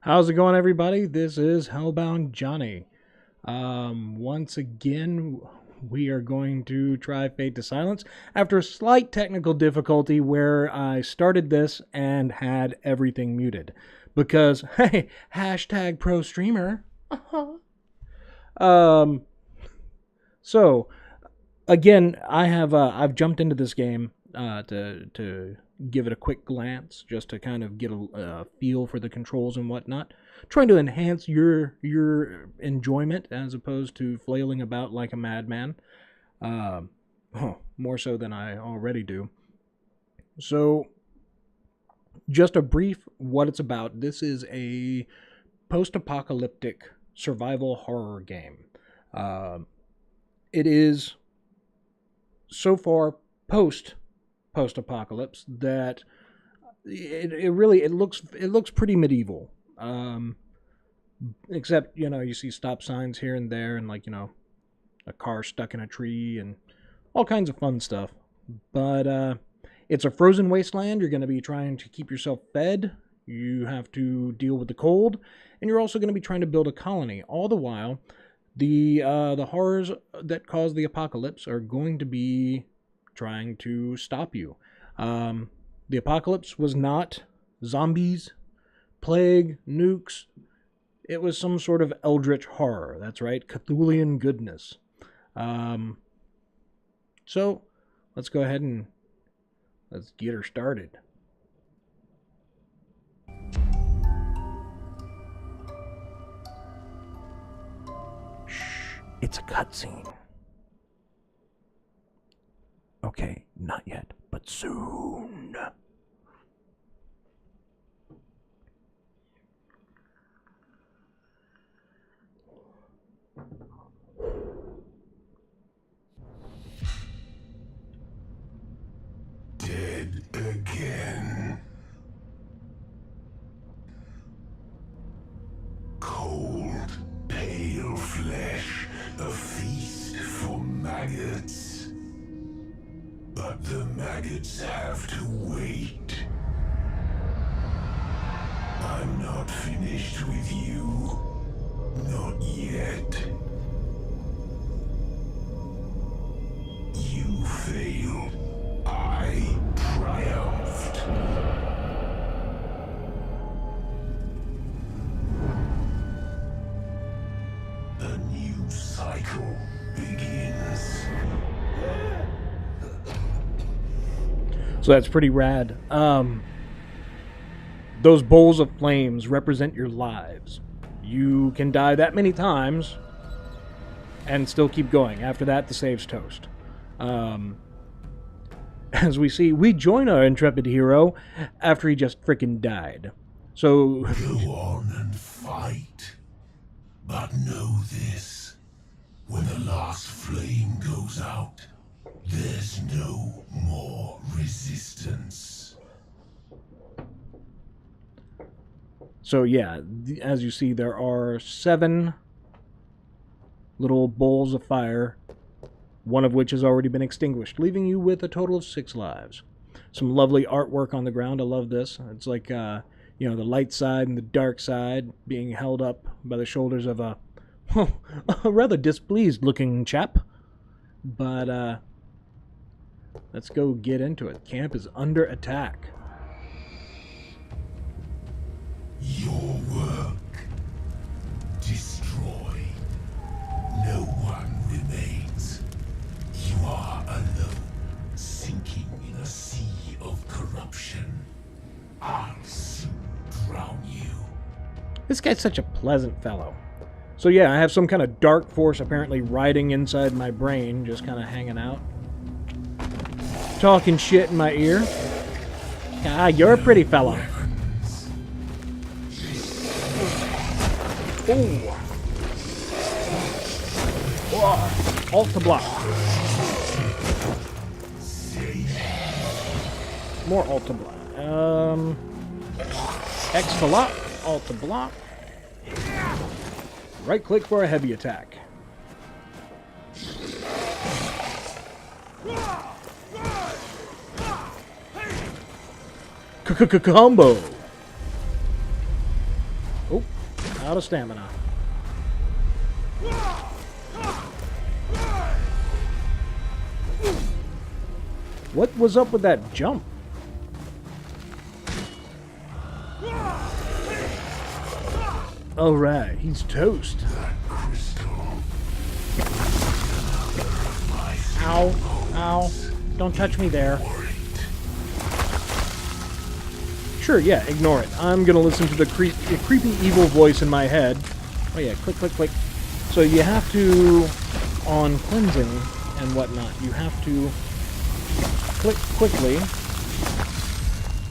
How's it going, everybody? This is Hellbound Johnny. Once again, we are going to try Fade to Silence after a slight technical difficulty where I started this and had everything muted. Because, hey, hashtag pro streamer. um, so, again, I've jumped into this game to give it a quick glance, just to kind of get a feel for the controls and whatnot, trying to enhance your enjoyment as opposed to flailing about like a madman, more so than I already do. So, just a brief what it's about. This is a post-apocalyptic survival horror game. It is so far post-apocalypse that it looks pretty medieval, except you see stop signs here and there and a car stuck in a tree and all kinds of fun stuff. But it's a frozen wasteland. You're going to be trying to keep yourself fed. You have to deal with the cold, and you're also going to be trying to build a colony. All the while, the horrors that cause the apocalypse are going to be trying to stop you. The apocalypse was not zombies, plague, nukes. It was some sort of eldritch horror. That's right, Cthulhian goodness. So, let's go ahead and let's get her started. Shh, it's a cutscene. Okay, not yet, but soon. Dead again. Cold, pale flesh, a feast for maggots. But the maggots have to wait. I'm not finished with you. Not yet. You failed. I triumphed. A new cycle begins. So that's pretty rad. Those bowls of flames represent your lives. You can die that many times and still keep going. After that, the save's toast. As we see, we join our intrepid hero after he just frickin' died. So Go on and fight. But know this. When the last flame goes out, there's no more resistance. So yeah, as you see, there are 7 little bowls of fire, one of which has already been extinguished, leaving you with a total of 6 lives. Some lovely artwork on the ground. I love this. It's like, the light side and the dark side being held up by the shoulders of a rather displeased-looking chap. But, let's go get into it. Camp is under attack. Your work. Destroy. No one remains. You are alone, sinking in a sea of corruption. I'll soon drown you. This guy's such a pleasant fellow. So yeah, I have some kind of dark force apparently riding inside my brain, just kind of hanging out. Talking shit in my ear. Ah, you're a pretty fella. Ooh. Whoa. Alt to block. More alt to block. X to lock. Alt to block. Right click for a heavy attack. Combo. Oh. lot of stamina. What was up with that jump? Alright, he's toast. Ow. Ow. Don't touch me there. Sure, yeah, ignore it. I'm gonna listen to the creepy evil voice in my head. Oh yeah, click, click, click. So you have to, on cleansing and whatnot, you have to click quickly.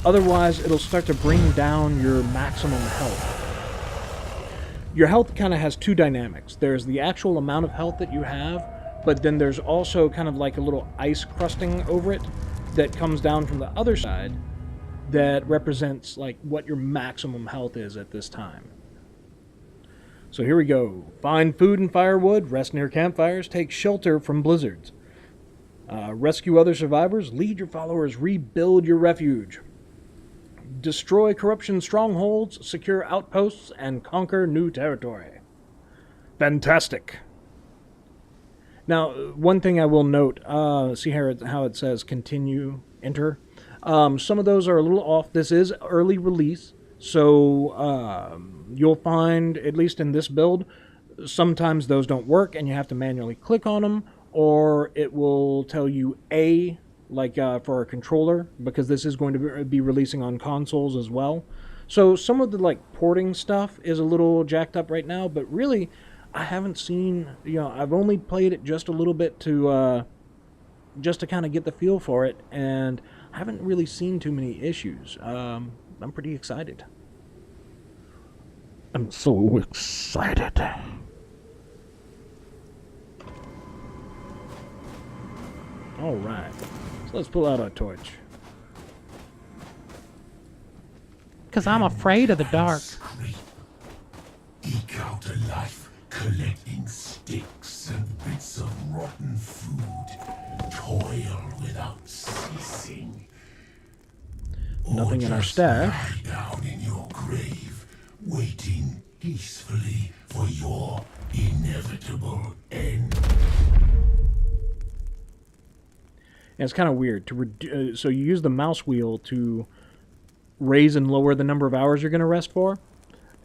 Otherwise, it'll start to bring down your maximum health. Your health kind of has two dynamics. There's the actual amount of health that you have, but then there's also kind of like a little ice crusting over it that comes down from the other side that represents like what your maximum health is at this time. So here we go. Find food and firewood, rest near campfires, take shelter from blizzards. Rescue other survivors, lead your followers, rebuild your refuge. Destroy corruption strongholds, secure outposts, and conquer new territory. Fantastic. Now, one thing I will note, see here how it says continue, enter. Some of those are a little off. This is early release, so you'll find, at least in this build, sometimes those don't work and you have to manually click on them, or it will tell you A, like for a controller, because this is going to be releasing on consoles as well. So some of the like porting stuff is a little jacked up right now, but really I haven't seen, I've only played it just a little bit to kind of get the feel for it, and I haven't really seen too many issues. I'm pretty excited. I'm so excited. Alright, so let's pull out our torch. Because I'm afraid of the dark. Eke out a life collecting sticks and bits of rotten food. Toil without ceasing. Nothing in our stash. Lie down in your grave, waiting peacefully for your inevitable end. And it's kind of weird. So you use the mouse wheel to raise and lower the number of hours you're going to rest for.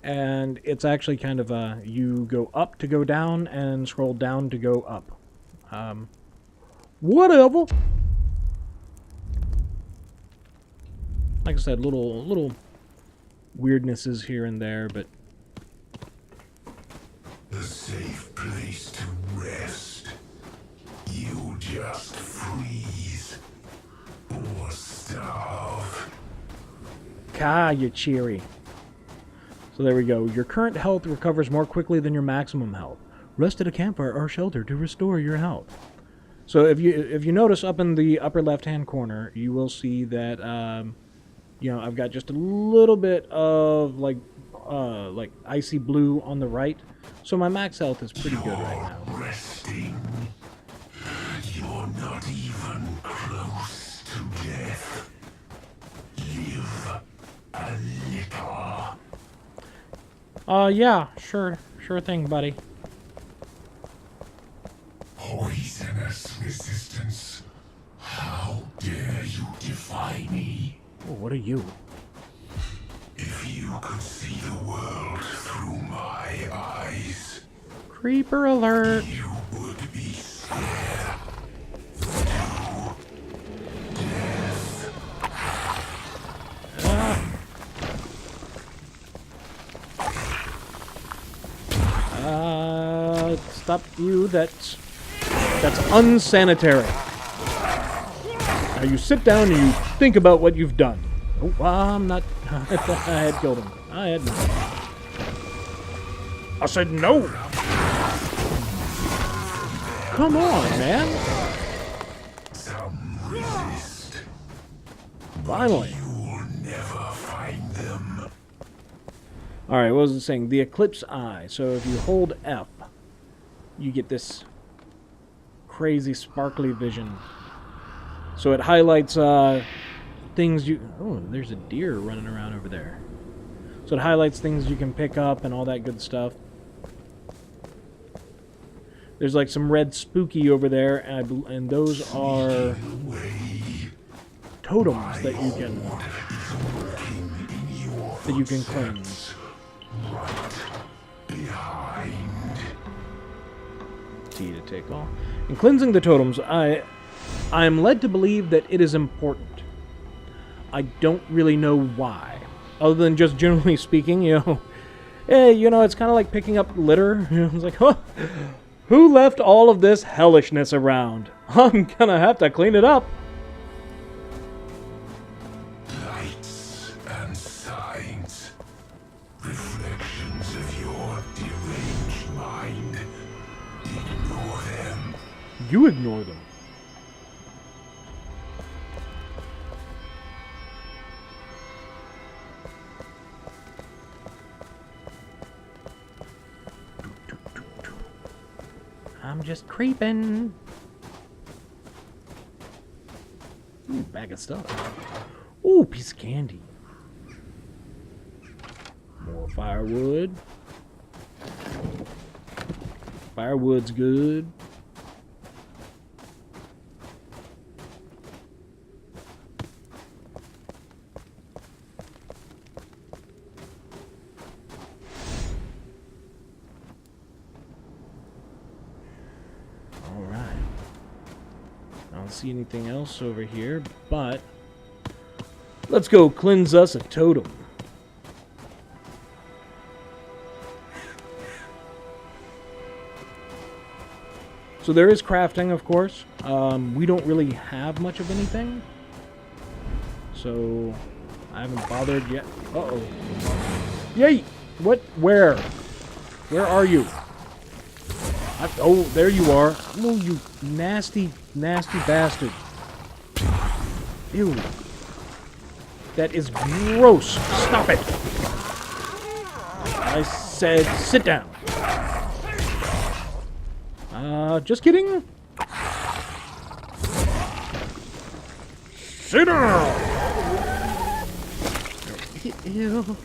And it's actually kind of you go up to go down and scroll down to go up. Whatever. Like I said, little weirdnesses here and there, but A safe place to rest. You just freeze or starve. you're cheery. So there we go. Your current health recovers more quickly than your maximum health. Rest at a campfire or shelter to restore your health. So if you notice up in the upper left-hand corner, you will see that I've got just a little bit of like icy blue on the right. So my max health is pretty good right now. Resting. You're not even close to death. Live a little. Yeah, sure thing, buddy. Poisonous resistance. How dare you defy me? Oh, what are you? If you could see the world through my eyes, Creeper alert. you would be scared. Stop you. That's unsanitary. Now you sit down and you think about what you've done. Oh, I'm not. I had killed him. I had no. I said no. Come on, man. Some resist. Finally. You'll never find them. Alright, what was it saying? The Eclipse Eye. So if you hold F, you get this crazy sparkly vision. So it highlights things you... Oh, there's a deer running around over there. So it highlights things you can pick up and all that good stuff. There's like some red spooky over there, and those are totems that you can cleanse. T to take off. In cleansing the totems, I am led to believe that it is important. I don't really know why, other than just generally speaking, hey, it's kind of like picking up litter. It's like, huh, who left all of this hellishness around? I'm gonna have to clean it up. Lights and signs, reflections of your deranged mind. Ignore them. You ignore them. I'm just creeping. Ooh, bag of stuff. Ooh, piece of candy. More firewood. Firewood's good. See anything else over here, but let's go cleanse us a totem. So there is crafting, of course. We don't really have much of anything, so I haven't bothered yet. Uh-oh. Yay! What? Where? Where are you? Oh, there you are. Oh, you nasty, nasty bastard. Ew. That is gross. Stop it. I said sit down. Just kidding. Sit down. Ew.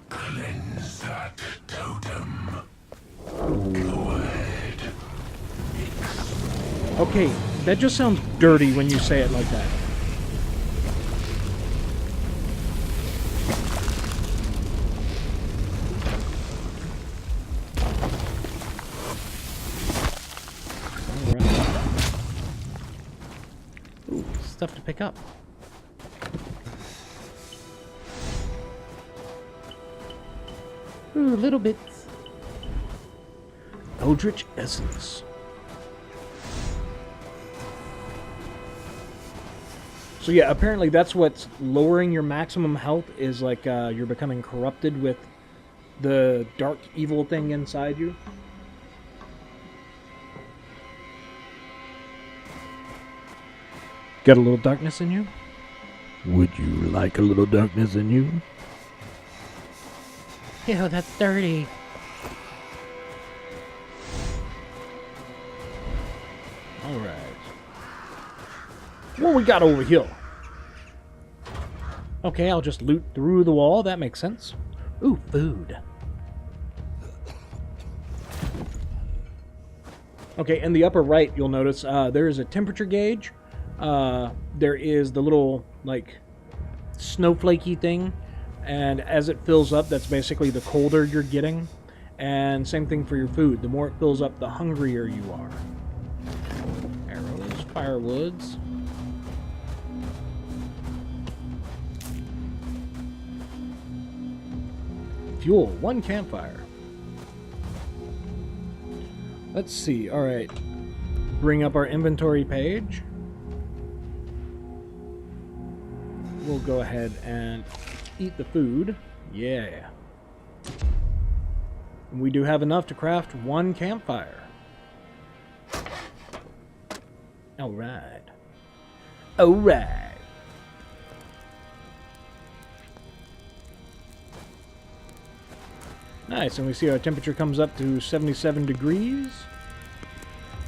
Cleanse that totem. Go ahead. Okay, that just sounds dirty when you say it like that. Alright. Ooh, stuff to pick up. Ooh, little bits. Eldritch Essence. So yeah, apparently that's what's lowering your maximum health, is like you're becoming corrupted with the dark evil thing inside you. Got a little darkness in you? Would you like a little darkness in you? Ew, that's dirty. Alright. What we got over here? Okay, I'll just loot through the wall. That makes sense. Ooh, food. Okay, in the upper right, you'll notice there is a temperature gauge. There is the little, like, snowflakey thing. And as it fills up, that's basically the colder you're getting. And same thing for your food. The more it fills up, the hungrier you are. Arrows, firewoods. Fuel, 1 campfire. Let's see, alright. Bring up our inventory page. We'll go ahead and eat the food. Yeah. And we do have enough to craft 1 campfire. Alright. Alright. Nice, and we see our temperature comes up to 77 degrees.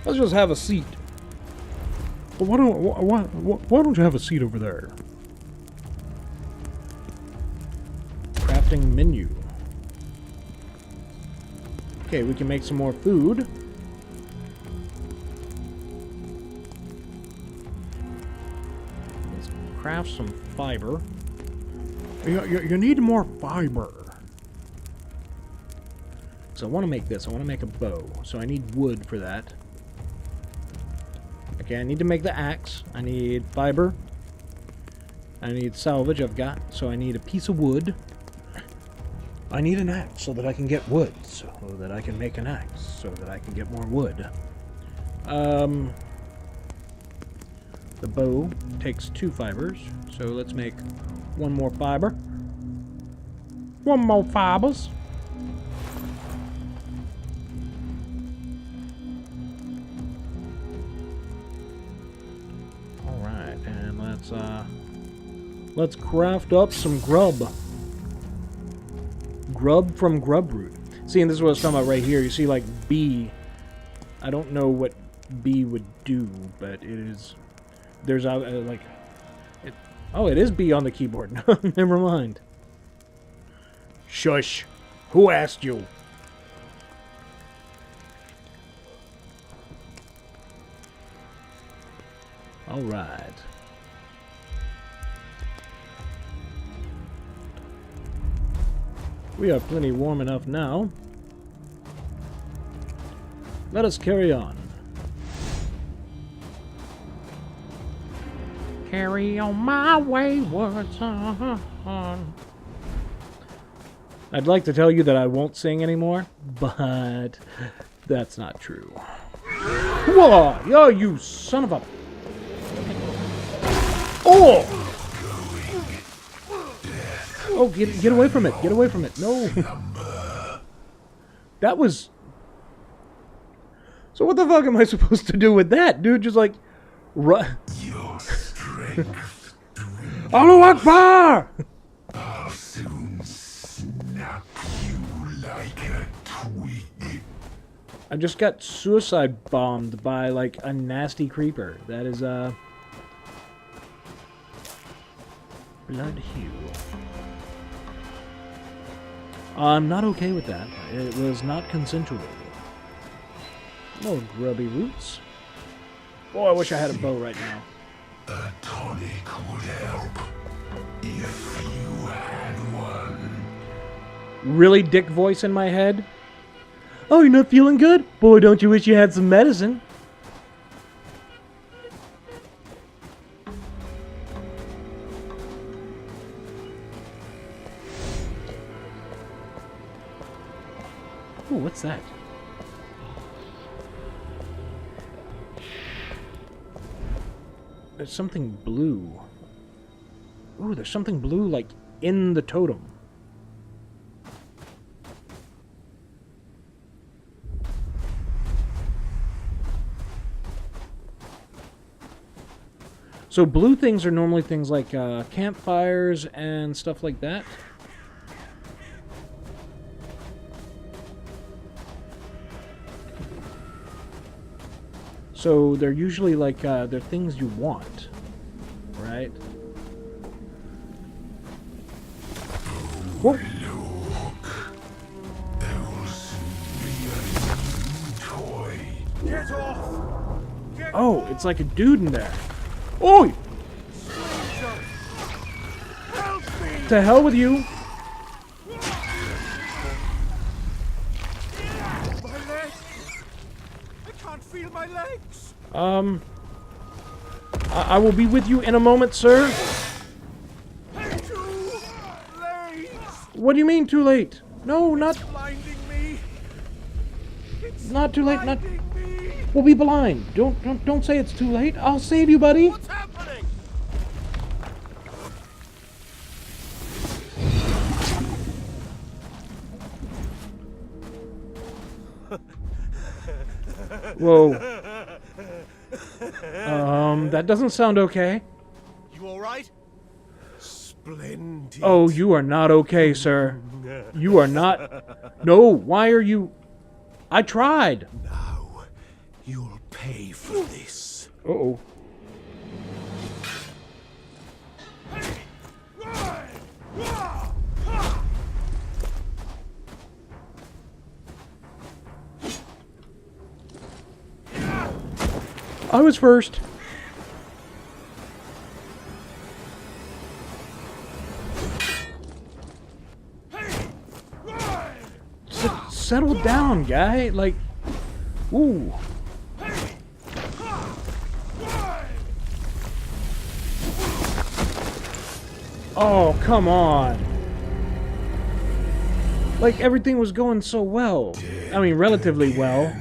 Let's just have a seat. Well, why don't you have a seat over there? crafting menu. Okay, we can make some more food. Let's craft some fiber. You need more fiber. So I want to make this. I want to make a bow. So I need wood for that. Okay, I need to make the axe. I need fiber. I need salvage, I've got. So I need a piece of wood. I need an axe so that I can get wood. So that I can make an axe. So that I can get more wood. The bow takes 2 fibers. So let's make 1 more fiber. 1 more fibers. Alright, and let's craft up some grub. Grub from grub root. See, and this is what I was talking about right here. You see, like, B. I don't know what B would do, but it is... There's, like... Oh, it is B on the keyboard. Never mind. Shush. Who asked you? Alright. We are plenty warm enough now. Let us carry on. Carry on my wayward son. I'd like to tell you that I won't sing anymore, but that's not true. Whoa! Yo, you son of a... Oh! Oh, get away from it. Get away from it. No. That was... So what the fuck am I supposed to do with that? Dude, just like... Run. Your strength. Allahu Akbar! I'll soon snap you like a twig. I just got suicide bombed by, like, a nasty creeper. That is, Blood hue. I'm not okay with that. It was not consensual. More grubby roots. Oh, I wish I had a bow right now. A tonic would help if you had one. Really dick voice in my head? Oh, you're not feeling good? Boy, don't you wish you had some medicine? Ooh, what's that? There's something blue. Ooh, there's something blue, like, in the totem. So blue things are normally things like campfires and stuff like that. So they're usually like, they're things you want, right? Whoa. Look, there will soon be a new toy. Get off! Get Oh, it's like a dude in there. Oi! Help me! To hell with you! My legs! I can't feel my legs! I will be with you in a moment, sir. Too late! What do you mean too late? No, not Blinding me! It's not too late. Not blinding me! we'll be blind. Don't say it's too late. I'll save you, buddy. What's happening? Whoa. That doesn't sound okay. You alright? Splendid. Oh, you are not okay, sir. You are not. No, why are you... I tried. Now, you'll pay for this. Uh-oh. I was first. Settle down, guy. Like, ooh. Oh, come on. Like, everything was going so well. I mean, relatively well.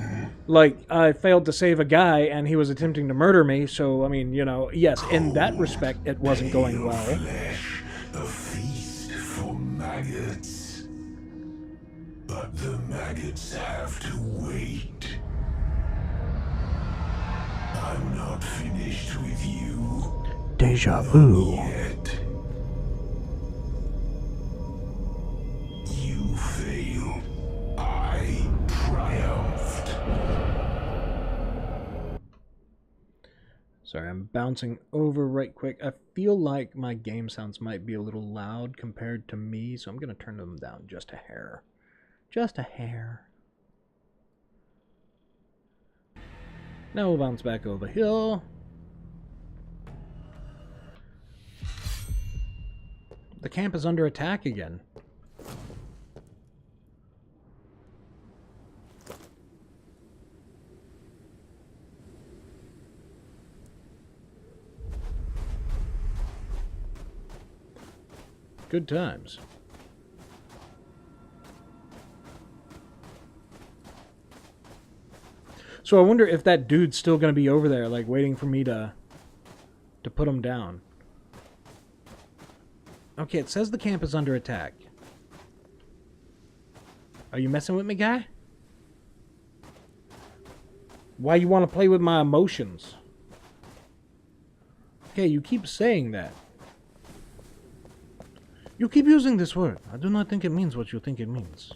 Like, I failed to save a guy, and he was attempting to murder me, so, I mean, you know, yes, in that respect, it wasn't going well. Flesh, a feast for maggots. But the maggots have to wait. I'm not finished with you Deja vu. yet. You failed. I triumphed. Sorry, I'm bouncing over right quick. I feel like my game sounds might be a little loud compared to me, so I'm going to turn them down just a hair. Just a hair. Now we'll bounce back over here. The camp is under attack again. Good times. So I wonder if that dude's still going to be over there, like, waiting for me to put him down. Okay, it says the camp is under attack. Are you messing with me, guy? Why you want to play with my emotions? Okay, you keep saying that. You keep using this word. I do not think it means what you think it means.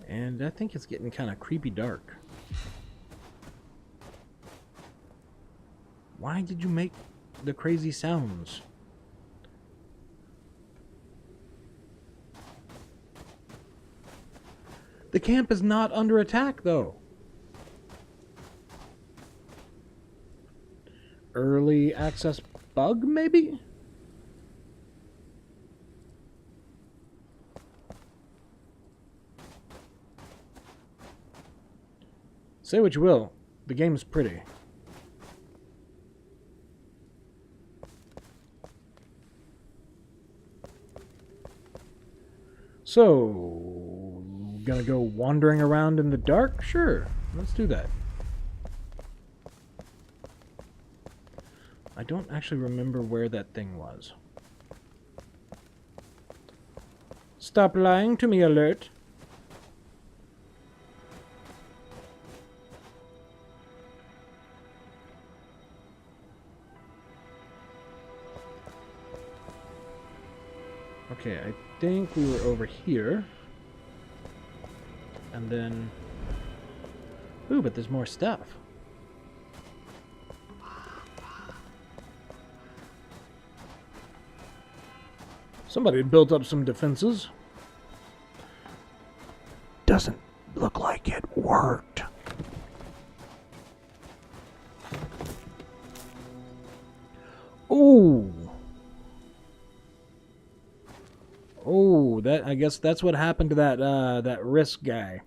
And I think it's getting kind of creepy dark. Why did you make the crazy sounds? The camp is not under attack, though. Early access bug, maybe? Say what you will, the game's pretty. So, gonna go wandering around in the dark? Sure, let's do that. I don't actually remember where that thing was. Stop lying to me, alert. Okay, I think we were over here. And then... Ooh, but there's more stuff. Somebody built up some defenses. Doesn't look like it worked. Ooh. Oh, that, I guess that's what happened to that Risk guy.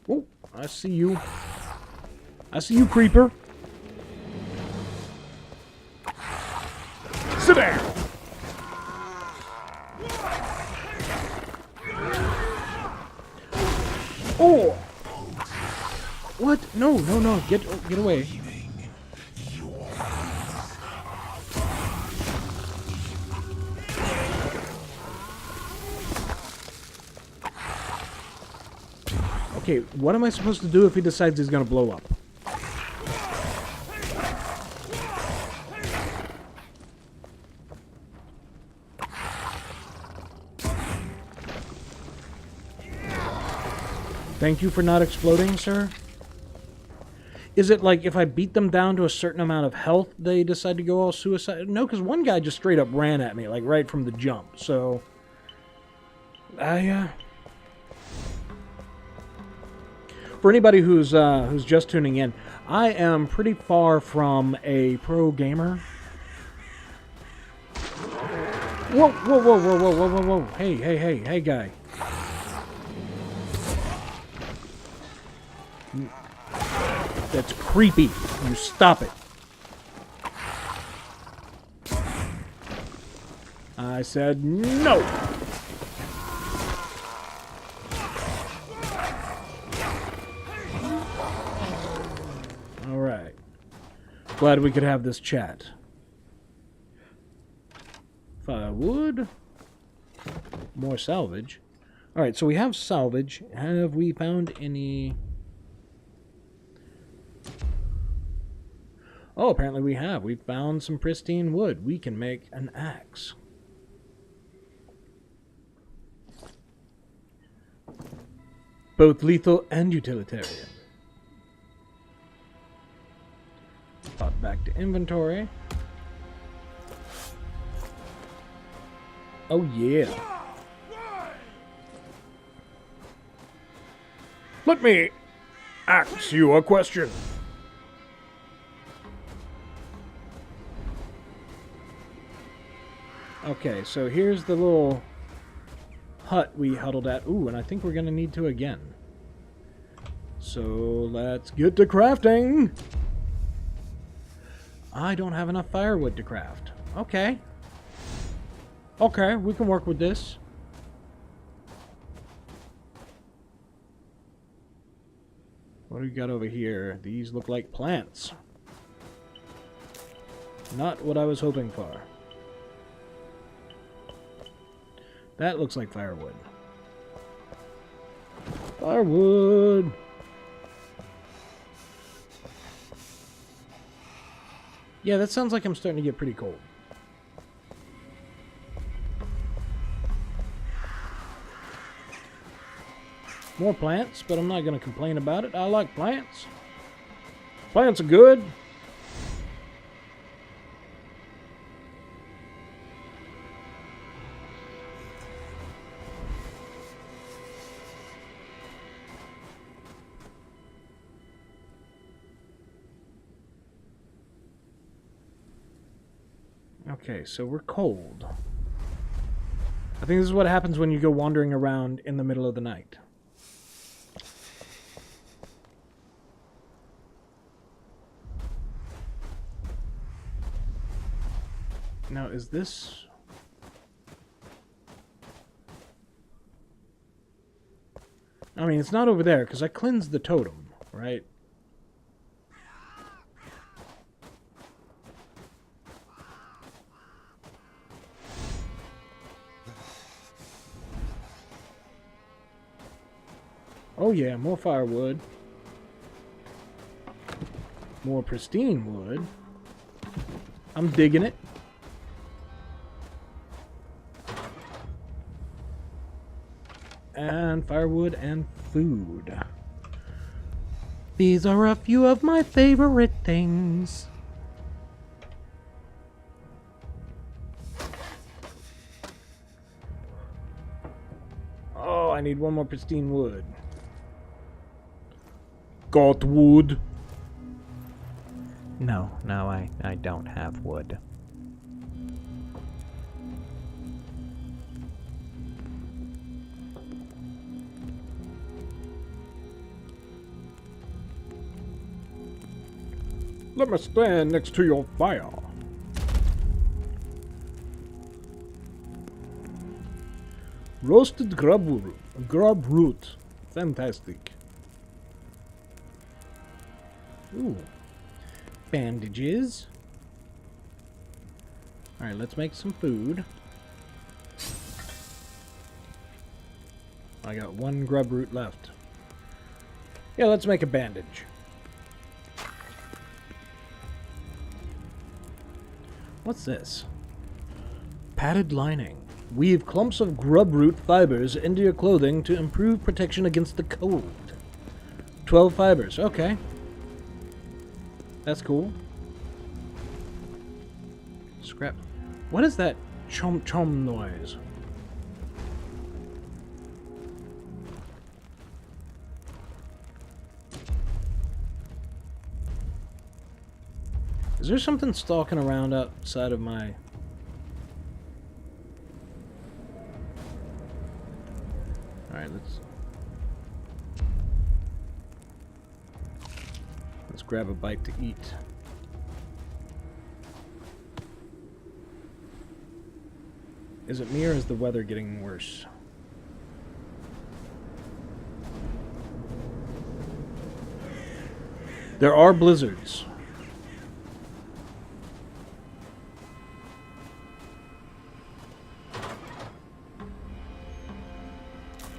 Oh, I see you. I see you, creeper. Sit down. Oh. What? No, no, no. Get away. Okay, what am I supposed to do if he decides he's gonna blow up? Thank you for not exploding, sir. Is it like if I beat them down to a certain amount of health, they decide to go all suicide? No, because one guy just straight up ran at me, like right from the jump. So, for anybody who's just tuning in, I am pretty far from a pro gamer. Whoa, whoa, whoa, whoa, whoa, whoa, whoa, whoa! Hey, hey, hey, hey, guy! That's creepy. You stop it. I said no. All right. Glad we could have this chat. Firewood. More salvage. All right, so we have salvage. Have we found any... Oh, apparently we have. We found some pristine wood. We can make an axe. Both lethal and utilitarian. Pop back to inventory. Oh, yeah. Let me ask you a question. Okay, so here's the little hut we huddled at. Ooh, and I think we're going to need to again. So let's get to crafting. I don't have enough firewood to craft. Okay. Okay, we can work with this. What do we got over here? These look like plants. Not what I was hoping for. That looks like firewood. Firewood! Yeah, that sounds like I'm starting to get pretty cold. More plants, but I'm not going to complain about it. I like plants. Plants are good. Okay, so we're cold. I think this is what happens when you go wandering around in the middle of the night. Now, is this... I mean, it's not over there, because I cleansed the totem, right? Oh yeah, more firewood. More pristine wood. I'm digging it. And firewood and food. These are a few of my favorite things. Oh, I need one more pristine wood. Got wood? No, I don't have wood. Let me stand next to your fire. Roasted grub root. Fantastic. Ooh. Bandages. Alright, let's make some food. I got one grub root left. Yeah, let's make a bandage. What's this? Padded lining. Weave clumps of grub root fibers into your clothing to improve protection against the cold. 12 fibers. Okay. That's cool. Scrap. What is that chom chom noise? Is there something stalking around outside of my... Alright, let's grab a bite to eat. Is it me or is the weather getting worse? There are blizzards.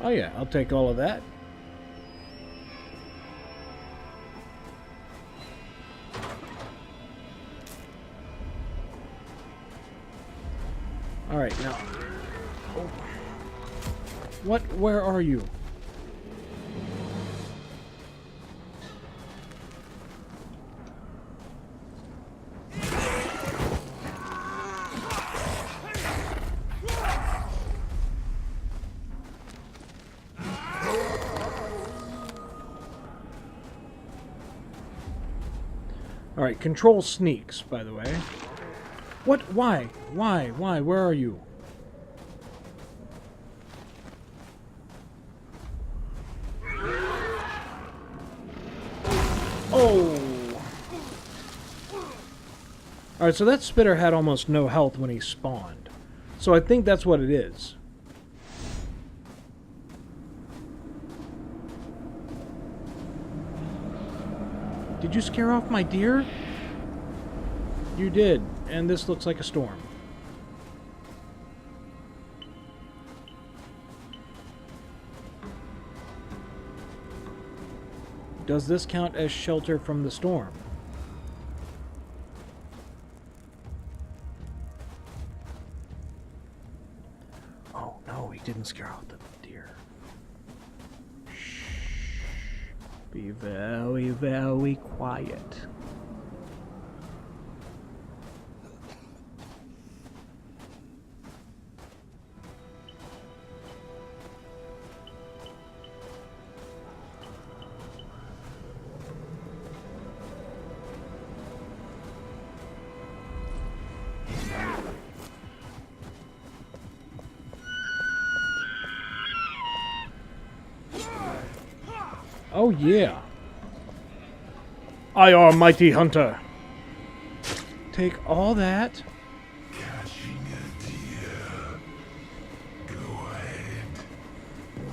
Oh yeah, I'll take all of that. All right, now. Oh. What? Where are you? Alright, control sneaks, by the way. What? Why? Why? Why? Where are you? Oh! Alright, so that spitter had almost no health when he spawned. So I think that's what it is. Did you scare off my deer? You did, and this looks like a storm. Does this count as shelter from the storm? Oh no, he didn't scare off the deer. Shh. Be very, very quiet. Oh yeah. I are mighty hunter. Take all that. Catching a deer. Go ahead.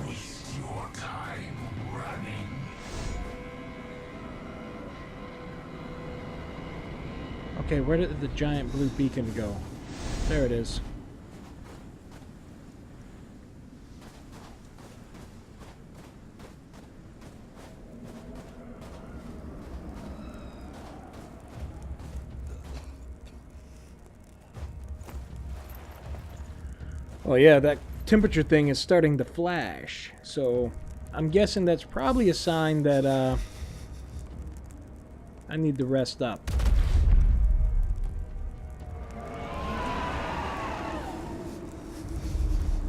Waste your time running. Okay, where did the giant blue beacon go? There it is. Oh yeah, that temperature thing is starting to flash. So I'm guessing that's probably a sign that I need to rest up.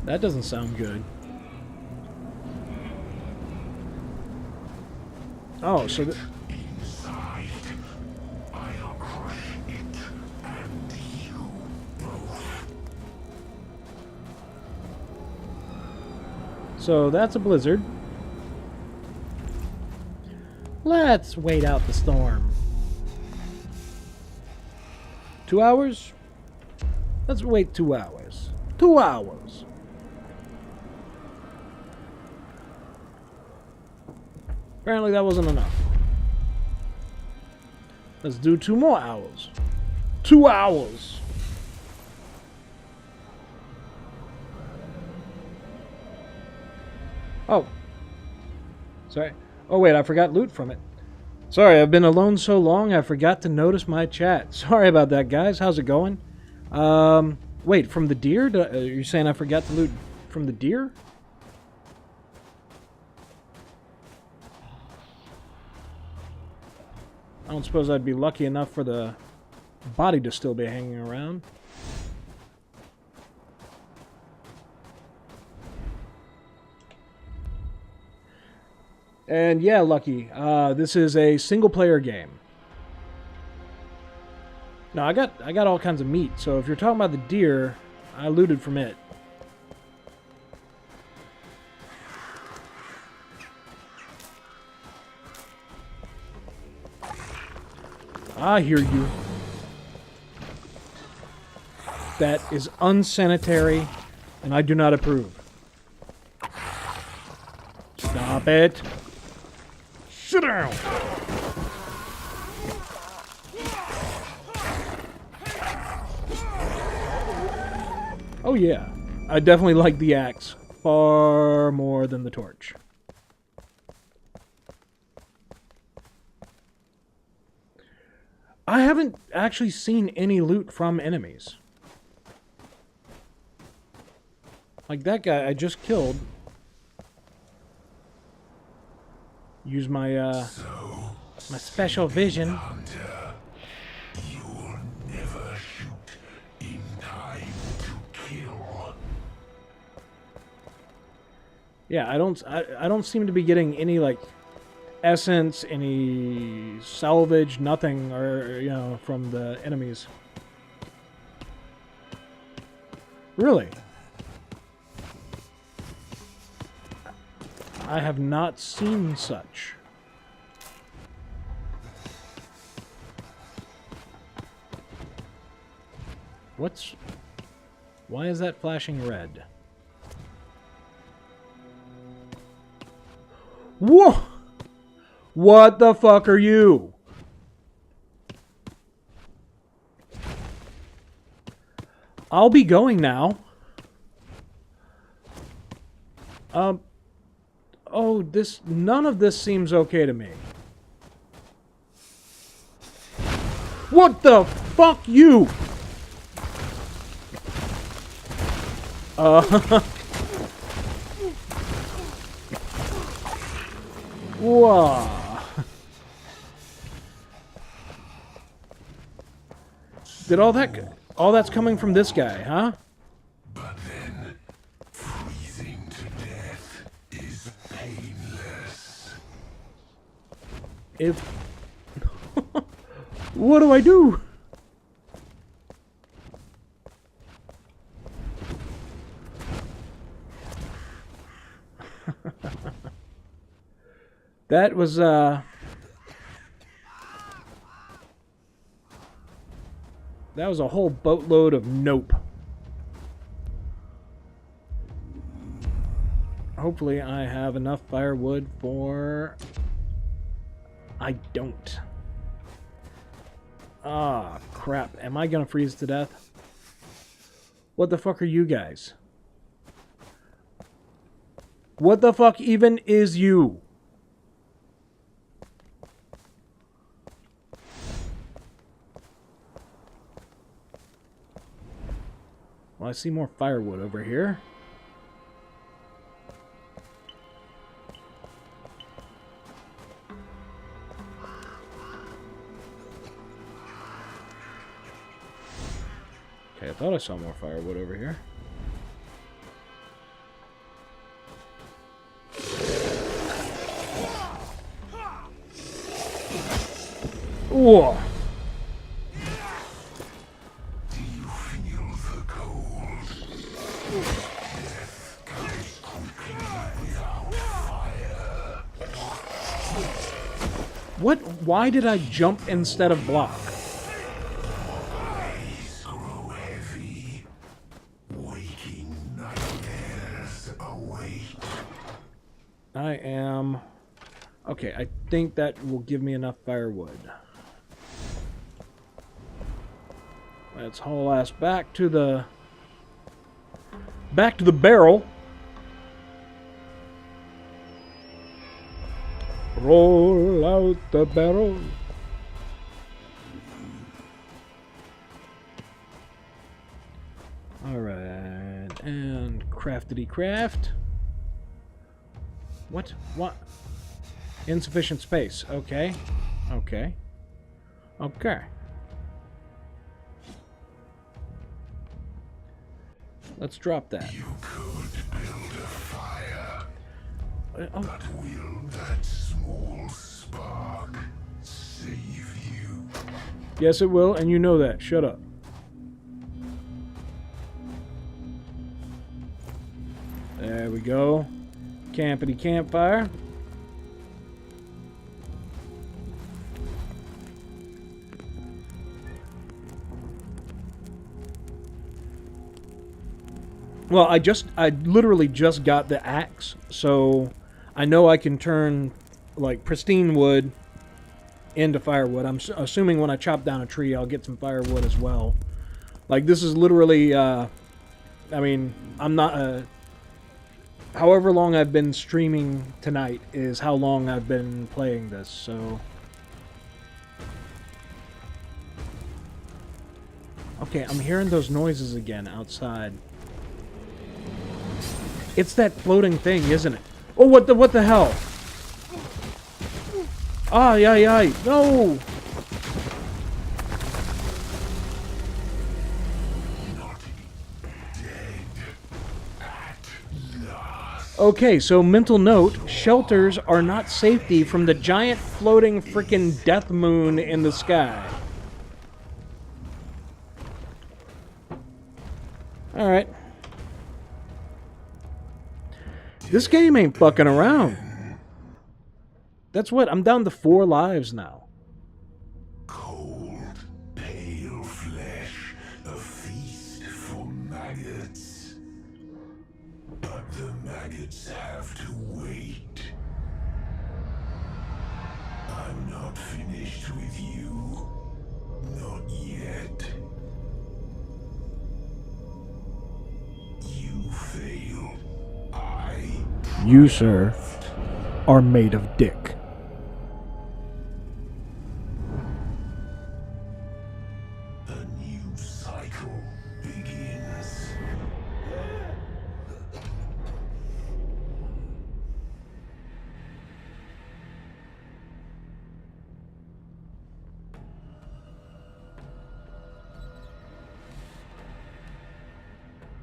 That doesn't sound good. Oh, so Inside, I'll crush it and you both. So that's a blizzard. Let's wait out the storm. 2 hours? Let's wait 2 hours. 2 hours. Apparently that wasn't enough. Let's do 2 more hours. 2 hours. Oh. Sorry. Oh, wait, I forgot loot from it. Sorry, I've been alone so long, I forgot to notice my chat. Sorry about that, guys. How's it going? Wait, from the deer? You're saying I forgot to loot from the deer? don't suppose I'd be lucky enough for the body to still be hanging around. And yeah, Lucky, this is a single-player game. Now, I got all kinds of meat, so if you're talking about the deer, I looted from it. I hear you. That is unsanitary, and I do not approve. Stop it. Sit down. Oh yeah, I definitely like the axe far more than the torch. I haven't actually seen any loot from enemies. Like that guy I just killed. Use my my special vision. Hunter, you'll never shoot in time to kill. Yeah, I don't seem to be getting any like essence, any salvage, nothing, or you know, from the enemies. Really? I have not seen such. Why is that flashing red? Whoa! What the fuck are you? I'll be going now. Oh, none of this seems okay to me. What the fuck, you? Whoa. Did all that's coming from this guy, huh? But then, freezing to death is painless. If... What do I do? That was, that was a whole boatload of nope. Hopefully I have enough firewood for... I don't. Ah, crap. Am I gonna freeze to death? What the fuck are you guys? What the fuck even is you? Well, I see more firewood over here. Okay, I thought I saw more firewood over here. Whoa! Do you feel the cold? Death comes quickly without fire. What? Why did I jump instead of block? Eyes grow heavy. Waking nightmares await. I am... Okay, I think that will give me enough firewood. Let's haul ass back to the barrel. Roll out the barrel. Alright, and craftity craft. What? Insufficient space. Okay. Okay. Okay. Let's drop that. You could build a fire, Oh, but will that small spark save you? yes, it will, and you know that. Shut up. There we go. Campity campfire. Well, I literally just got the axe, so I know I can turn, like, pristine wood into firewood. I'm assuming when I chop down a tree, I'll get some firewood as well. Like, this is literally, I mean, I'm not, however long I've been streaming tonight is how long I've been playing this, so... Okay, I'm hearing those noises again outside. It's that floating thing, isn't it? Oh, what the hell? Ay, ay, ay. No! Okay, so mental note, shelters are not safety from the giant floating frickin' death moon in the sky. Alright. This game ain't fucking around. That's what, I'm down to 4 lives now. Cold, pale flesh, a feast for maggots. But the maggots have to wait. I'm not finished with you. Not yet. You fail. You, sir, are made of dick. A new cycle begins.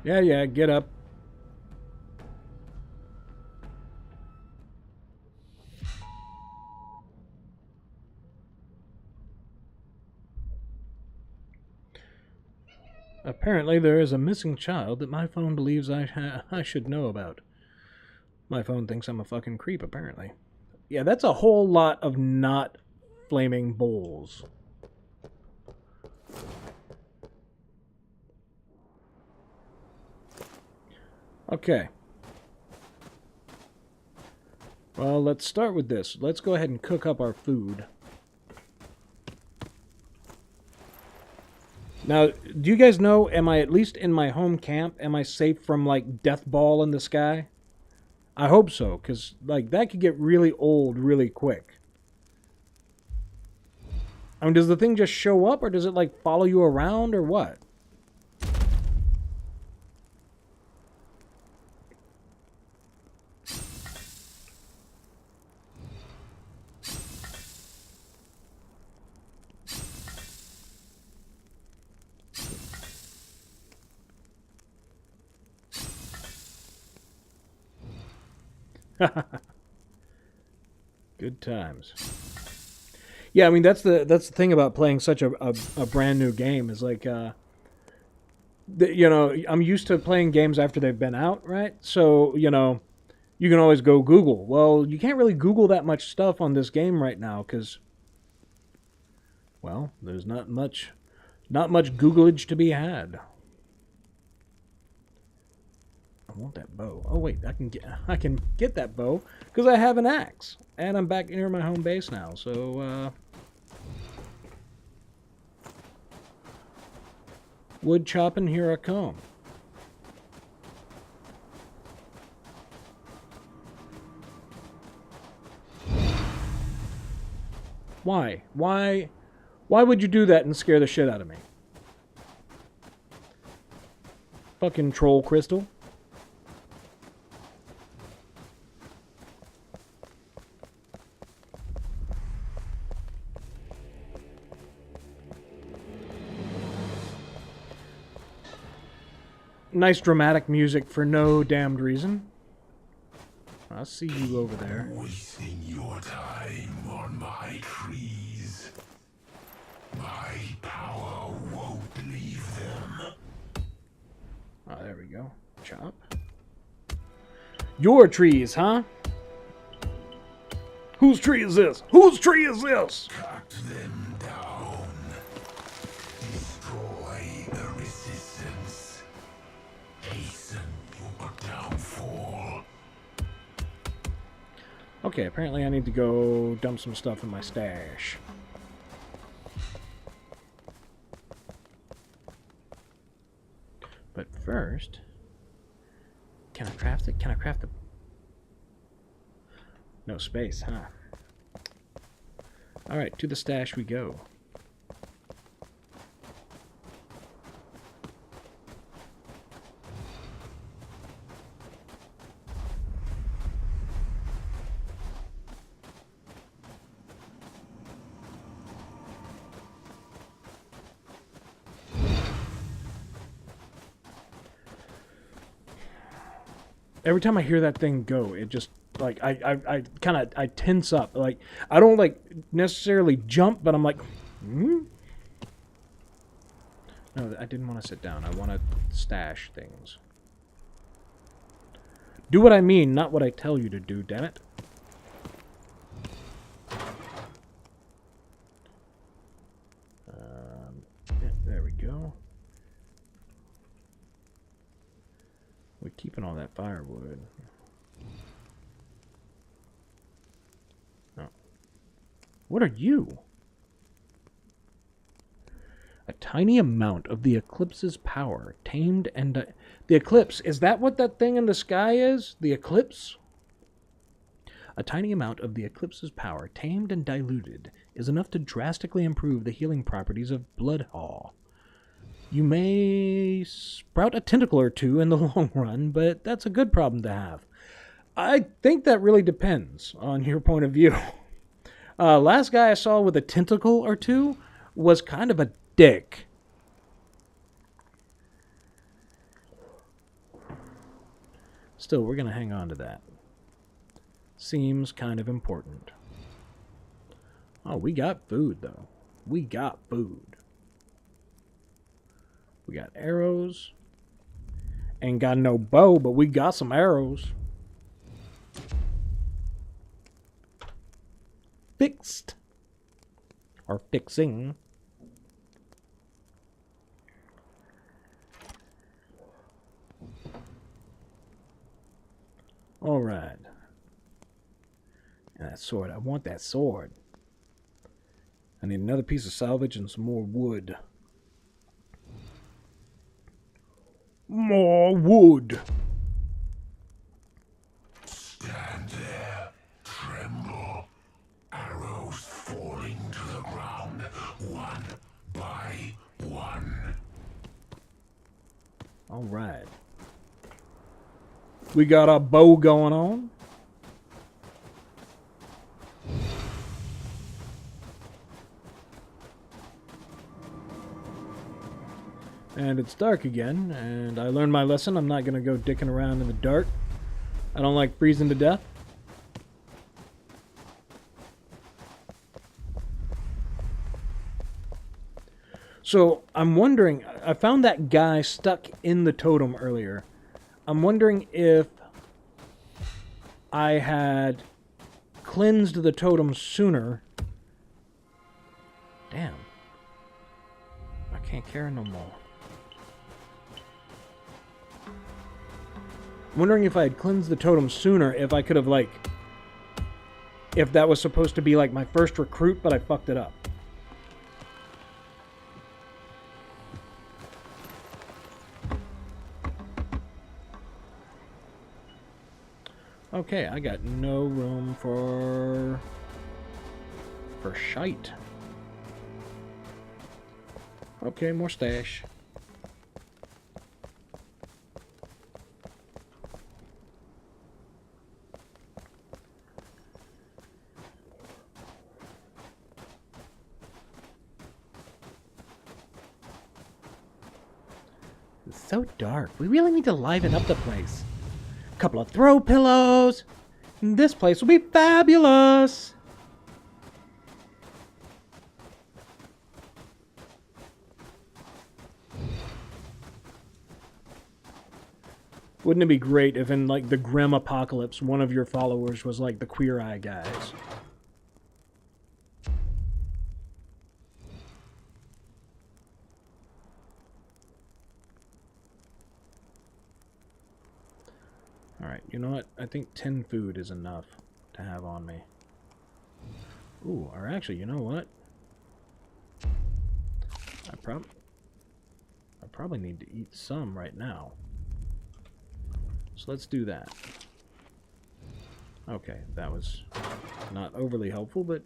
Yeah, get up. Apparently there is a missing child that my phone believes I should know about. My phone thinks I'm a fucking creep, apparently. Yeah, that's a whole lot of not flaming bowls. Okay. Well, let's start with this. Let's go ahead and cook up our food. Now, do you guys know, am I, at least in my home camp, am I safe from, like, death ball in the sky? I hope so, because, like, that could get really old really quick. I mean, does the thing just show up, or does it, like, follow you around, or what? Good times. Yeah, I mean that's the thing about playing such a brand new game is like you know, I'm used to playing games after they've been out, right? So, you know, you can always go Google. Well, you can't really Google that much stuff on this game right now cuz well, there's not much Googlage to be had. I want that bow. Oh wait, I can get that bow because I have an axe, and I'm back near my home base now. So wood chopping, here I come. Why? Why would you do that and scare the shit out of me? Fucking troll crystal. nice dramatic music for no damned reason. I'll see you over there. Wasting your time on my trees. My power won't leave them. Oh, there we go. Chop. Your trees, huh? Whose tree is this? Whose tree is this? Cut them down. Destroy the resistance. Hasten your downfall. Okay, apparently I need to go dump some stuff in my stash. But first, can I craft it? Can I craft it? No space, huh? Alright, to the stash we go. Every time I hear that thing go, it just, like, I kind of, I tense up. Like, I don't, like, necessarily jump, but I'm like, hmm? No, I didn't want to sit down. I want to stash things. Do what I mean, not what I tell you to do, damn it. Yeah, there we go. We're keeping all that firewood. Oh. What are you? A tiny amount of the eclipse's power, tamed and... the eclipse, is that what that thing in the sky is? The eclipse? A tiny amount of the eclipse's power, tamed and diluted, is enough to drastically improve the healing properties of Bloodhaw. You may sprout a tentacle or two in the long run, but that's a good problem to have. I think that really depends on your point of view. Last guy I saw with a tentacle or two was kind of a dick. Still, we're going to hang on to that. Seems kind of important. Oh, we got food, though. We got food. We got arrows. Ain't got no bow, but we got some arrows. Fixed. Or fixing. Alright. And that sword. I want that sword. I need another piece of salvage and some more wood. More wood. Stand there, tremble. Arrows falling to the ground, one by one. All right. We got our bow going on. And it's dark again, and I learned my lesson. I'm not going to go dicking around in the dark. I don't like freezing to death. So, I'm wondering, I found that guy stuck in the totem earlier. I'm wondering if I had cleansed the totem sooner. Damn. I can't carry no more. I'm wondering if I had cleansed the totem sooner, if I could have, like... if that was supposed to be, like, my first recruit, but I fucked it up. Okay, I got no room for shite. Okay, more stash. It's so dark. We really need to liven up the place. A couple of throw pillows. And this place will be fabulous. Wouldn't it be great if in, like, the grim apocalypse, one of your followers was, like, the Queer Eye guys? Alright, you know what? I think 10 food is enough to have on me. Ooh, or actually, you know what? I probably need to eat some right now. So let's do that. Okay, that was not overly helpful, but...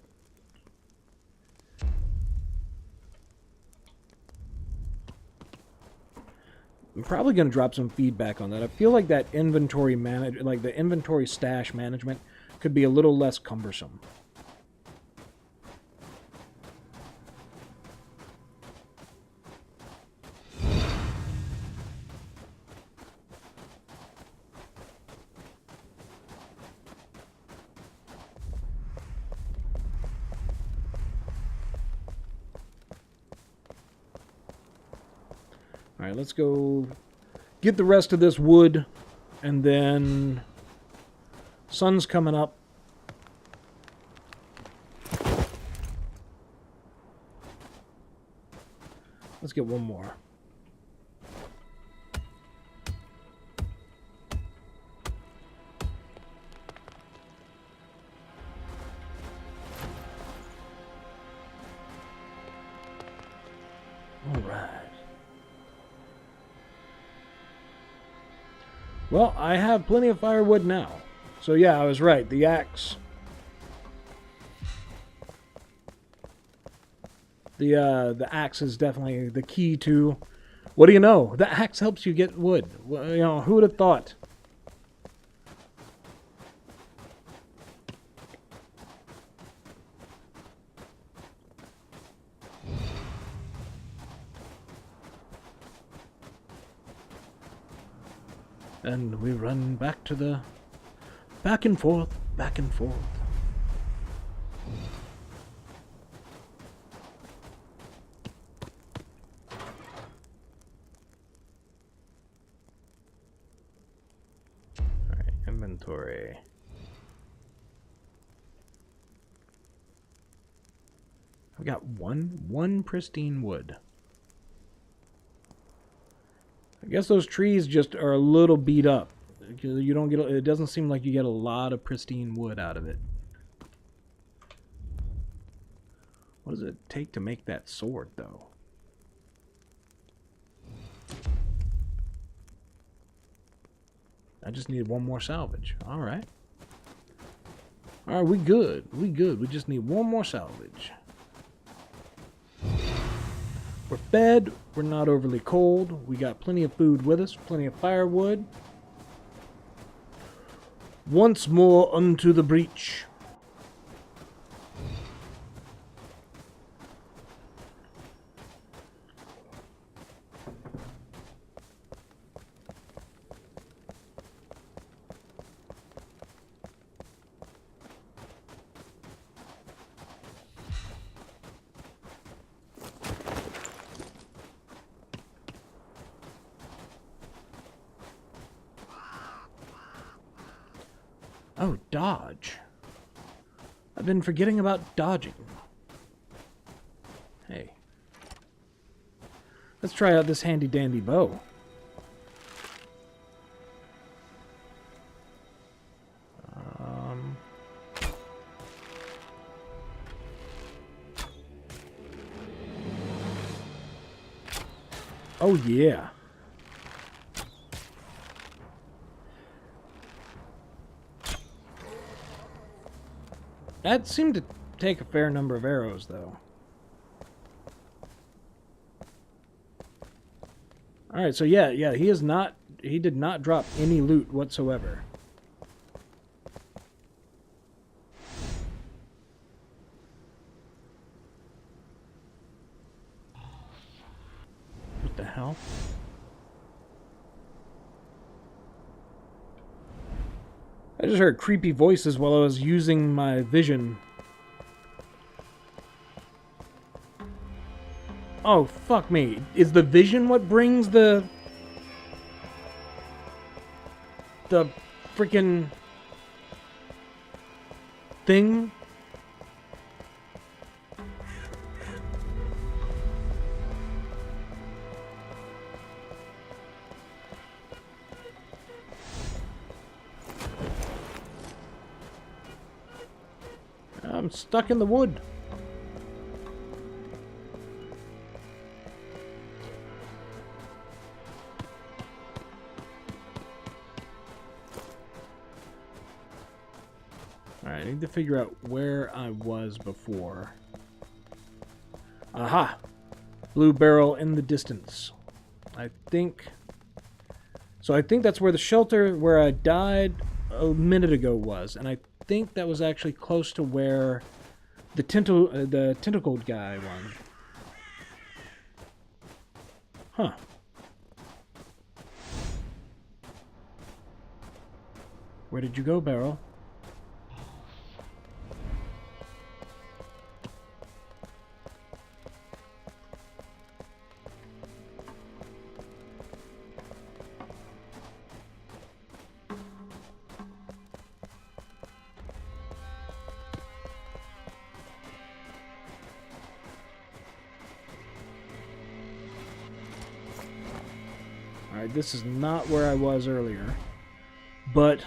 I'm probably going to drop some feedback on that. I feel like that inventory like the inventory stash management could be a little less cumbersome. Alright, let's go get the rest of this wood, and then sun's coming up. Let's get one more. All right. Well, I have plenty of firewood now. So yeah, I was right. The axe. The axe is definitely the key to... What do you know? The axe helps you get wood. Well, you know, who would have thought? And we run back to the... Back and forth, back and forth. Alright, inventory. I've got one pristine wood. I guess those trees just are a little beat up. You don't get. It doesn't seem like you get a lot of pristine wood out of it. What does it take to make that sword, though? I just need one more salvage. All right. All right, we good. We good. We just need one more salvage. We're fed. We're not overly cold. We got plenty of food with us. Plenty of firewood. Once more unto the breach. Oh, dodge. I've been forgetting about dodging. Hey. Let's try out this handy-dandy bow. Oh, yeah. That seemed to take a fair number of arrows, though. Alright, so yeah, he did not drop any loot whatsoever. What the hell? I just heard creepy voices while I was using my vision. Oh, fuck me. Is the vision what brings the freaking thing? I'm stuck in the wood. Alright, I need to figure out where I was before. Aha! Blue barrel in the distance. I think... So I think that's where the shelter where I died a minute ago was. And I think that was actually close to where the tentacled guy was. Huh. Where did you go, Barrel? Alright, this is not where I was earlier. But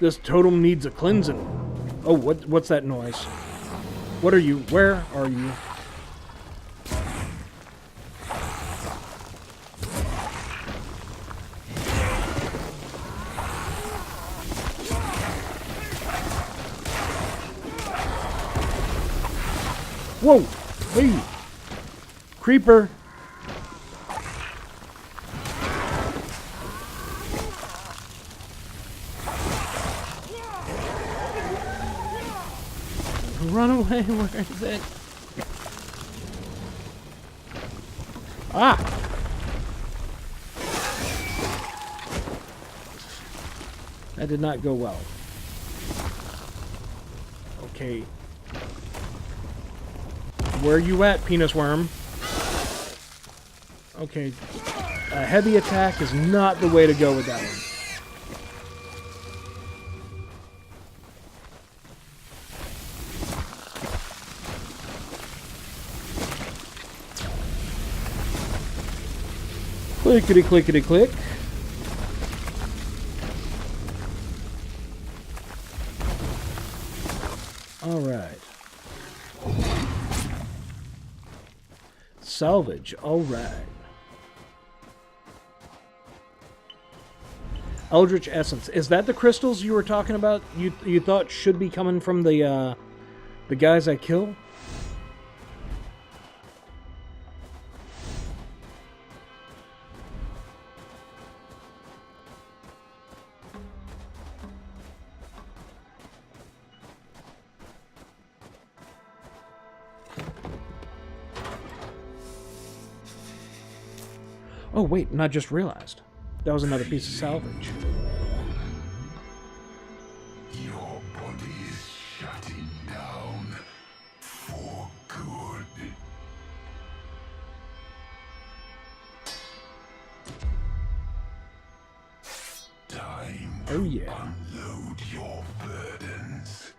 this totem needs a cleansing. Oh, what's that noise? What are you? Where are you? Whoa! Hey! Creeper! Run away, where is it? Ah! That did not go well. Okay. Where are you at, penis worm? Okay. A heavy attack is not the way to go with that one. Clickety clickety click. Alright. Salvage, alright. Eldritch Essence. Is that the crystals you were talking about? You thought should be coming from the guys I kill? Oh wait, and I just realized. That was another piece of salvage. Your body is shutting down for good. Time Oh yeah. unload your burdens.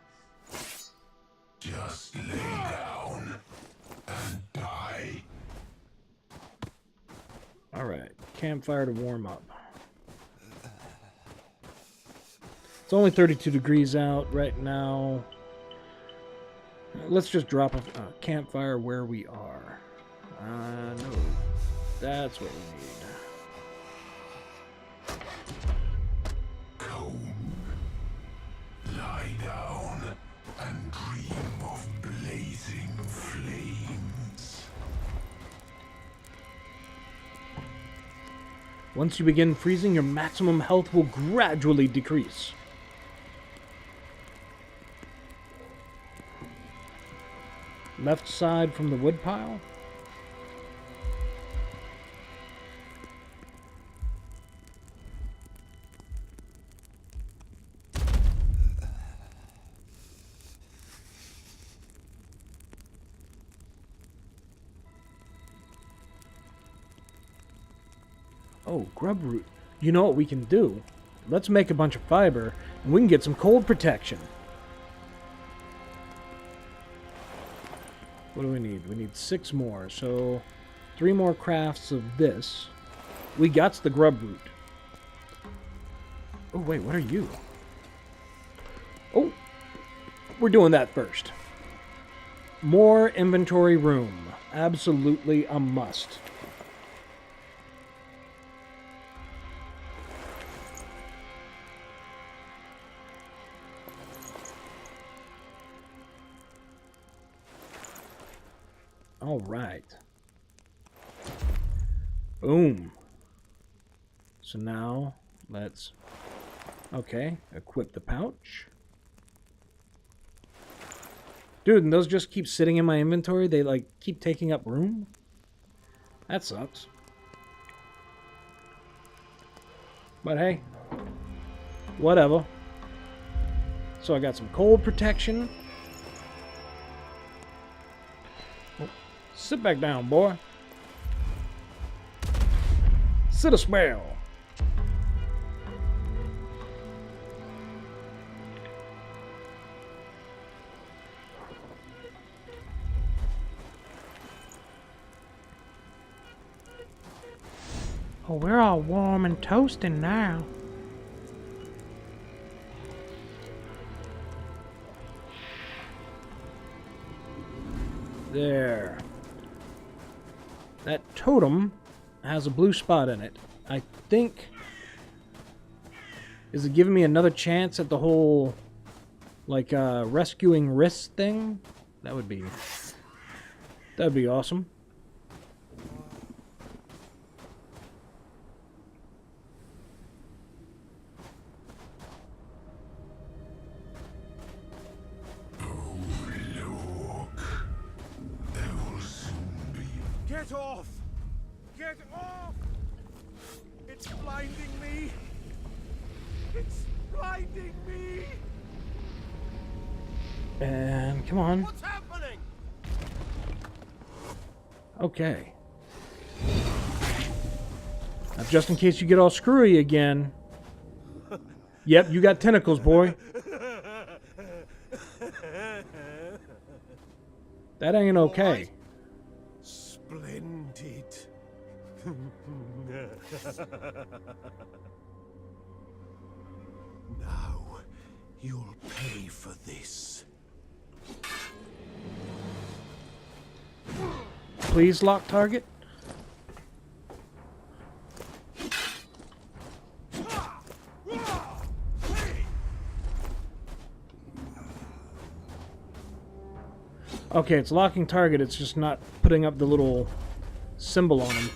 Just lay down and die. Alright, campfire to warm up. It's only 32 degrees out right now. Let's just drop a campfire where we are. No. That's what we need. Comb. Lie down and dream of blazing flames. Once you begin freezing, your maximum health will gradually decrease. Left side from the wood pile. Oh, grub root. You know what we can do? Let's make a bunch of fiber, and we can get some cold protection. What do we need? We need 6 more, so 3 more crafts of this. We got the grub root. Oh, wait, what are you? Oh, we're doing that first. More inventory room. Absolutely a must. All right. Boom. So now let's, okay, equip the pouch. Dude, and those just keep sitting in my inventory? They, like, keep taking up room? That sucks. But hey, whatever. So I got some cold protection. Oh, sit back down, boy. Sit a spell. Oh, we're all warm and toasting now. There. That totem has a blue spot in it. I think... Is it giving me another chance at the whole, like, rescuing wrist thing? That would be... That'd be awesome. Get off! Get off! It's blinding me! It's blinding me! And come on. What's happening? Okay. Now, just in case you get all screwy again. Yep, you got tentacles, boy. That ain't okay. Splendid. Now, you'll pay for this. Please lock target. Okay, it's locking target, it's just not putting up the little symbol on him.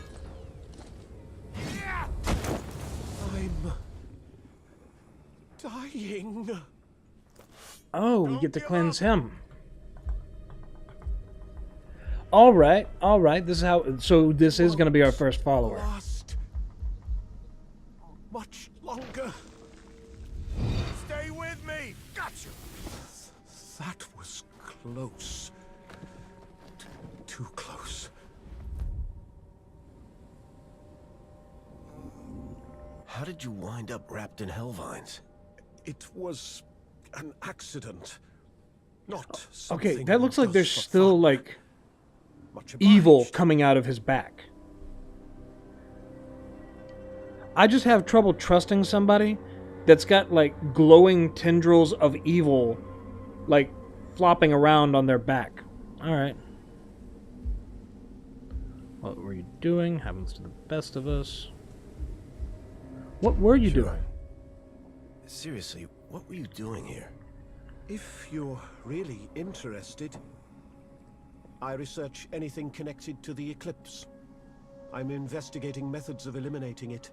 I'm dying. Oh, we get to cleanse him. Alright, this is how, so this is going to be our first follower. Last much longer. Stay with me. Gotcha. That was close. Too close. How did you wind up wrapped in hellvines? It was an accident. Not Okay, something that looks like one there's does for still, fun. like, Much evil obliged. coming out of his back. I just have trouble trusting somebody that's got, like, glowing tendrils of evil, like, flopping around on their back. Alright. What were you doing? Happens to the best of us. What were you doing? Seriously, what were you doing here? If you're really interested, I research anything connected to the eclipse. I'm investigating methods of eliminating it.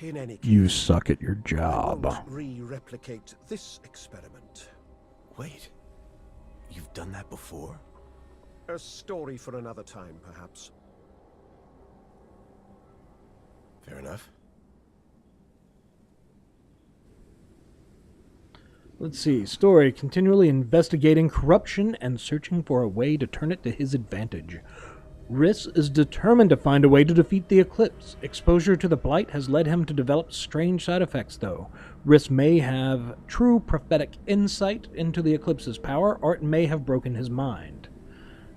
In any case, You suck at your I job. won't re-replicate this experiment. Wait, you've done that before? A story for another time, perhaps. Fair enough. Let's see. Story. Continually investigating corruption and searching for a way to turn it to his advantage. Riss is determined to find a way to defeat the Eclipse. Exposure to the Blight has led him to develop strange side effects, though. Riss may have true prophetic insight into the Eclipse's power, or it may have broken his mind.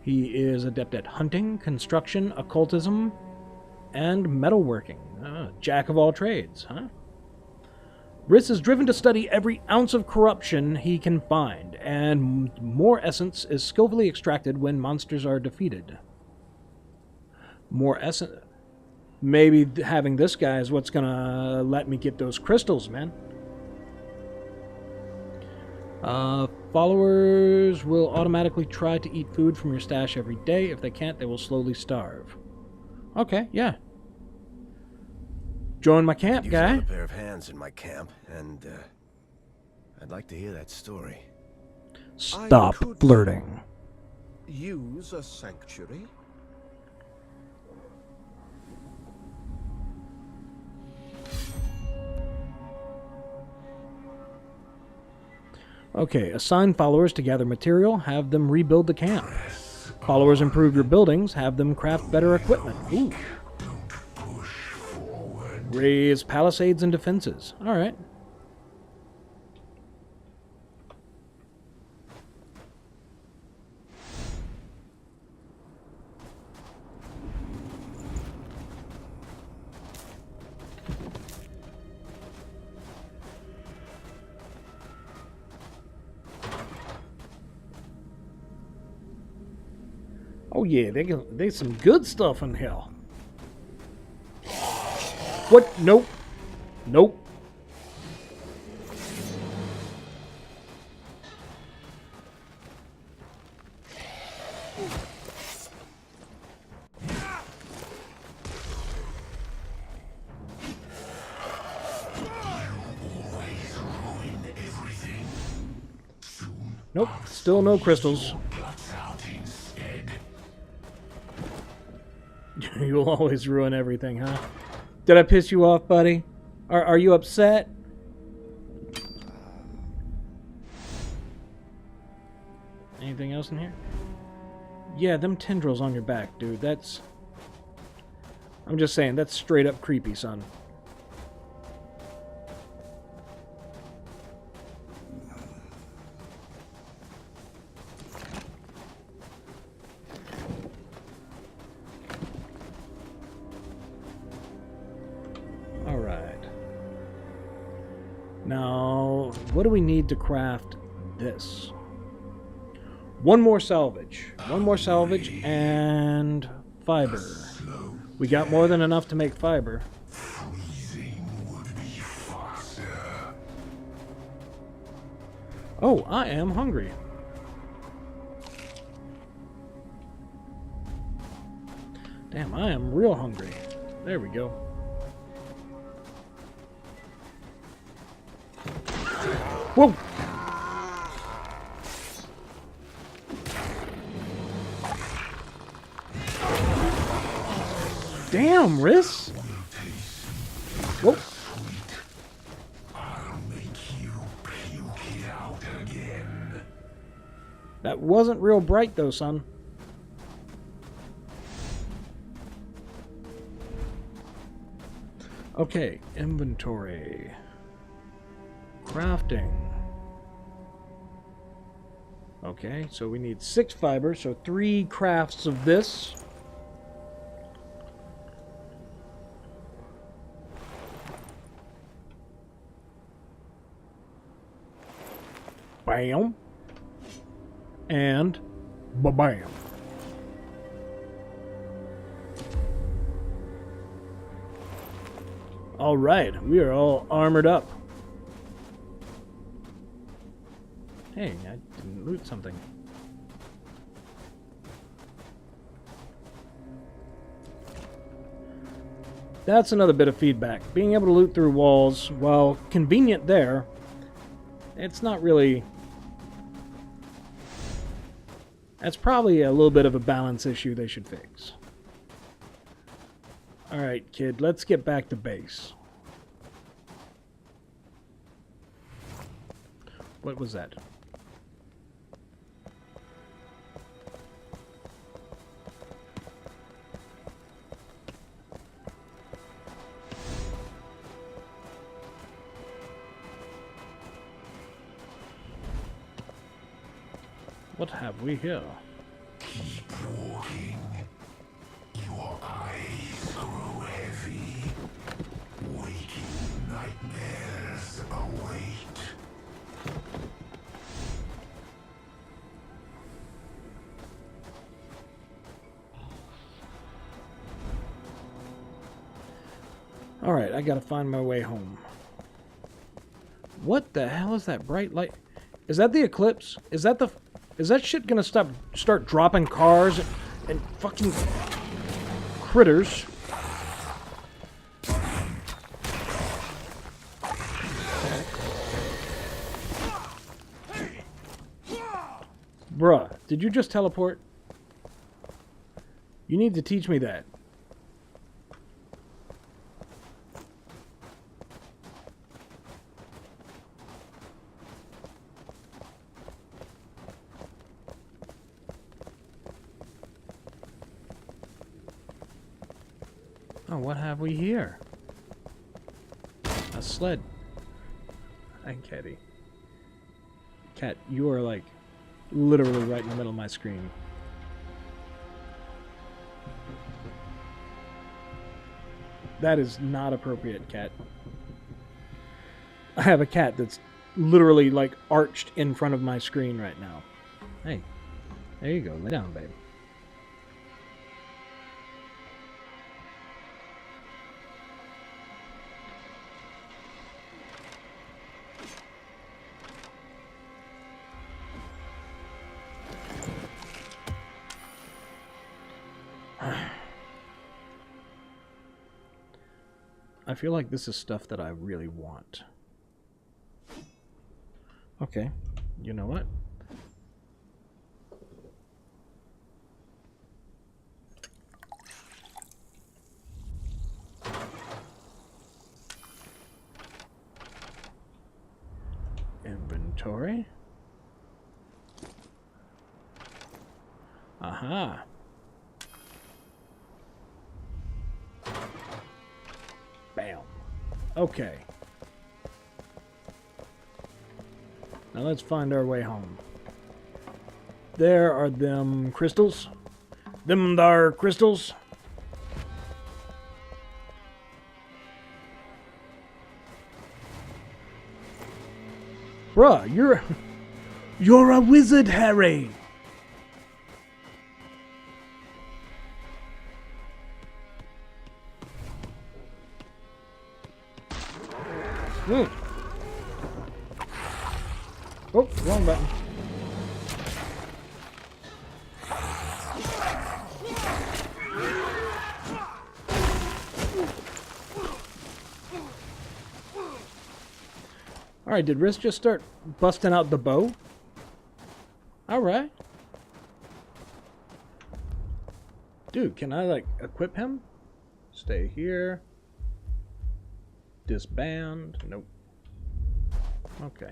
He is adept at hunting, construction, occultism, and metalworking. Jack of all trades, huh? Riss is driven to study every ounce of corruption he can find, and more essence is skillfully extracted when monsters are defeated. More essence. Maybe having this guy is what's gonna let me get those crystals, man. Followers will automatically try to eat food from your stash every day. If they can't, they will slowly starve. Okay, yeah. Join my camp, Use guy. another pair of hands in my camp, and I'd like to hear that story. Stop could flirting. Use a sanctuary? Okay, assign followers to gather material, have them rebuild the camp. Followers improve your buildings, have them craft better equipment. Ooh. Raise palisades and defenses. Alright. Oh yeah, there's some good stuff in here. What? Nope. Nope. Nope. Still no crystals. You'll always ruin everything, huh? Did I piss you off, buddy? Are you upset? Anything else in here? Yeah, them tendrils on your back, dude. That's... I'm just saying, that's straight up creepy, son. Now, what do we need to craft this? One more salvage. One more salvage and fiber. We got more than enough to make fiber. Oh, I am hungry. Damn, I am real hungry. There we go. Whoa! Damn, Riss! Whoa! I'll make you puke it out again. That wasn't real bright though, son. Okay, inventory. Crafting. Okay, so we need 6 fiber, so 3 crafts of this. Bam. And ba-bam. Alright, we are all armored up. Hey, I didn't loot something. That's another bit of feedback. Being able to loot through walls, while convenient there, it's not really... That's probably a little bit of a balance issue they should fix. Alright, kid, let's get back to base. What was that? What have we here? Keep walking. Your eyes grow heavy. Waking nightmares await. Alright, I gotta find my way home. What the hell is that bright light? Is that the eclipse? Is that shit gonna start dropping cars and fucking critters? Bruh, did you just teleport? You need to teach me that. Oh, what have we here? A sled. And Catty. Cat, you are like literally right in the middle of my screen. That is not appropriate, cat. I have a cat that's literally like arched in front of my screen right now. Hey, there you go. Lay down, babe. I feel like this is stuff that I really want. Okay, you know what? Inventory. Aha. Bam. Okay. Now let's find our way home. There are them crystals. Them thar crystals. Bruh, you're a wizard, Harry. Oh, wrong button. Alright, did Riz just start busting out the bow? Alright. Dude, can I, like, equip him? Stay here. Disband. Nope. Okay.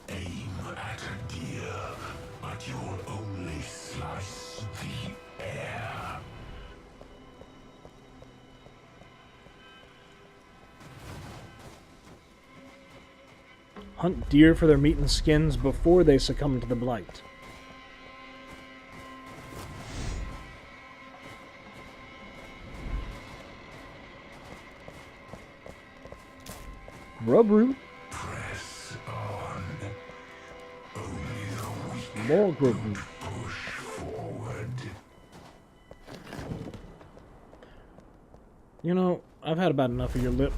Aim at a deer, but you'll only slice the air. Hunt deer for their meat and skins before they succumb to the blight. Grub root. Press on. Only the weak More grub root. push forward. You know, I've had about enough of your lip.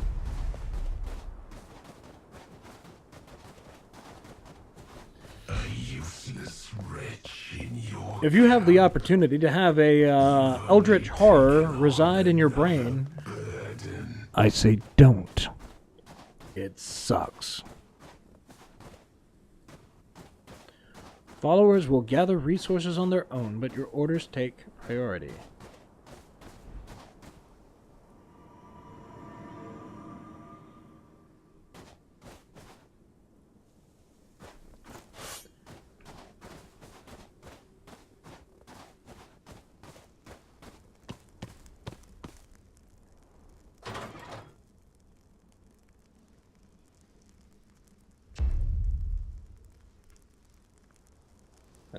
A useless wretch in your If you have the opportunity to have a eldritch horror reside in your brain, I say don't. It sucks. Followers will gather resources on their own, but your orders take priority.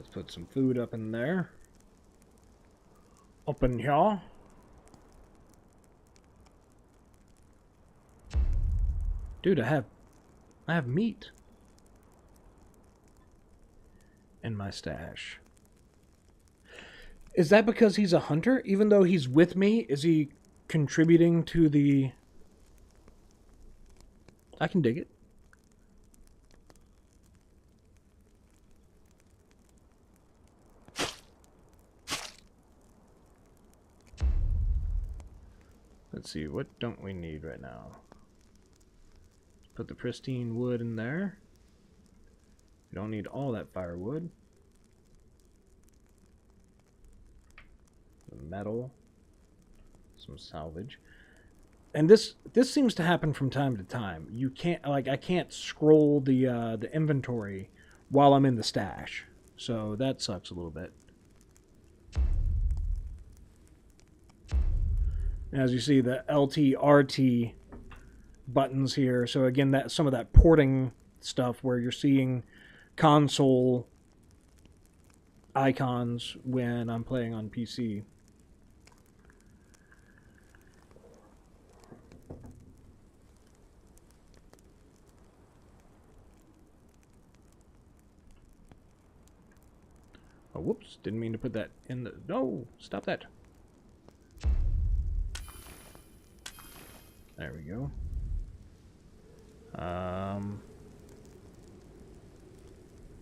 Let's put some food up in there. Up in here. Dude, I have meat in my stash. Is that because he's a hunter? Even though he's with me, is he contributing to the... I can dig it. Let's see, what don't we need right now? Put the pristine wood in there. We don't need all that firewood. The metal. Some salvage. And this seems to happen from time to time. You can't, like, I can't scroll the inventory while I'm in the stash. So that sucks a little bit. As you see, the LT, RT buttons here. So again, that some of that porting stuff where you're seeing console icons when I'm playing on PC. Oh, whoops. Didn't mean to put that in the... No! Stop that. There we go.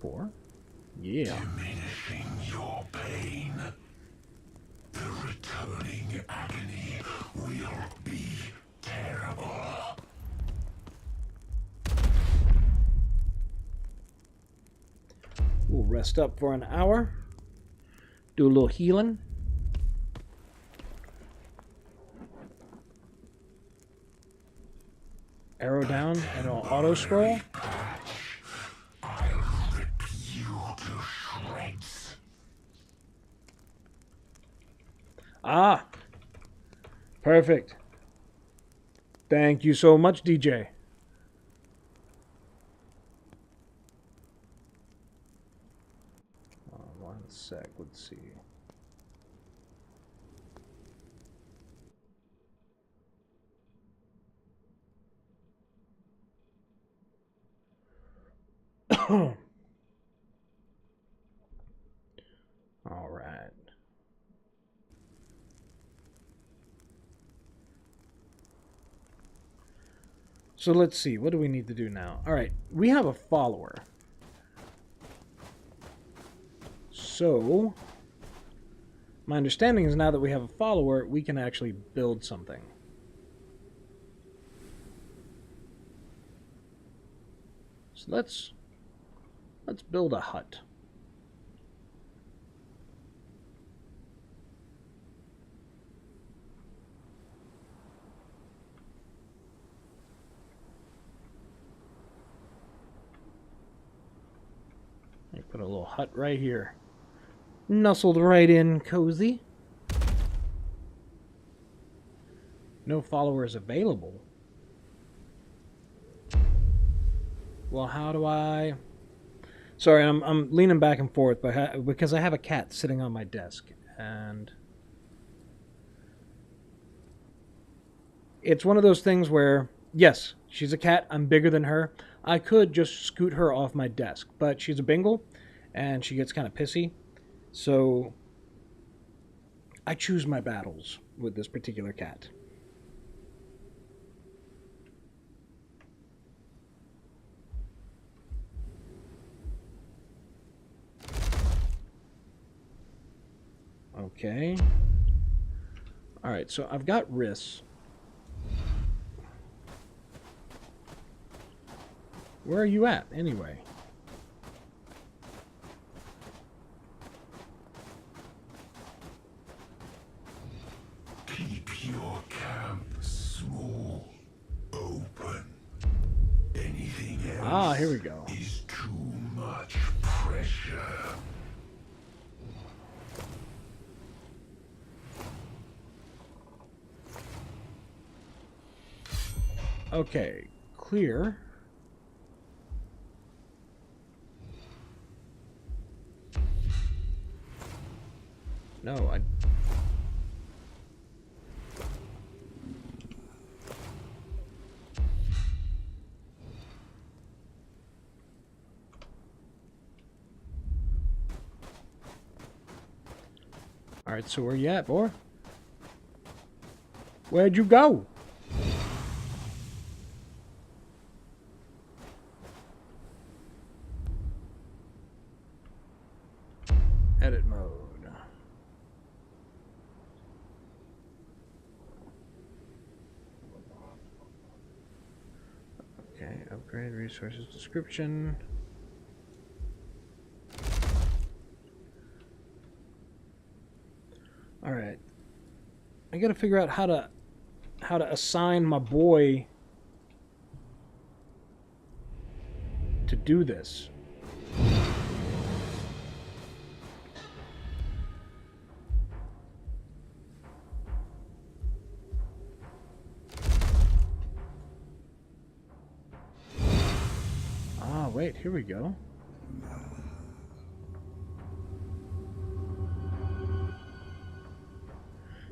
Four. Yeah. Diminishing your pain. The returning agony will be terrible. We'll rest up for an hour. Do a little healing. Arrow down and I'll auto scroll. I'll rip you to shreds. Ah! Perfect. Thank you so much, DJ. One sec, let's see. All right. So let's see. What do we need to do now? All right. We have a follower. So my understanding is now that we have a follower, we can actually build something. So let's build a hut. I put a little hut right here. Nestled right in, cozy. No followers available. Well, how do I... Sorry, I'm leaning back and forth because I have a cat sitting on my desk. And it's one of those things where, yes, she's a cat. I'm bigger than her. I could just scoot her off my desk. But she's a Bengal, and she gets kind of pissy. So I choose my battles with this particular cat. Okay. Alright, so I've got Riss. Where are you at, anyway? Keep your camp small, open. Anything else Ah, here we go. is too much pressure. Okay, clear. No, I... Alright, so where you at, boy? Where'd you go? Edit mode. Okay, upgrade resources description. All right. I got to figure out how to assign my boy to do this. Ah, wait, here we go.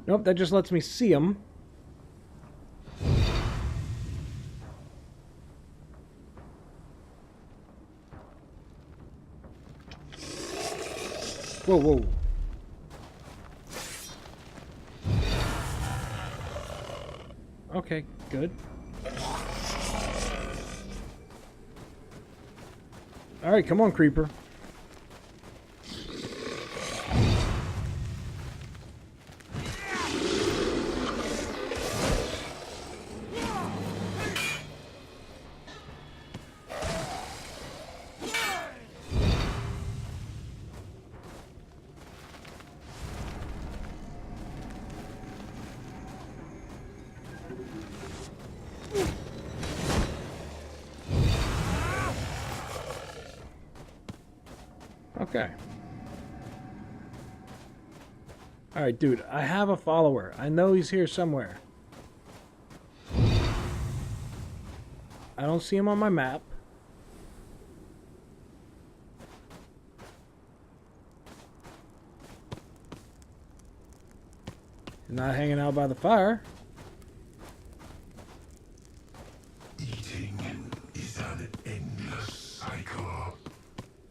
Nope, that just lets me see them. Whoa, whoa. Okay, good. Alright, come on, creeper. Okay. Alright, dude, I have a follower. I know he's here somewhere. I don't see him on my map. He's not hanging out by the fire. Eating is an endless cycle.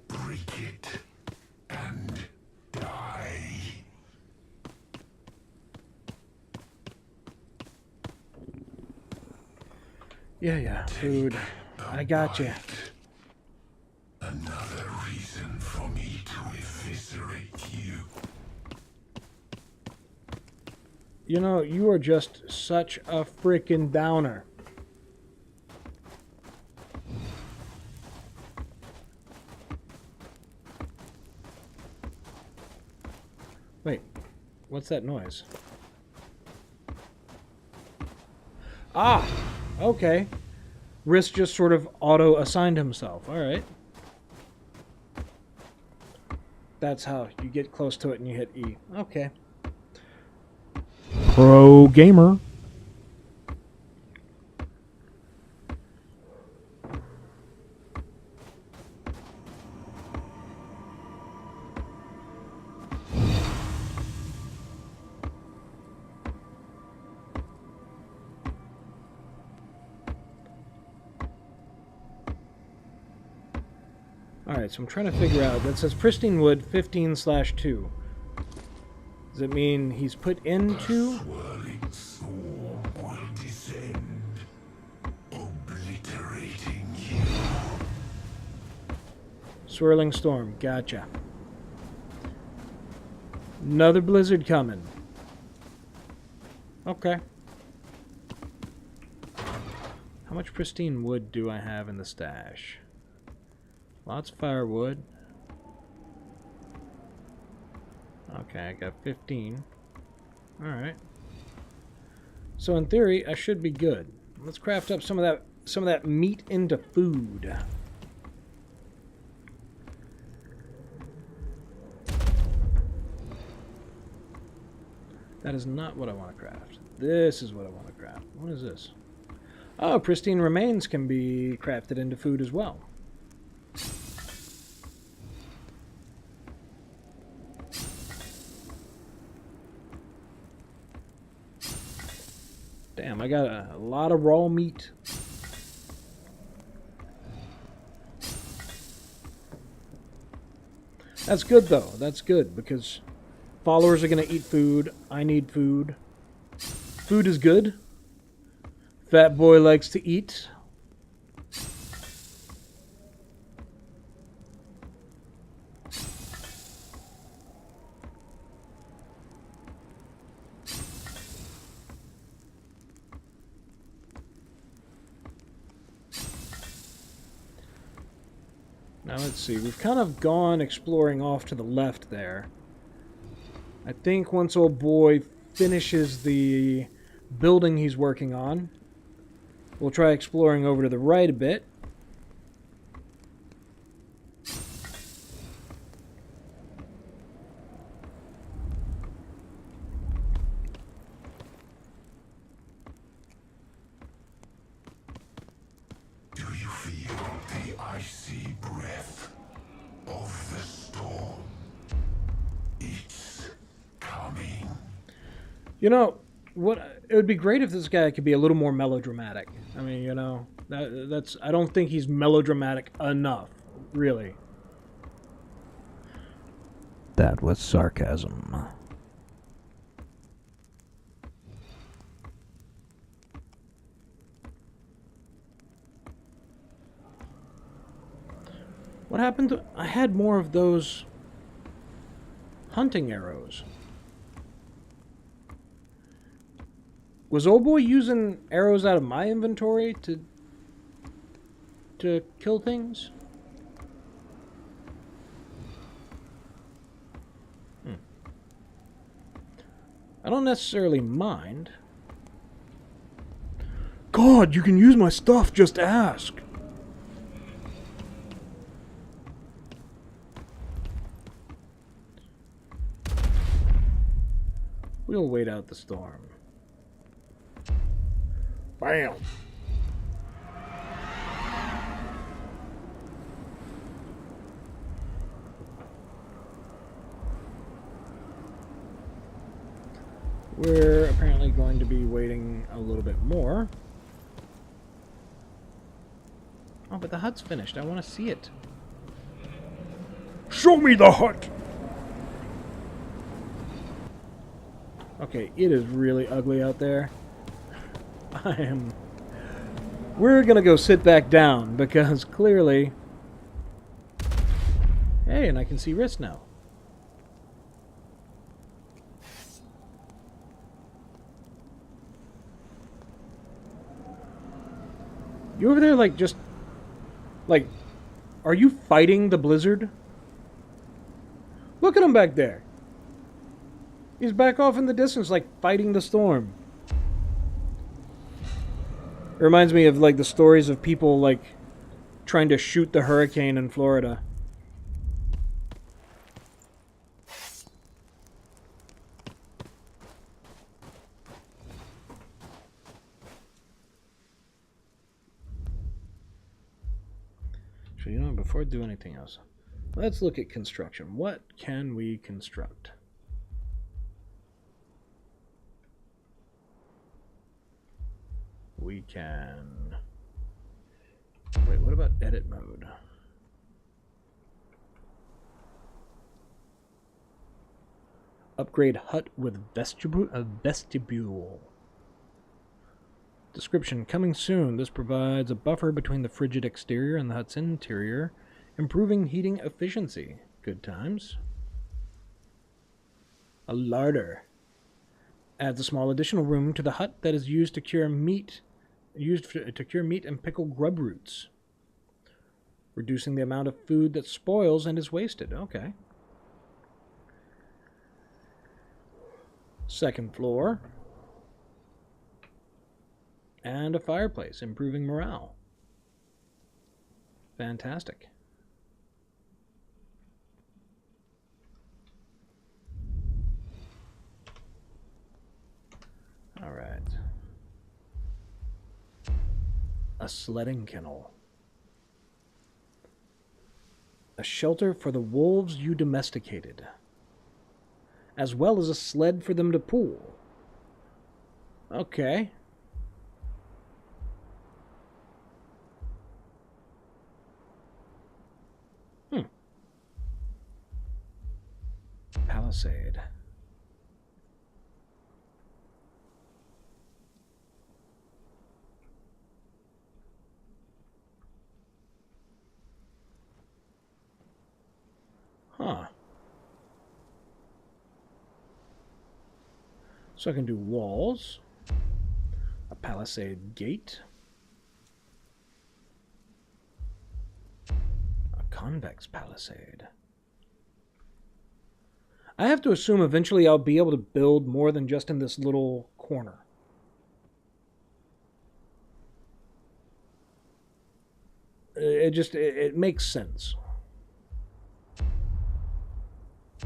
Break it and die. Yeah, food. I got you. Another reason for me to eviscerate you. You know, you are just such a freaking downer. Wait, what's that noise? Ah, okay. Risk just sort of auto-assigned himself. All right. That's how you get close to it and you hit E. Okay. Pro gamer. Alright, so I'm trying to figure out, that says pristine wood 15/2. Does it mean he's put into? Swirling swarm will descend, obliterating you. Swirling storm, gotcha. Another blizzard coming. Okay. How much pristine wood do I have in the stash? Lots of firewood. Okay, I got 15. Alright. So in theory, I should be good. Let's craft up some of that meat into food. That is not what I want to craft. This is what I want to craft. What is this? Oh, pristine remains can be crafted into food as well. Damn, I got a lot of raw meat. That's good, though. That's good, because followers are going to eat food. I need food. Food is good. Fat boy likes to eat. Now let's see, we've kind of gone exploring off to the left there. I think once old boy finishes the building he's working on, we'll try exploring over to the right a bit. Do you feel the icy breath of the storm? It's coming. You know, what? It would be great if this guy could be a little more melodramatic. I mean, you know, that's. I don't think he's melodramatic enough, really. That was sarcasm. What happened to... I had more of those hunting arrows. Was old boy using arrows out of my inventory to kill things? I don't necessarily mind. God, you can use my stuff, just ask. We'll wait out the storm. Bam! We're apparently going to be waiting a little bit more. Oh, but the hut's finished. I want to see it. Show me the hut! Okay, it is really ugly out there. We're gonna go sit back down, because clearly... Hey, and I can see Riss now. You over there, like, just... Like, are you fighting the blizzard? Look at him back there. He's back off in the distance, like, fighting the storm. It reminds me of, like, the stories of people, like, trying to shoot the hurricane in Florida. So, you know, before I do anything else, let's look at construction. What can we construct? We can... Wait, what about edit mode? Upgrade hut with vestibule. Description, coming soon. This provides a buffer between the frigid exterior and the hut's interior, improving heating efficiency. Good times. A larder. Adds a small additional room to the hut that is used to cure meat and pickle grub roots, reducing the amount of food that spoils and is wasted. Okay. Second floor. And a fireplace, improving morale. Fantastic. All right. A sledding kennel. A shelter for the wolves you domesticated, as well as a sled for them to pull. Okay. Palisade. Huh. So I can do walls, a palisade gate, a convex palisade. I have to assume eventually I'll be able to build more than just in this little corner. It makes sense.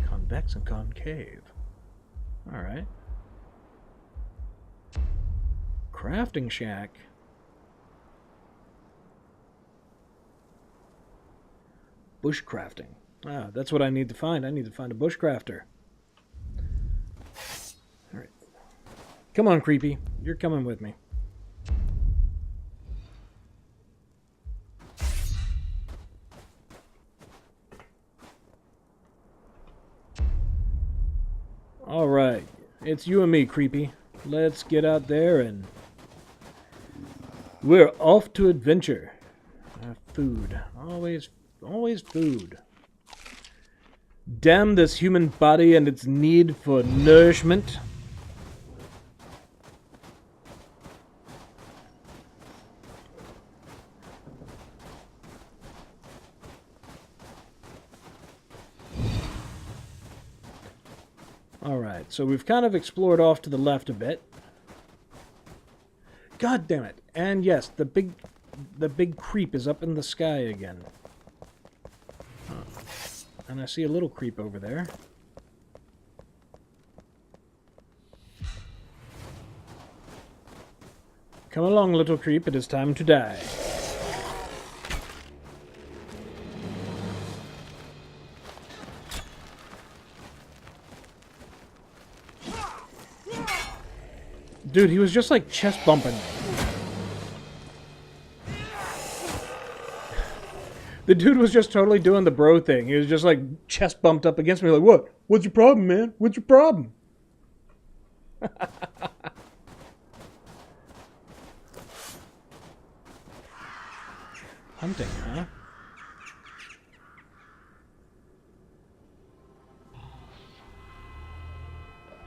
Convex and concave. All right. Crafting shack. Bushcrafting. Ah, that's what I need to find. I need to find a bushcrafter. All right. Come on, creepy. You're coming with me. All right. It's you and me, creepy. Let's get out there and we're off to adventure. Food. Always food. Damn this human body and its need for nourishment. Alright, so we've kind of explored off to the left a bit. God damn it. And yes, the big creep is up in the sky again. And I see a little creep over there. Come along, little creep, it is time to die. Dude, he was just like chest bumping me. The dude was just totally doing the bro thing. He was just like chest bumped up against me like, what? What's your problem, man? What's your problem? Hunting, huh?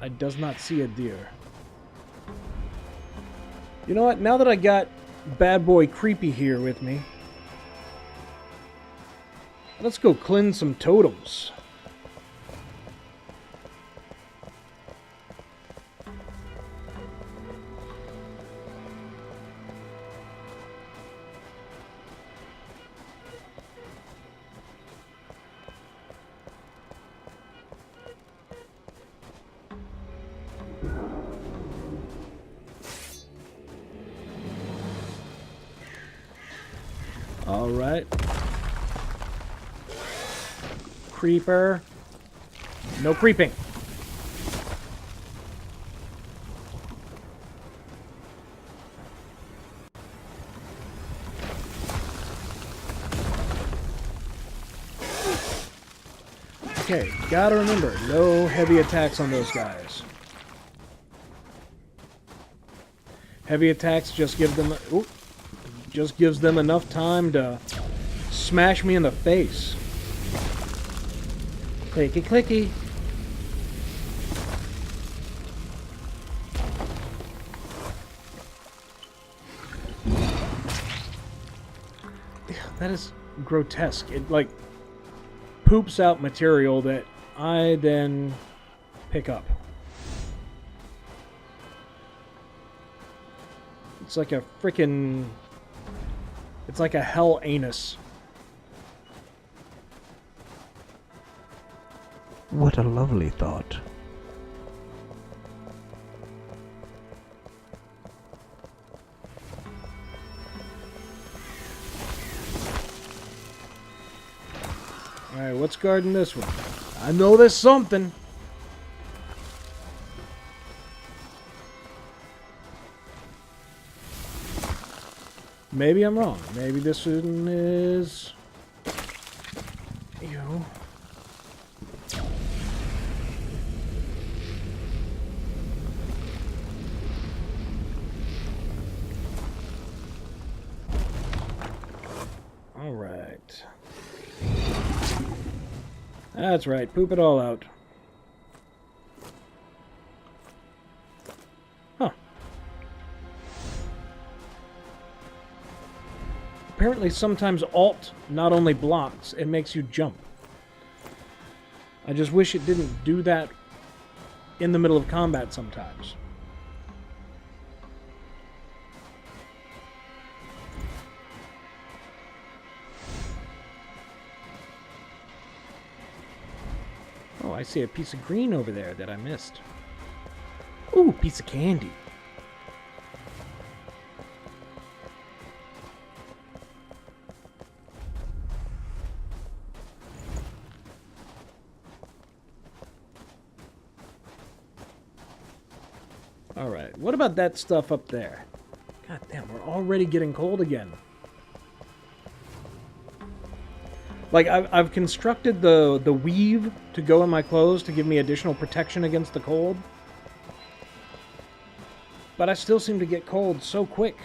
I does not see a deer. You know what? Now that I got bad boy Creepy here with me, let's go cleanse some totems. All right. Creeper. No creeping. Okay, gotta remember, no heavy attacks on those guys. Heavy attacks just give them... Ooh, just gives them enough time to smash me in the face. Clicky clicky. That is grotesque. It like poops out material that I then pick up. It's like a frickin'... It's like a hell anus. What a lovely thought. Alright, what's guarding this one? I know there's something. Maybe I'm wrong. Maybe this one is... Ew. That's right, poop it all out. Huh. Apparently sometimes Alt not only blocks, it makes you jump. I just wish it didn't do that in the middle of combat sometimes. Oh, I see a piece of green over there that I missed. Ooh, piece of candy. Alright, what about that stuff up there? God damn, we're already getting cold again. Like, I've constructed the weave to go in my clothes to give me additional protection against the cold. But I still seem to get cold so quick.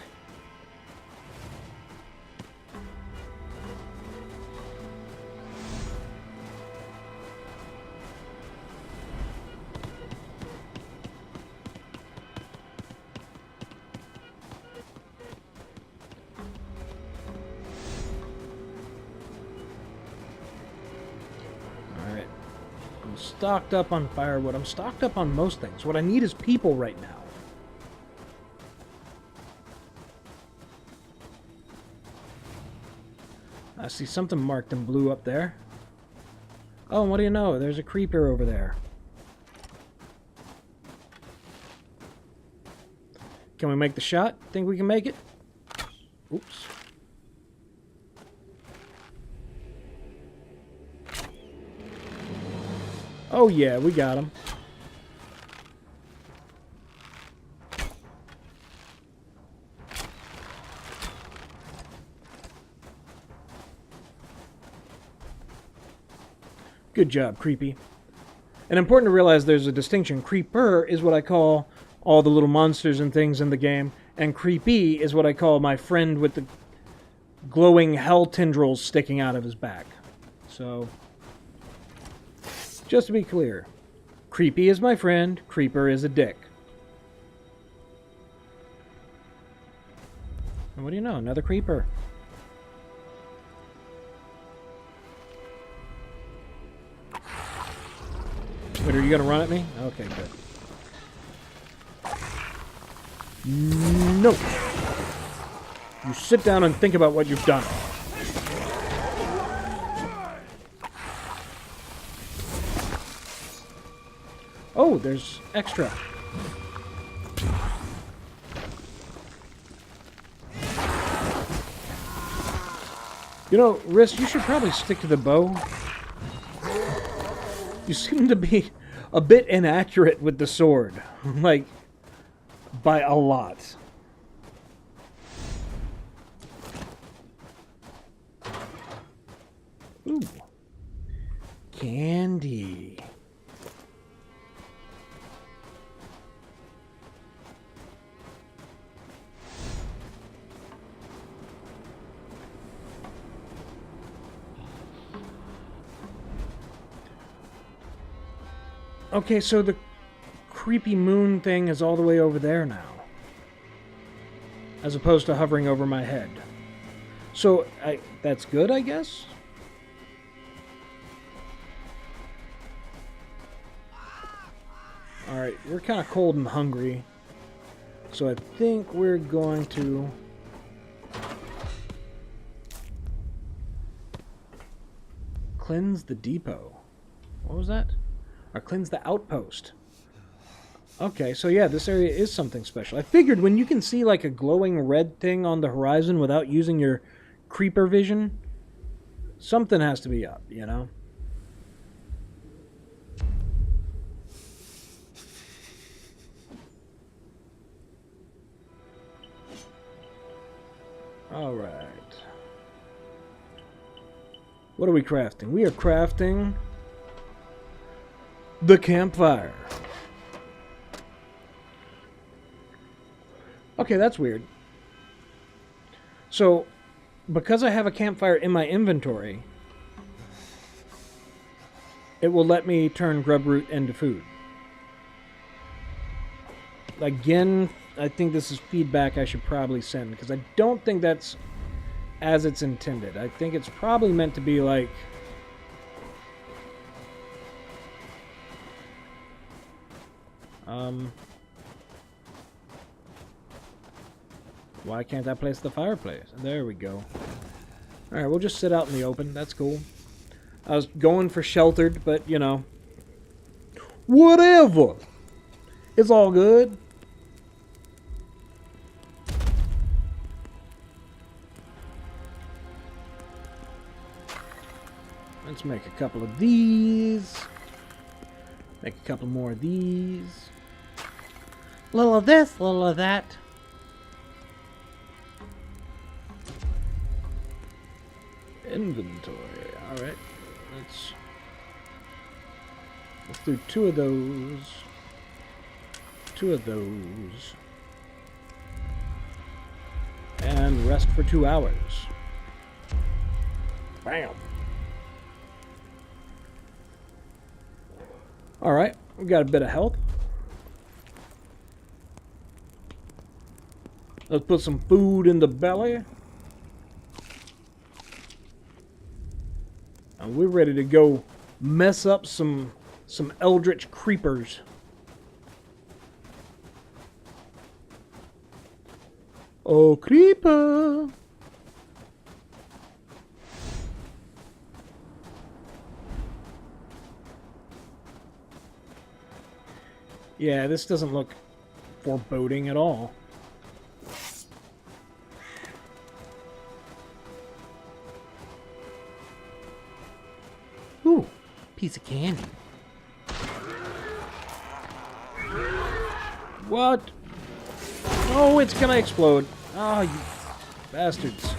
Stocked up on firewood. I'm stocked up on most things. What I need is people right now. I see something marked in blue up there. Oh, and what do you know? There's a creeper over there. Can we make the shot? Think we can make it? Oops. Oh yeah, we got him. Good job, Creepy. And important to realize there's a distinction. Creeper is what I call all the little monsters and things in the game, and Creepy is what I call my friend with the glowing hell tendrils sticking out of his back. So, just to be clear, Creepy is my friend, Creeper is a dick. And what do you know? Another Creeper. Wait, are you gonna run at me? Okay, good. No! You sit down and think about what you've done. Oh, there's extra. You know, Riss, you should probably stick to the bow. You seem to be a bit inaccurate with the sword. Like, by a lot. Ooh. Candy. Okay, so the creepy moon thing is all the way over there now. As opposed to hovering over my head. So, that's good, I guess? Alright, we're kind of cold and hungry. So I think we're going to... cleanse the depot. What was that? Or cleanse the outpost. Okay, so yeah, this area is something special. I figured when you can see like a glowing red thing on the horizon without using your creeper vision, something has to be up, you know? Alright. What are we crafting? We are crafting the campfire. Okay, that's weird. So, because I have a campfire in my inventory, it will let me turn grubroot into food. Again, I think this is feedback I should probably send, because I don't think that's as it's intended. I think it's probably meant to be like... Why can't I place the fireplace? There we go. Alright, we'll just sit out in the open. That's cool. I was going for sheltered, but, you know. Whatever! It's all good. Let's make a couple of these. Make a couple more of these. Little of this, little of that. Inventory. Alright. Let's do 2 of those. 2 of those. And rest for 2 hours. Bam. Alright, we got a bit of health. Let's put some food in the belly. And we're ready to go mess up some eldritch creepers. Oh, creeper! Yeah, this doesn't look foreboding at all. Ooh, piece of candy. What? Oh, it's gonna explode. Oh, you bastards.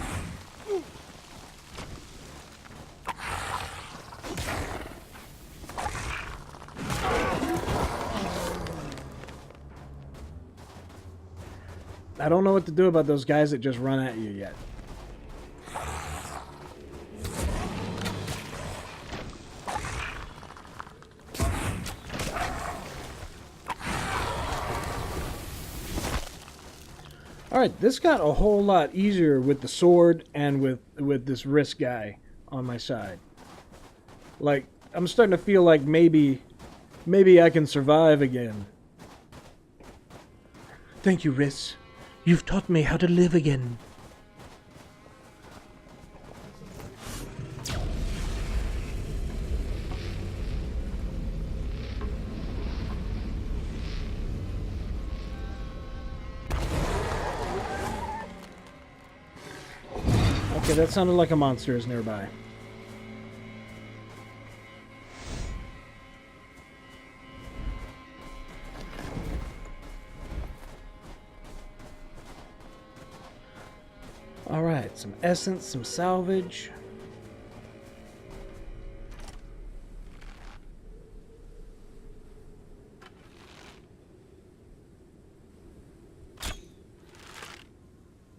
I don't know what to do about those guys that just run at you yet. Alright, this got a whole lot easier with the sword and with this wrist guy on my side. Like, I'm starting to feel like maybe I can survive again. Thank you, Riss. You've taught me how to live again. Okay, that sounded like a monster is nearby. Alright, some essence, some salvage.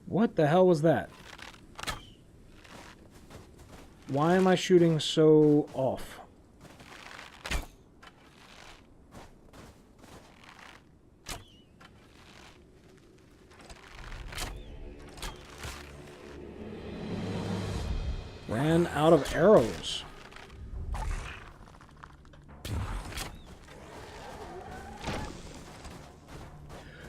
What the hell was that? Why am I shooting so off? Ran out of arrows.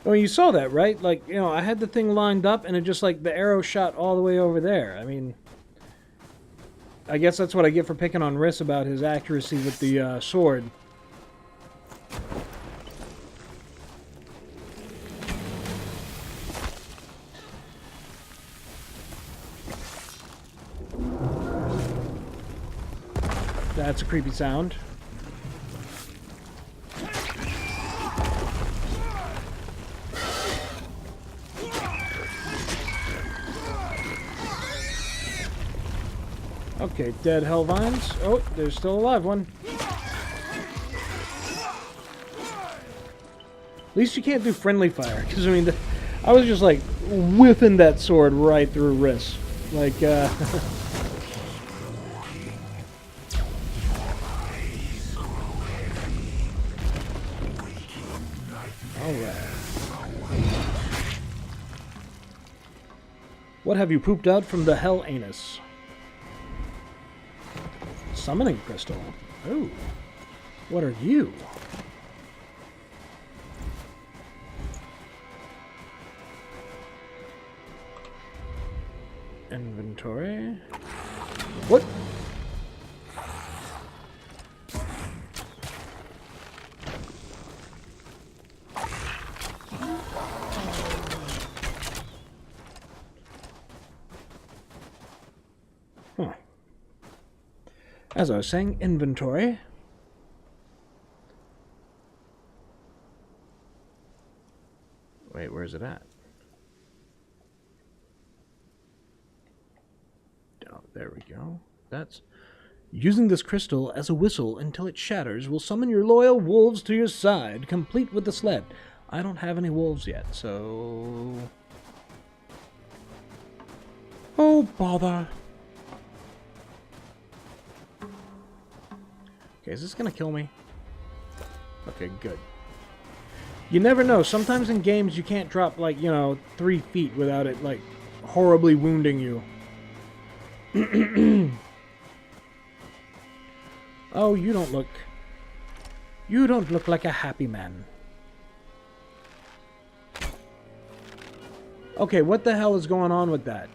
Oh, you saw that, right? Like, you know, I had the thing lined up and it just, like, the arrow shot all the way over there. I mean, I guess that's what I get for picking on Riss about his accuracy with the sword. That's a creepy sound. Okay, dead Hellvines. Oh, there's still a live one. At least you can't do friendly fire, because, I mean, I was just, like, whipping that sword right through Riss. Like, Alright. What have you pooped out from the hell anus? Summoning crystal. Oh. What are you? Inventory. What? Huh. As I was saying, inventory. Wait, where's it at? Oh, there we go. That's... Using this crystal as a whistle until it shatters will summon your loyal wolves to your side, complete with the sled. I don't have any wolves yet, so... Oh, bother. Okay, is this gonna kill me? Okay, good. You never know. Sometimes in games you can't drop, like, 3 feet without it, like, horribly wounding you. Oh, you don't look... You don't look like a happy man. Okay, what the hell is going on with that?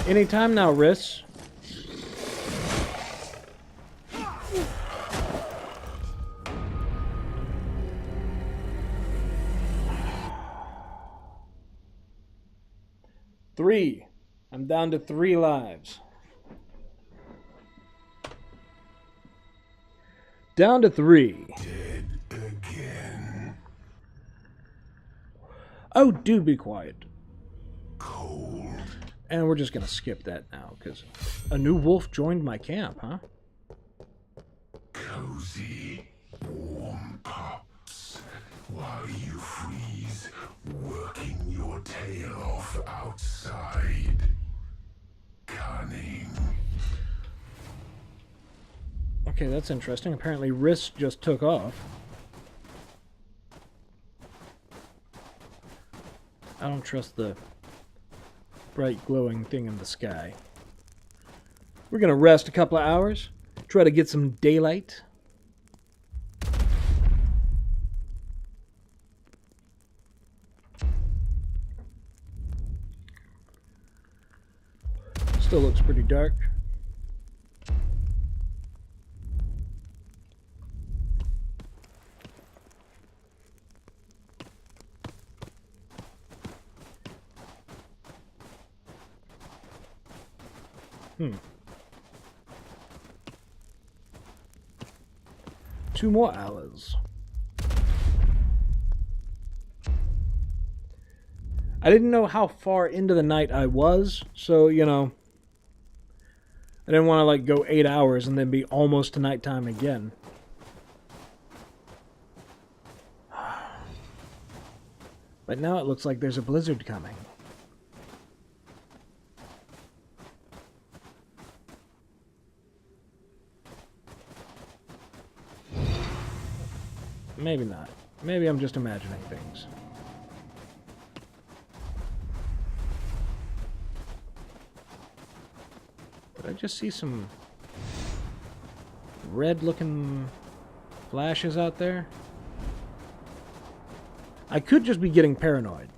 Anytime now, Riss. Three. I'm down to 3 lives. Down to 3. Dead again. Oh, do be quiet. Cold. And we're just going to skip that now, because a new wolf joined my camp, huh? Cozy. Warm pups. While you freeze, working your tail off outside. Cunning. Okay, that's interesting. Apparently Riss just took off. I don't trust the bright glowing thing in the sky. We're gonna rest a couple of hours, try to get some daylight. Still looks pretty dark. Hmm. 2 more hours. I didn't know how far into the night I was, so, I didn't want to, like, go 8 hours and then be almost to nighttime again. But now it looks like there's a blizzard coming. Maybe not. Maybe I'm just imagining things. Did I just see some red-looking flashes out there? I could just be getting paranoid.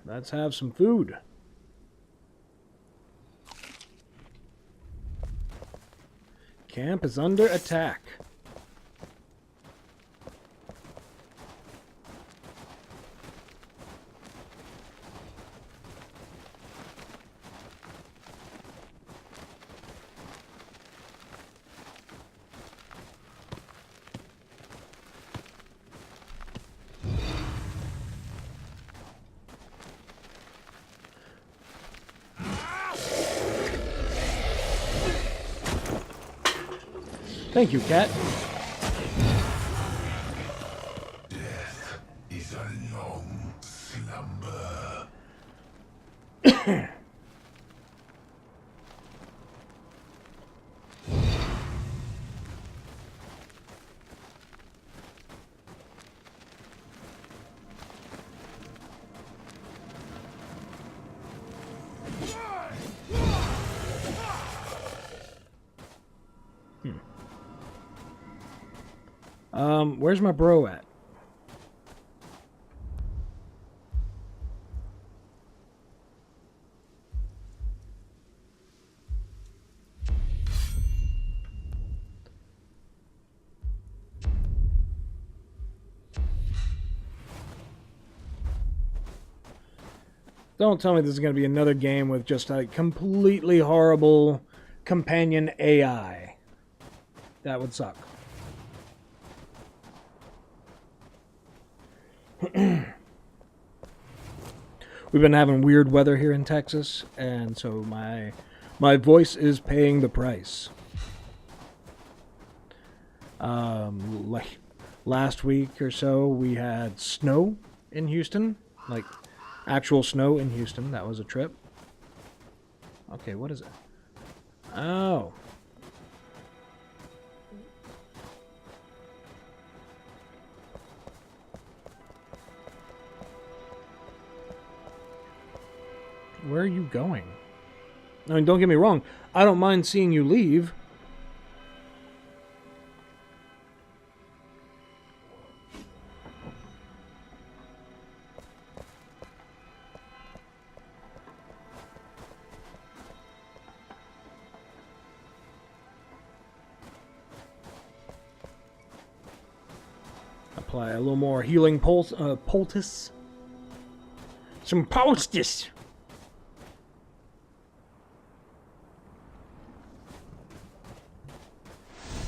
Let's have some food. Camp is under attack. Thank you, cat. Death is a long slumber. Where's my bro at? Don't tell me this is going to be another game with just a completely horrible companion AI. That would suck. We've been having weird weather here in Texas, and so my voice is paying the price. Like last week or so, we had snow in Houston, like actual snow in Houston. That was a trip. Okay, what is it? Oh. Where are you going? I mean, don't get me wrong. I don't mind seeing you leave. Apply a little more healing poultice. Some poultice.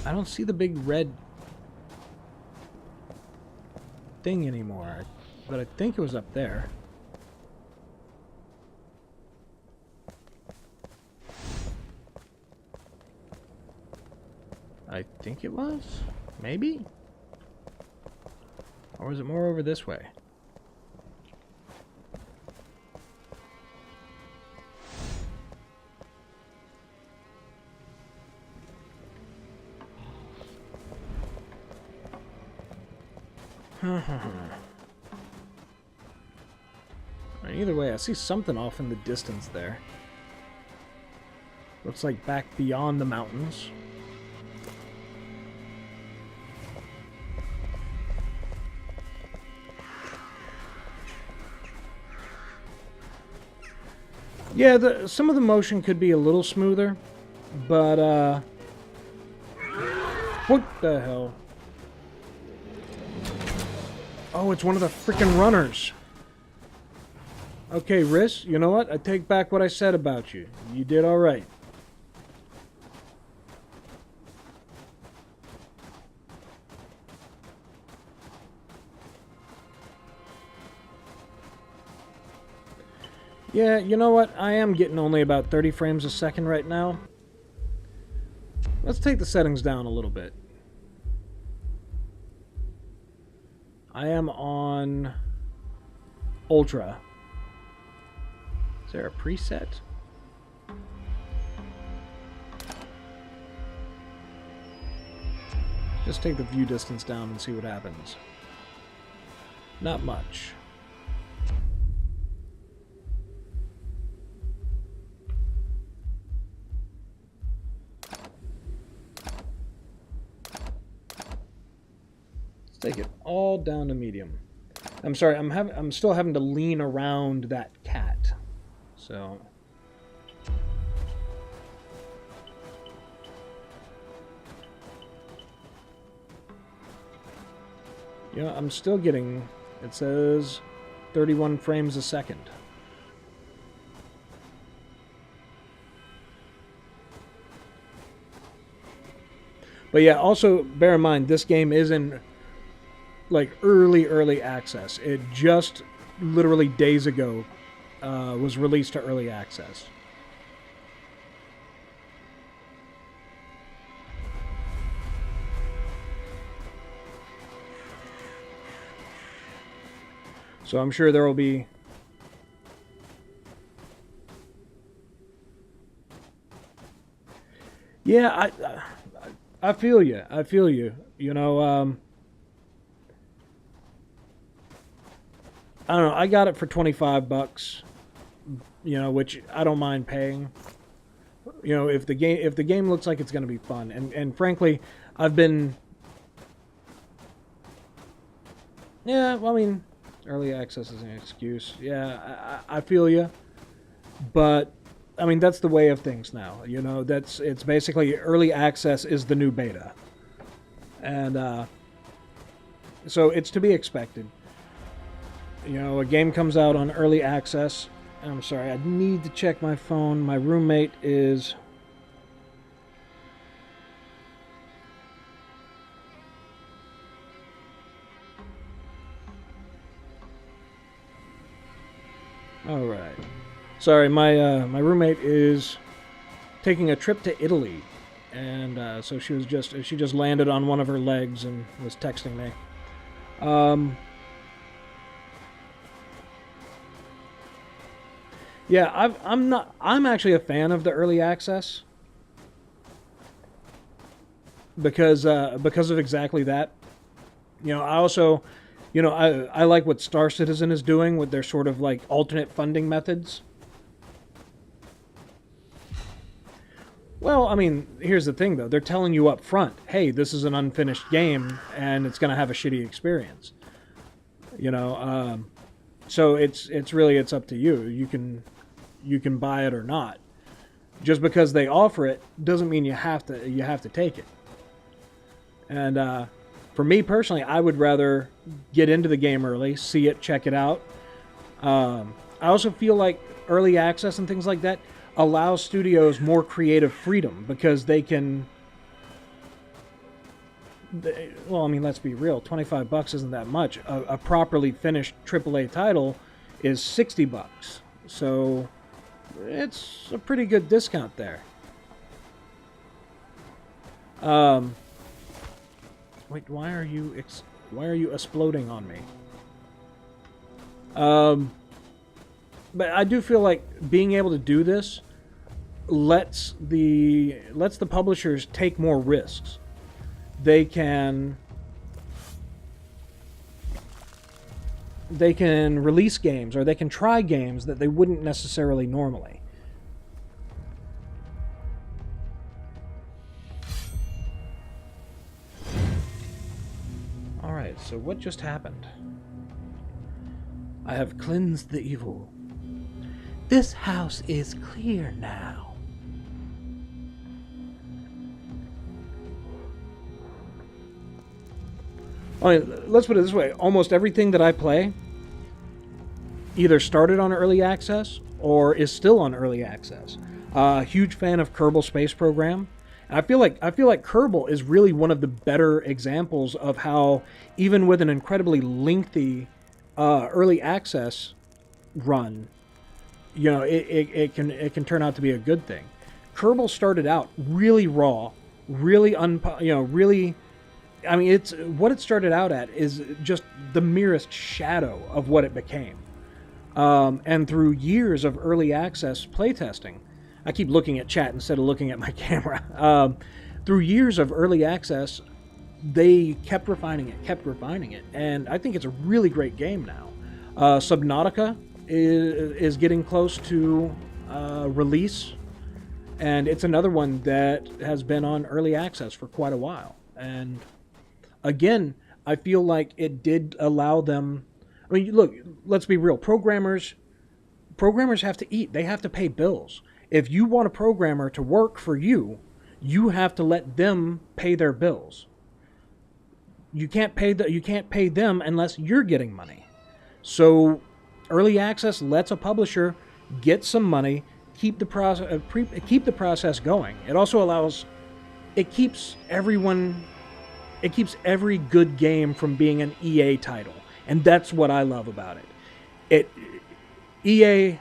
I don't see the big red thing anymore, but I think it was up there. I think it was? Maybe? Or was it more over this way? Either way, I see something off in the distance there. Looks like back beyond the mountains. Yeah, some of the motion could be a little smoother, but what the hell? Oh, it's one of the freaking runners. Okay, Riss, you know what? I take back what I said about you. You did all right. Yeah, you know what? I am getting only about 30 frames a second right now. Let's take the settings down a little bit. I am on Ultra. Is there a preset? Just take the view distance down and see what happens. Not much. Take it all down to medium. I'm sorry, I'm still having to lean around that cat. So yeah, I'm still getting, it says 31 frames a second. But yeah, also bear in mind this game is in like early access. It just literally days ago was released to early access. So I'm sure there will be... Yeah, I feel you. I feel you. You know, I don't know. I got it for $25, you know, which I don't mind paying. You know, if the game looks like it's going to be fun, and frankly, I've been... Yeah, well, I mean, early access is an excuse. Yeah, I feel you. But, I mean, that's the way of things now. You know, it's basically early access is the new beta. And, so it's to be expected. You know, a game comes out on early access. I'm sorry, I need to check my phone. My roommate is... Alright. Sorry, my roommate is taking a trip to Italy. And so she just landed on one of her legs and was texting me. Yeah, I'm actually a fan of the early access because of exactly that. You know, I also, you know, I like what Star Citizen is doing with their sort of like alternate funding methods. Well, I mean, here's the thing though. They're telling you up front, hey, this is an unfinished game and it's going to have a shitty experience. You know, so it's up to you. You can buy it or not. Just because they offer it doesn't mean you have to take it. And for me personally, I would rather get into the game early, see it, check it out. I also feel like early access and things like that allows studios more creative freedom because they can... Well, I mean, let's be real. $25 isn't that much. A properly finished AAA title is $60. So it's a pretty good discount there. Wait, why are you exploding on me? But I do feel like being able to do this lets the publishers take more risks. They can release games, or they can try games that they wouldn't necessarily normally. Alright, so what just happened? I have cleansed the evil. This house is clear now. I mean, let's put it this way. Almost everything that I play either started on early access or is still on early access. Huge fan of Kerbal Space Program. And I feel like Kerbal is really one of the better examples of how, even with an incredibly lengthy early access run, you know, it can turn out to be a good thing. Kerbal started out really raw, really really. I mean, it's what it started out at is just the merest shadow of what it became. And through years of early access playtesting, I keep looking at chat instead of looking at my camera. Through years of early access, they kept refining it, and I think it's a really great game now. Subnautica is getting close to release, and it's another one that has been on early access for quite a while. And again, I feel like it did allow them... I mean, look, let's be real. Programmers have to eat. They have to pay bills. If you want a programmer to work for you, you have to let them pay their bills. You can't pay them unless you're getting money. So early access lets a publisher get some money, keep the process going. It also allows... It keeps every good game from being an EA title. And that's what I love about it. EA,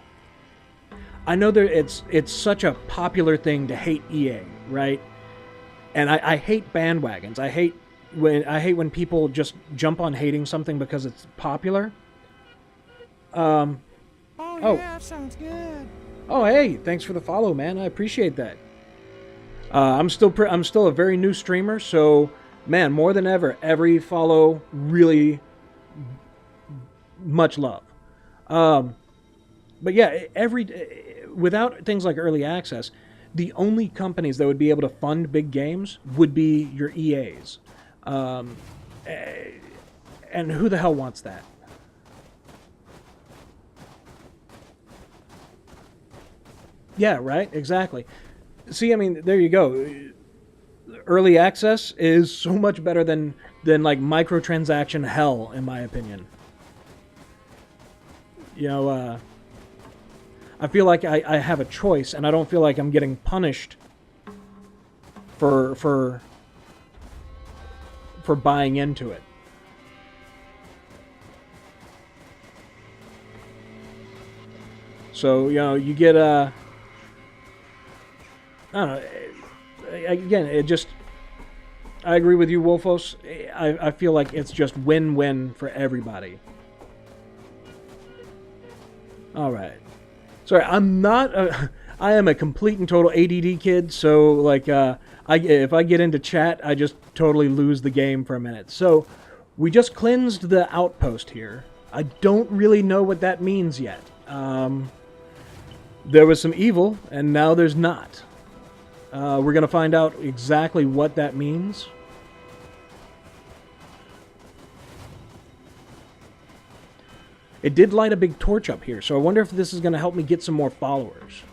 I know it's such a popular thing to hate EA, right? And I hate bandwagons. I hate when people just jump on hating something because it's popular. Oh, yeah, sounds good. Oh, hey, thanks for the follow, man. I appreciate that. I'm still a very new streamer, so man, more than ever, every follow really much love. But yeah, without things like early access, the only companies that would be able to fund big games would be your EAs. And who the hell wants that? Yeah, right? Exactly. See, I mean, there you go. Early access is so much better than like microtransaction hell, in my opinion. You know, I feel like I have a choice, and I don't feel like I'm getting punished for buying into it. So, you know, you get I don't know. Again, it just... I agree with you, Wolfos. I feel like it's just win-win for everybody. Alright. Sorry, I'm not... I am a complete and total ADD kid, so, like, if I get into chat, I just totally lose the game for a minute. So, we just cleansed the outpost here. I don't really know what that means yet. There was some evil, and now there's not. We're going to find out exactly what that means. It did light a big torch up here, so I wonder if this is going to help me get some more followers.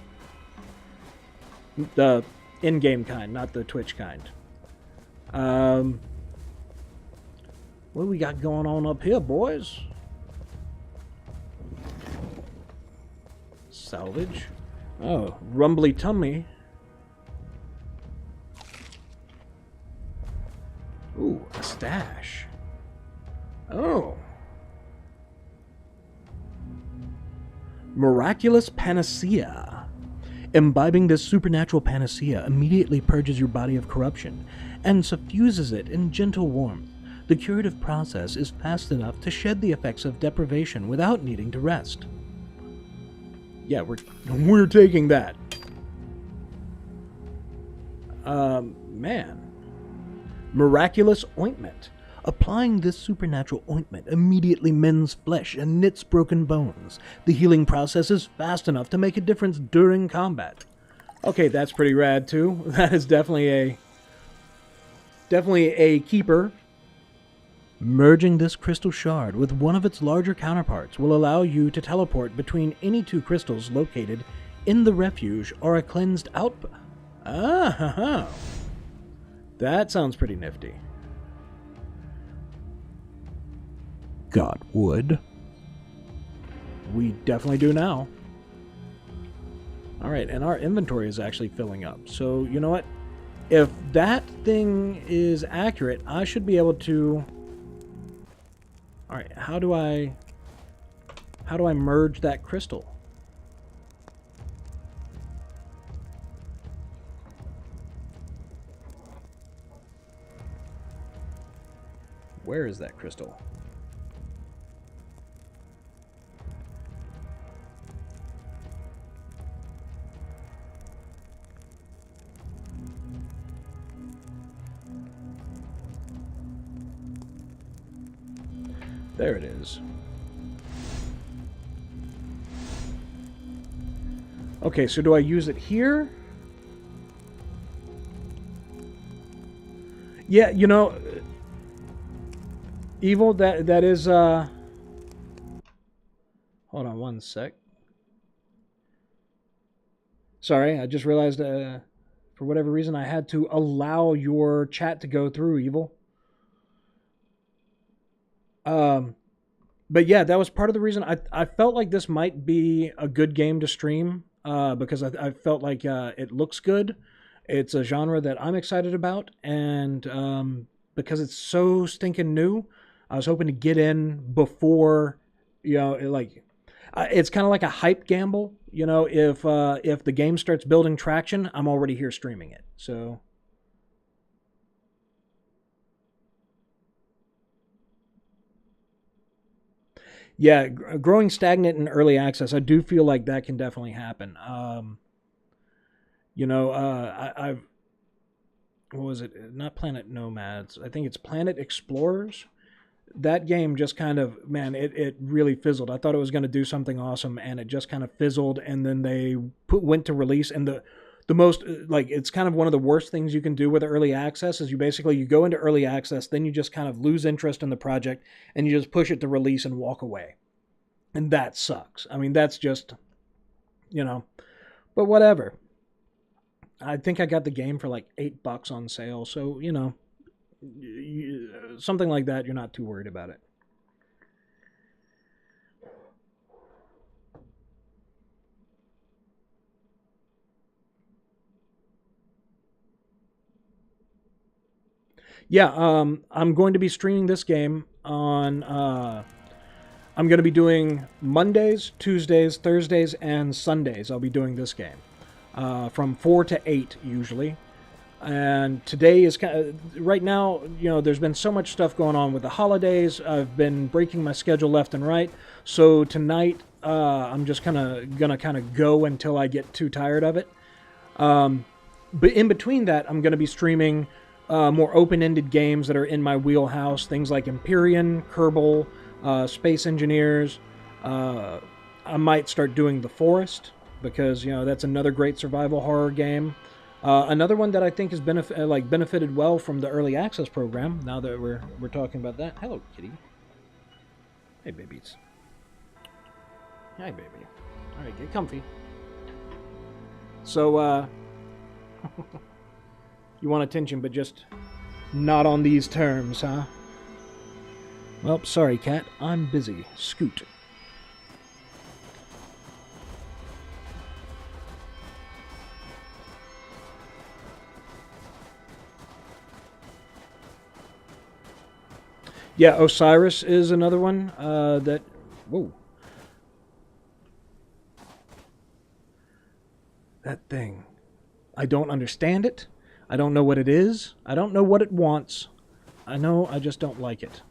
The in-game kind, not the Twitch kind. What do we got going on up here, boys? Salvage. Oh, rumbly tummy. Ooh, a stash. Oh. Miraculous Panacea. Imbibing this supernatural panacea immediately purges your body of corruption and suffuses it in gentle warmth. The curative process is fast enough to shed the effects of deprivation without needing to rest. Yeah, we're taking that. Man. Miraculous Ointment. Applying this supernatural ointment immediately mends flesh and knits broken bones. The healing process is fast enough to make a difference during combat. Okay, that's pretty rad too. That is definitely a keeper. Merging this crystal shard with one of its larger counterparts will allow you to teleport between any two crystals located in the refuge or a cleansed outpost. Ah, that sounds pretty nifty. God would. We definitely do now. Alright, and our inventory is actually filling up. So, you know what? If that thing is accurate, I should be able to... Alright, how do I merge that crystal? Where is that crystal? There it is. Okay, so do I use it here? Yeah, you know, Evil, that is, hold on one sec. Sorry, I just realized, for whatever reason, I had to allow your chat to go through, Evil. But yeah, that was part of the reason I felt like this might be a good game to stream, because I felt like it looks good. It's a genre that I'm excited about, and because it's so stinking new, I was hoping to get in before, you know, it's kind of like a hype gamble. You know, if the game starts building traction, I'm already here streaming it. So. Yeah, growing stagnant in early access, I do feel like that can definitely happen. I've what was it? Not Planet Nomads. I think it's Planet Explorers. That game just kind of, man, it really fizzled. I thought it was going to do something awesome, and it just kind of fizzled. And then they went to release, and the most, like, it's kind of one of the worst things you can do with early access is you go into early access, then you just kind of lose interest in the project, and you just push it to release and walk away, and that sucks. I mean, that's just, but whatever. I think I got the game for like $8 on sale, so something like that, you're not too worried about it. Yeah, I'm going to be streaming this game on. I'm going to be doing Mondays, Tuesdays, Thursdays, and Sundays. I'll be doing this game from 4 to 8 usually. And today is kind of, right now, there's been so much stuff going on with the holidays. I've been breaking my schedule left and right. So tonight, I'm just gonna go until I get too tired of it. But in between that, I'm gonna be streaming more open-ended games that are in my wheelhouse. Things like Empyrean, Kerbal, Space Engineers. I might start doing The Forest because that's another great survival horror game. Another one that I think has benefited well from the early access program. Now that we're talking about that, hello kitty. Hey babies. Hi baby. All right, get comfy. So you want attention, but just not on these terms, huh? Well, sorry, cat. I'm busy. Scoot. Yeah, Osiris is another one that... Whoa. That thing. I don't understand it. I don't know what it is. I don't know what it wants. I know I just don't like it.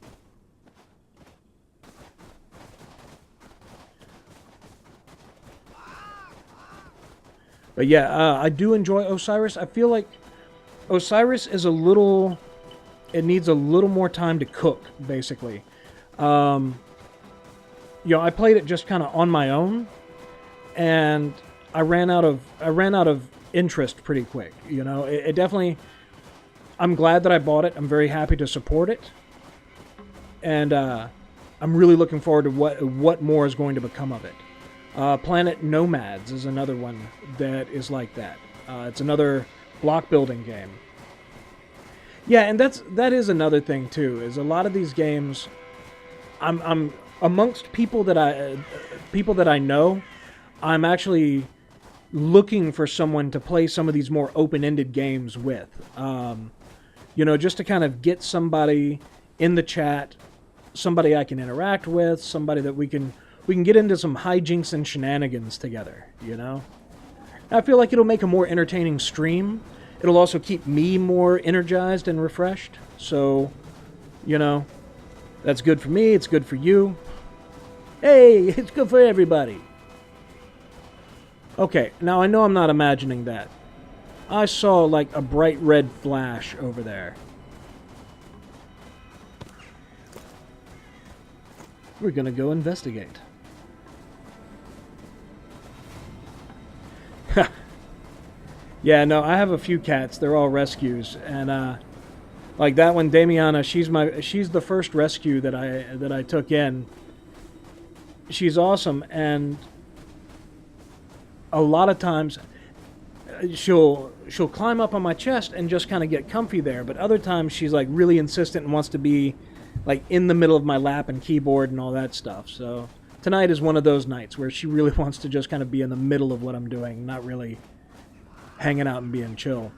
But yeah, I do enjoy Osiris. I feel like Osiris is a little... It needs a little more time to cook, basically. I played it just kind of on my own, and I ran out of interest pretty quick. It definitely. I'm glad that I bought it. I'm very happy to support it, and I'm really looking forward to what more is going to become of it. Planet Nomads is another one that is like that. It's another block building game. Yeah, and that is another thing too. Is a lot of these games, I'm amongst people that I know. I'm actually looking for someone to play some of these more open-ended games with. Just to kind of get somebody in the chat, somebody I can interact with, somebody that we can get into some hijinks and shenanigans together. I feel like it'll make a more entertaining stream. It'll also keep me more energized and refreshed. So, that's good for me. It's good for you. Hey, it's good for everybody. Okay, now I know I'm not imagining that. I saw like a bright red flash over there. We're gonna go investigate. Yeah, no, I have a few cats. They're all rescues, and like that one, Damiana. She's the first rescue that I took in. She's awesome, and a lot of times she'll climb up on my chest and just kind of get comfy there. But other times she's like really insistent and wants to be like in the middle of my lap and keyboard and all that stuff. So tonight is one of those nights where she really wants to just kind of be in the middle of what I'm doing, not really hanging out and being chill.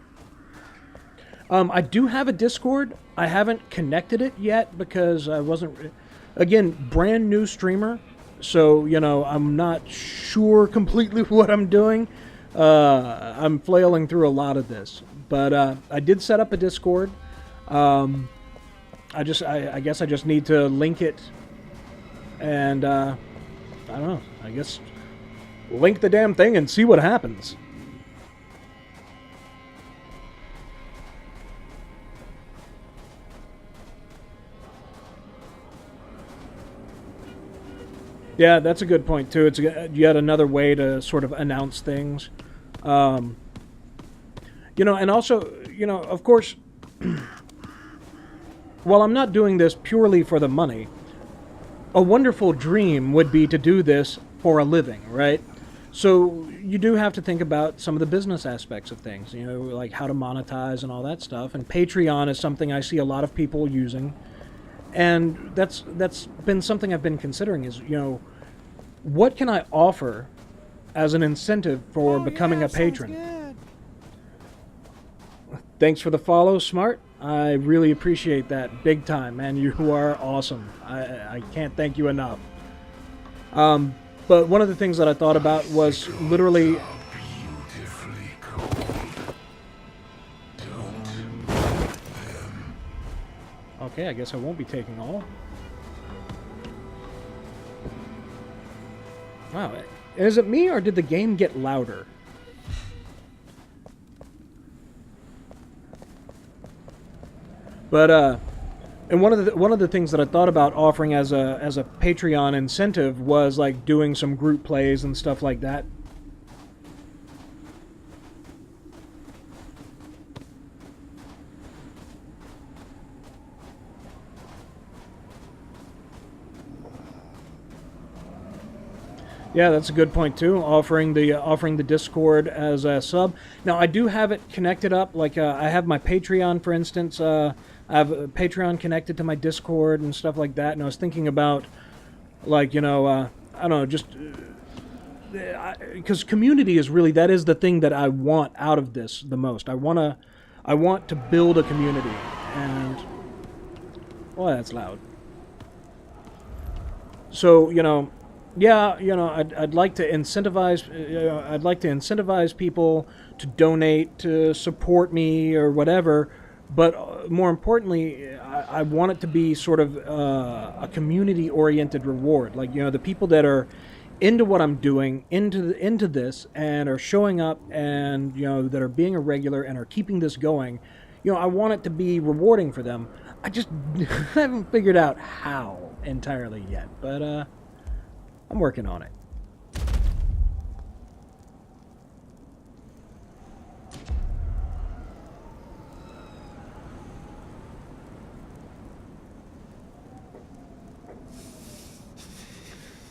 I do have a Discord. I haven't connected it yet because I wasn't... Again, brand new streamer, so, I'm not sure completely what I'm doing. I'm flailing through a lot of this. But I did set up a Discord. I guess I just need to link it And, I don't know, I guess link the damn thing and see what happens. Yeah, that's a good point, too. It's yet another way to sort of announce things. You know, and also, you know, of course, while I'm not doing this purely for the money, a wonderful dream would be to do this for a living, right? So you do have to think about some of the business aspects of things, you know, like how to monetize and all that stuff. And Patreon is something I see a lot of people using. And that's been something I've been considering is, you know, what can I offer as an incentive for becoming a patron? Thanks for the follow, Smart. I really appreciate that big time, man. You are awesome. I can't thank you enough. But one of the things that I thought about was literally... Beautifully cold. Don't them. Okay, I guess I won't be taking all. Wow. Is it me, or did the game get louder? But, and one of the things that I thought about offering as a Patreon incentive was, like, doing some group plays and stuff like that. Yeah, that's a good point too. Offering the Discord as a sub. Now I do have it connected up. Like I have my Patreon, for instance. I have a Patreon connected to my Discord and stuff like that. And I was thinking about, like, you know, I don't know, just because community is really, that is the thing that I want out of this the most. I want to build a community, and well, that's loud. So, you know. Yeah, you know, I'd like to incentivize. I'd like to incentivize people to donate, to support me, or whatever. But more importantly, I want it to be sort of a community-oriented reward. Like, you know, the people that are into what I'm doing, into this, and are showing up, and, you know, that are being a regular and are keeping this going. You know, I want it to be rewarding for them. I just haven't figured out how entirely yet, but I'm working on it.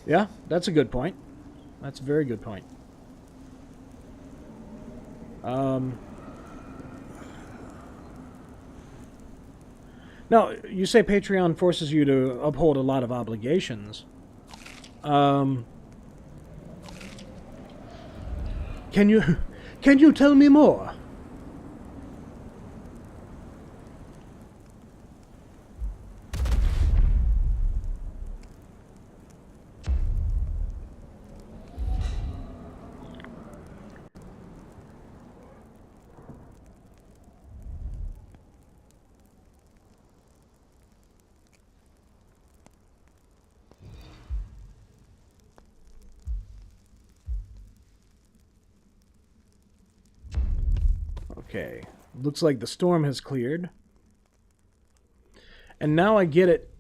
Yeah, that's a good point. That's a very good point. Now, you say Patreon forces you to uphold a lot of obligations. Can you tell me more? Okay, looks like the storm has cleared. And now I get it.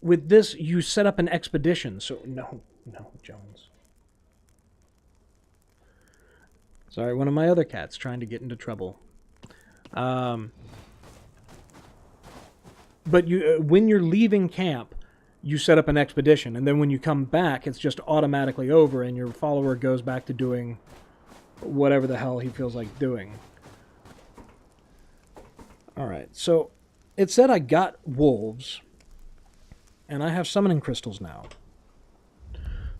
With this, you set up an expedition. So, no, Jones. Sorry, one of my other cats trying to get into trouble. But you, when you're leaving camp, you set up an expedition. And then when you come back, it's just automatically over, and your follower goes back to doing whatever the hell he feels like doing. Alright, so it said I got wolves, and I have summoning crystals now.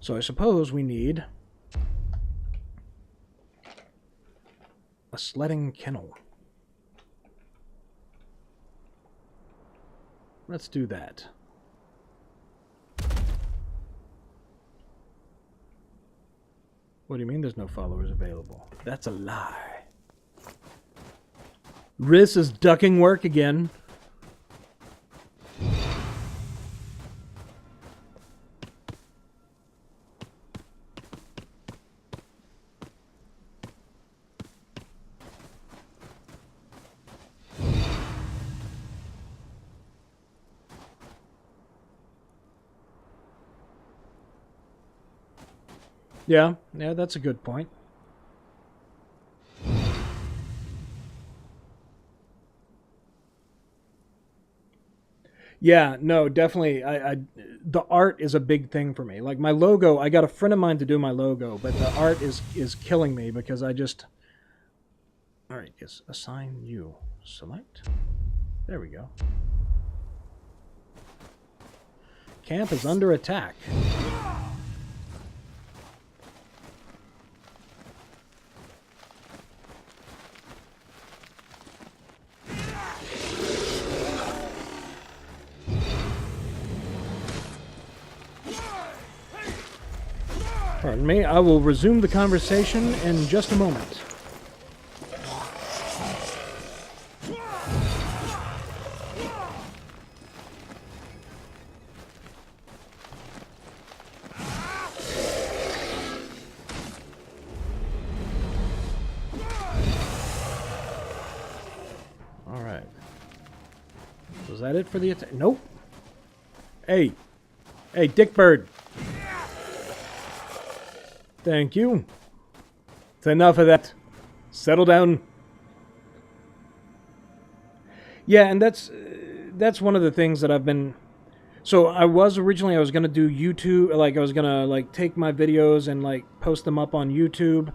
So I suppose we need a sledding kennel. Let's do that. What do you mean there's no followers available? That's a lie. Riss is ducking work again. Yeah, that's a good point. Yeah, no, definitely. The art is a big thing for me. Like my logo, I got a friend of mine to do my logo, but the art is killing me because I just. All right, yes, assign you. Select. There we go. Camp is under attack. Pardon me, I will resume the conversation in just a moment. Alright. Was that it for the attack? Nope. Hey. Hey, Dick Bird. Thank you. It's enough of that. Settle down. Yeah, and that's one of the things that I've been. So I was going to do YouTube, like I was going to like take my videos and like post them up on YouTube,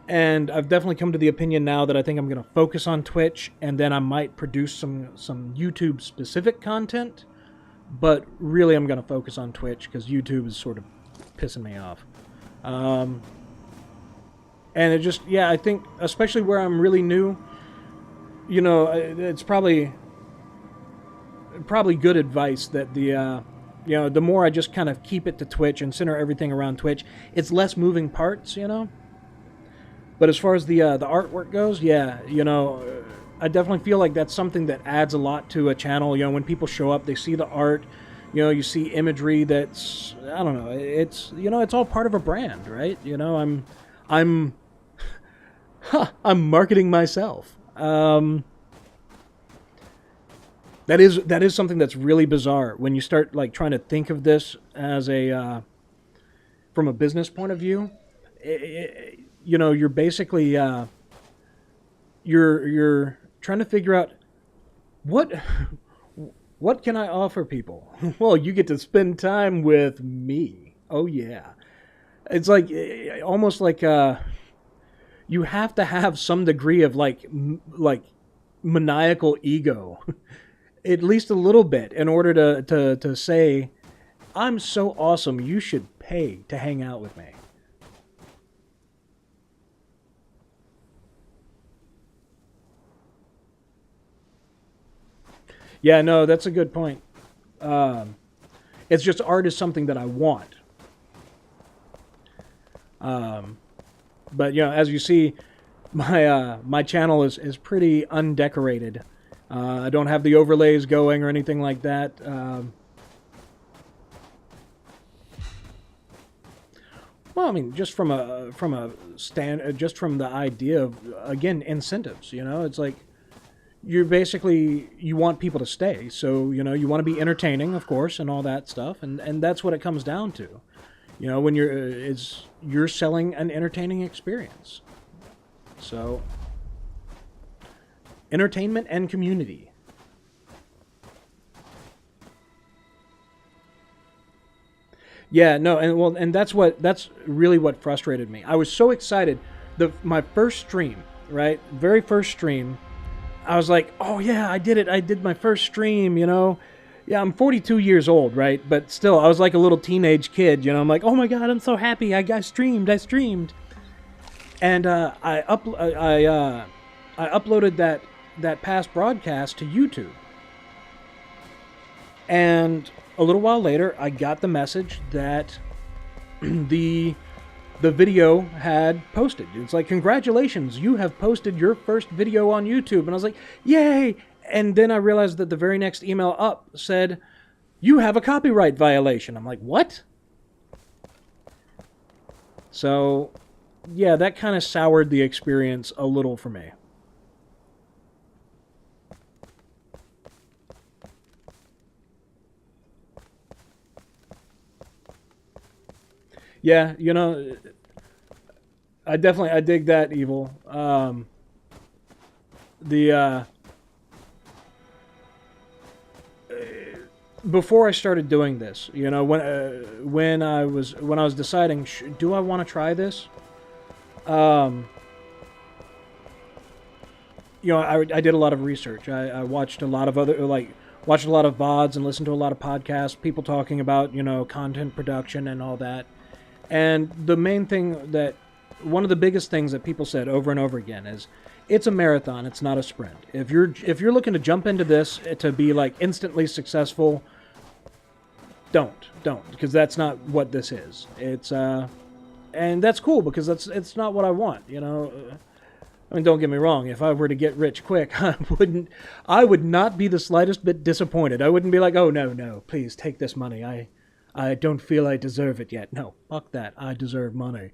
and I've definitely come to the opinion now that I think I'm going to focus on Twitch, and then I might produce some YouTube specific content, but really I'm going to focus on Twitch because YouTube is sort of pissing me off. And it just, yeah, I think, especially where I'm really new, you know, it's probably good advice that the, you know, the more I just kind of keep it to Twitch and center everything around Twitch, it's less moving parts, you know? But as far as the artwork goes, yeah, you know, I definitely feel like that's something that adds a lot to a channel. You know, when people show up, they see the art. You know, you see imagery that's, I don't know, it's, you know, it's all part of a brand, right? You know, I'm marketing myself. That is something that's really bizarre when you start like trying to think of this as a, from a business point of view. You know, you're basically, you're trying to figure out what can I offer people? Well, you get to spend time with me. Oh, yeah. It's like, almost like, you have to have some degree of, like maniacal ego. At least a little bit, in order to say, I'm so awesome, you should pay to hang out with me. Yeah, no, that's a good point. It's just art is something that I want. But you know, as you see, my channel is pretty undecorated. I don't have the overlays going or anything like that. Well, I mean, just from just from the idea of, again, incentives. You know, it's like, you want people to stay, so you know you want to be entertaining, of course, and all that stuff, and that's what it comes down to. You know, when you're selling an entertaining experience. So, entertainment and community. Yeah, no, and that's really what frustrated me. I was so excited. My first stream, right? Very first stream, I was like, oh yeah, I did it. I did my first stream, you know. Yeah, I'm 42 years old, right? But still, I was like a little teenage kid, you know. I'm like, oh my god, I'm so happy. I streamed. And I uploaded that past broadcast to YouTube. And a little while later, I got the message that the video had posted. It's like, congratulations, you have posted your first video on YouTube. And I was like, yay! And then I realized that the very next email up said, you have a copyright violation. I'm like, what? So, yeah, that kind of soured the experience a little for me. Yeah, you know, I dig that, Evil. The before I started doing this, you know, when I was deciding, do I want to try this? You know, I did a lot of research. I watched a lot of watched a lot of VODs and listened to a lot of podcasts, people talking about, you know, content production and all that. And the main thing one of the biggest things that people said over and over again is, it's a marathon, it's not a sprint. If you're looking to jump into this to be like instantly successful, don't, because that's not what this is. It's and that's cool, because it's not what I want, you know. I mean, don't get me wrong. If I were to get rich quick, I would not be the slightest bit disappointed. I wouldn't be like, oh no, please take this money. I don't feel I deserve it yet. No, fuck that. I deserve money.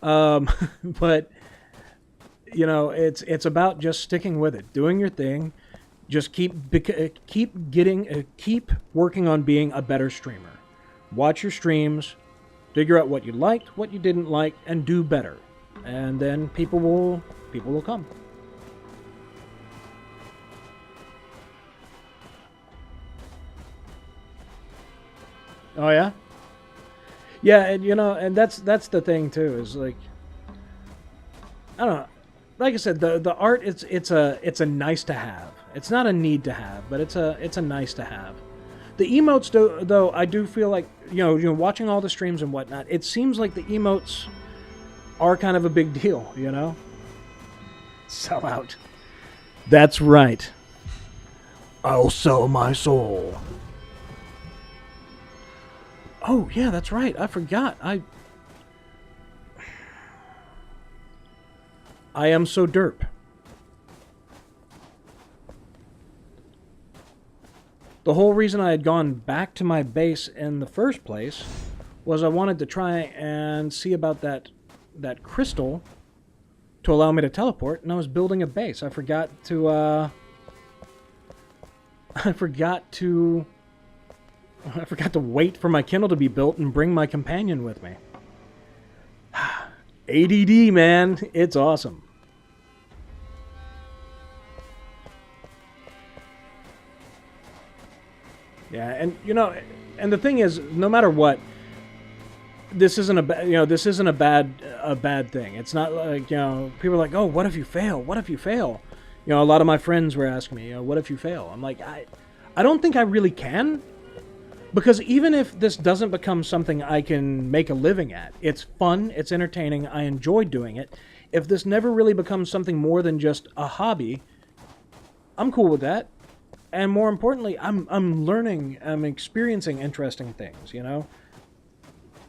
But you know, it's about just sticking with it, doing your thing. Just keep working on being a better streamer. Watch your streams, figure out what you liked, what you didn't like, and do better. And then people will come. Oh yeah? Yeah, and you know, and that's the thing too, is like, I don't know. Like I said, the art, it's a nice to have. It's not a need to have, but it's a nice to have. The emotes, though, I do feel like, you know, watching all the streams and whatnot, it seems like the emotes are kind of a big deal, you know? Sell out. That's right. I'll sell my soul. Oh, yeah, that's right. I forgot. I am so derp. The whole reason I had gone back to my base in the first place was I wanted to try and see about that crystal to allow me to teleport, and I was building a base. I forgot to wait for my Kindle to be built and bring my companion with me. ADD, man. It's awesome. Yeah, and you know, and the thing is, no matter what, this isn't a bad thing. It's not like, you know, people are like, oh, what if you fail? What if you fail? You know, a lot of my friends were asking me, you know, what if you fail? I'm like, I don't think I really can, because even if this doesn't become something I can make a living at, it's fun, it's entertaining, I enjoy doing it. If this never really becomes something more than just a hobby, I'm cool with that. And more importantly, I'm learning, I'm experiencing interesting things, you know?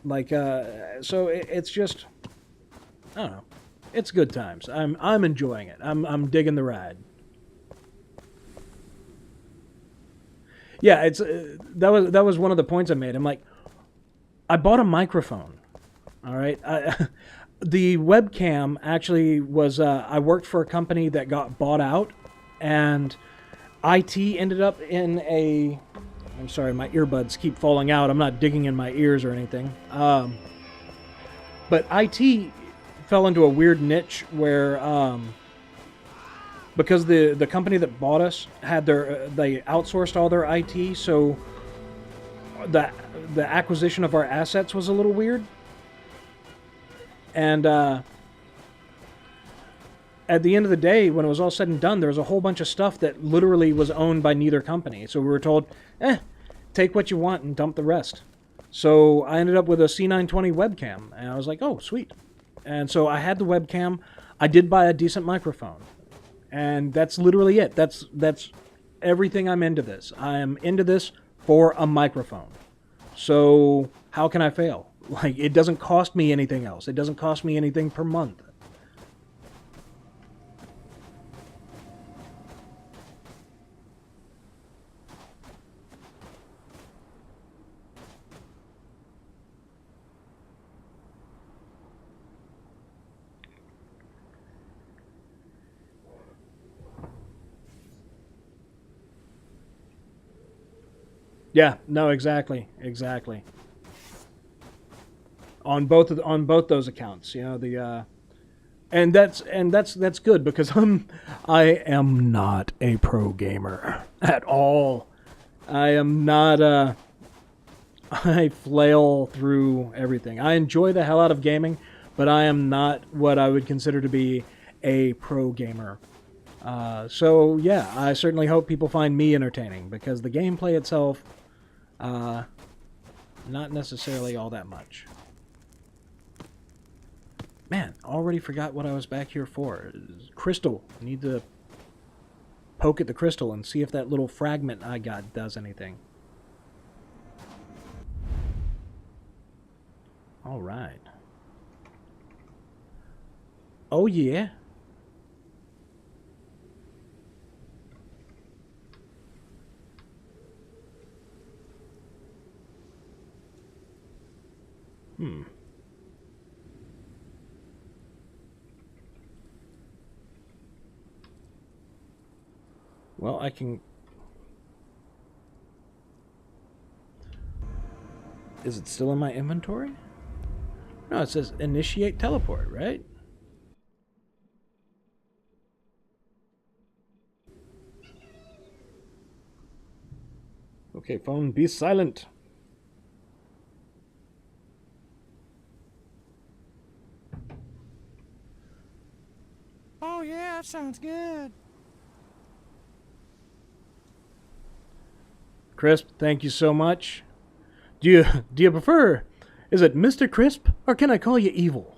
Like, so it's just, I don't know. It's good times. I'm enjoying it. I'm digging the ride. Yeah, it's that was one of the points I made. I'm like, I bought a microphone. All right, the webcam actually was. I worked for a company that got bought out, and IT ended up in a. I'm sorry, my earbuds keep falling out. I'm not digging in my ears or anything. But IT fell into a weird niche where, because the company that bought us had they outsourced all their IT, so the acquisition of our assets was a little weird. And at the end of the day, when it was all said and done, there was a whole bunch of stuff that literally was owned by neither company. So we were told, take what you want and dump the rest. So I ended up with a C920 webcam, and I was like, oh, sweet. And so I had the webcam. I did buy a decent microphone, and that's literally it. That's everything I'm into this. I am into this for a microphone. So how can I fail? Like, it doesn't cost me anything else. It doesn't cost me anything per month. Yeah, no, exactly. On both those accounts, you know, And that's good because I am not a pro gamer at all. I am not I flail through everything. I enjoy the hell out of gaming, but I am not what I would consider to be a pro gamer. So yeah, I certainly hope people find me entertaining because the gameplay itself, not necessarily all that much. Man, already forgot what I was back here for. Crystal. I need to poke at the crystal and see if that little fragment I got does anything. Alright. Oh yeah. Well, I can... Is it still in my inventory? No, it says initiate teleport, right? Okay, phone, be silent. Oh yeah, that sounds good. Crisp, thank you so much. Do you prefer... Is it Mr. Crisp, or can I call you Evil?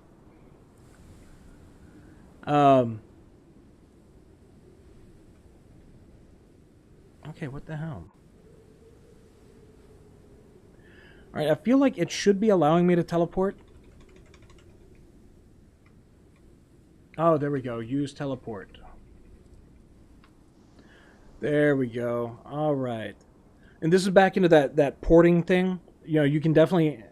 Okay, what the hell? Alright, I feel like it should be allowing me to teleport. Oh, there we go. Use teleport. There we go. Alright. And this is back into that porting thing. You know, you can definitely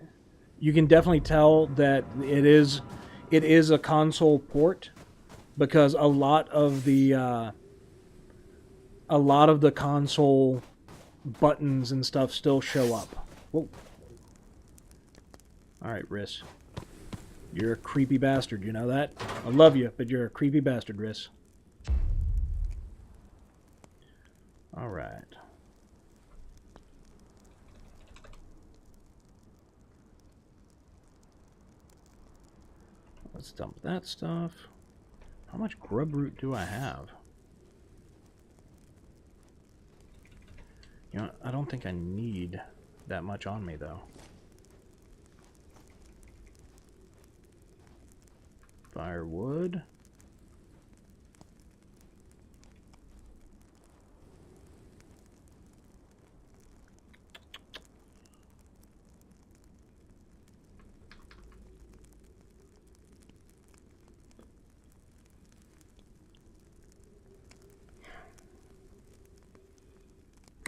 tell that it is a console port because a lot of the console buttons and stuff still show up. Whoa. All right, Riss. You're a creepy bastard, you know that? I love you, but you're a creepy bastard, Riss. All right. Let's dump that stuff. How much grub root do I have? You know, I don't think I need that much on me, though. Firewood.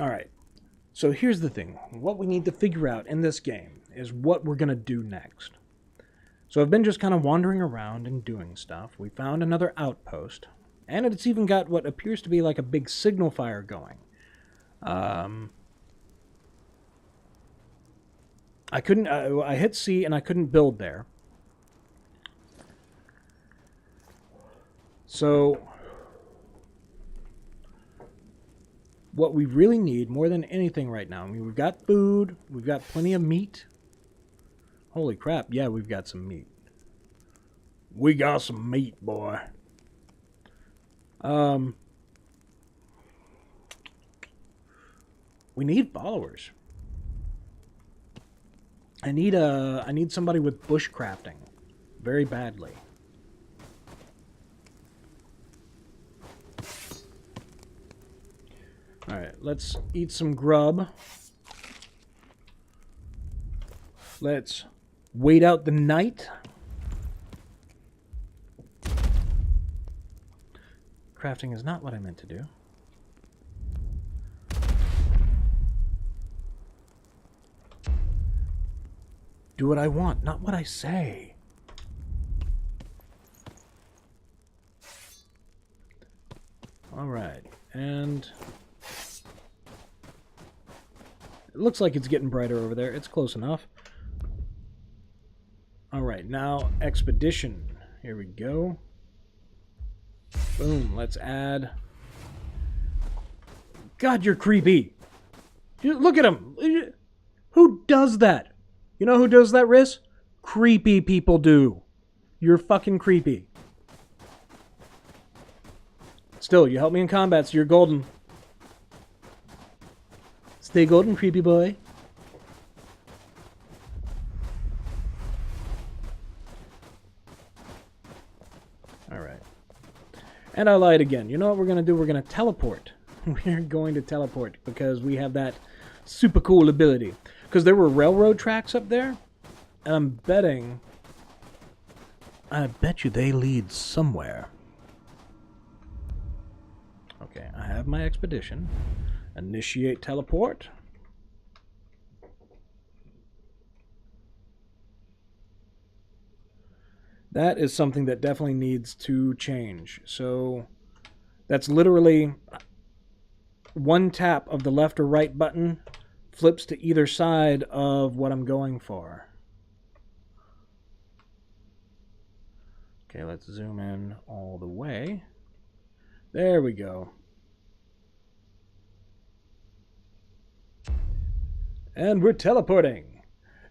Alright, so here's the thing. What we need to figure out in this game is what we're going to do next. So I've been just kind of wandering around and doing stuff. We found another outpost, and it's even got what appears to be like a big signal fire going. I hit C and I couldn't build there. So what we really need more than anything right now, I mean, we've got food, we've got plenty of meat. Holy crap, yeah, we've got some meat. We got some meat, boy. We need followers. I need somebody with bushcrafting very badly. Alright, let's eat some grub. Let's wait out the night. Crafting is not what I meant to do. Do what I want, not what I say. Alright, and it looks like it's getting brighter over there. It's close enough. Alright, now expedition. Here we go. Boom, let's add. God, you're creepy. Look at him. Who does that? You know who does that, Riz? Creepy people do. You're fucking creepy. Still, you help me in combat, so you're golden. Stay golden, creepy boy. Alright. And I lied again. You know what we're going to do? We're going to teleport. We're going to teleport because we have that super cool ability. Because there were railroad tracks up there, and I'm betting... I bet you they lead somewhere. Okay, I have my expedition. Initiate teleport. That is something that definitely needs to change. So that's literally one tap of the left or right button flips to either side of what I'm going for. Okay, let's zoom in all the way. There we go. And we're teleporting.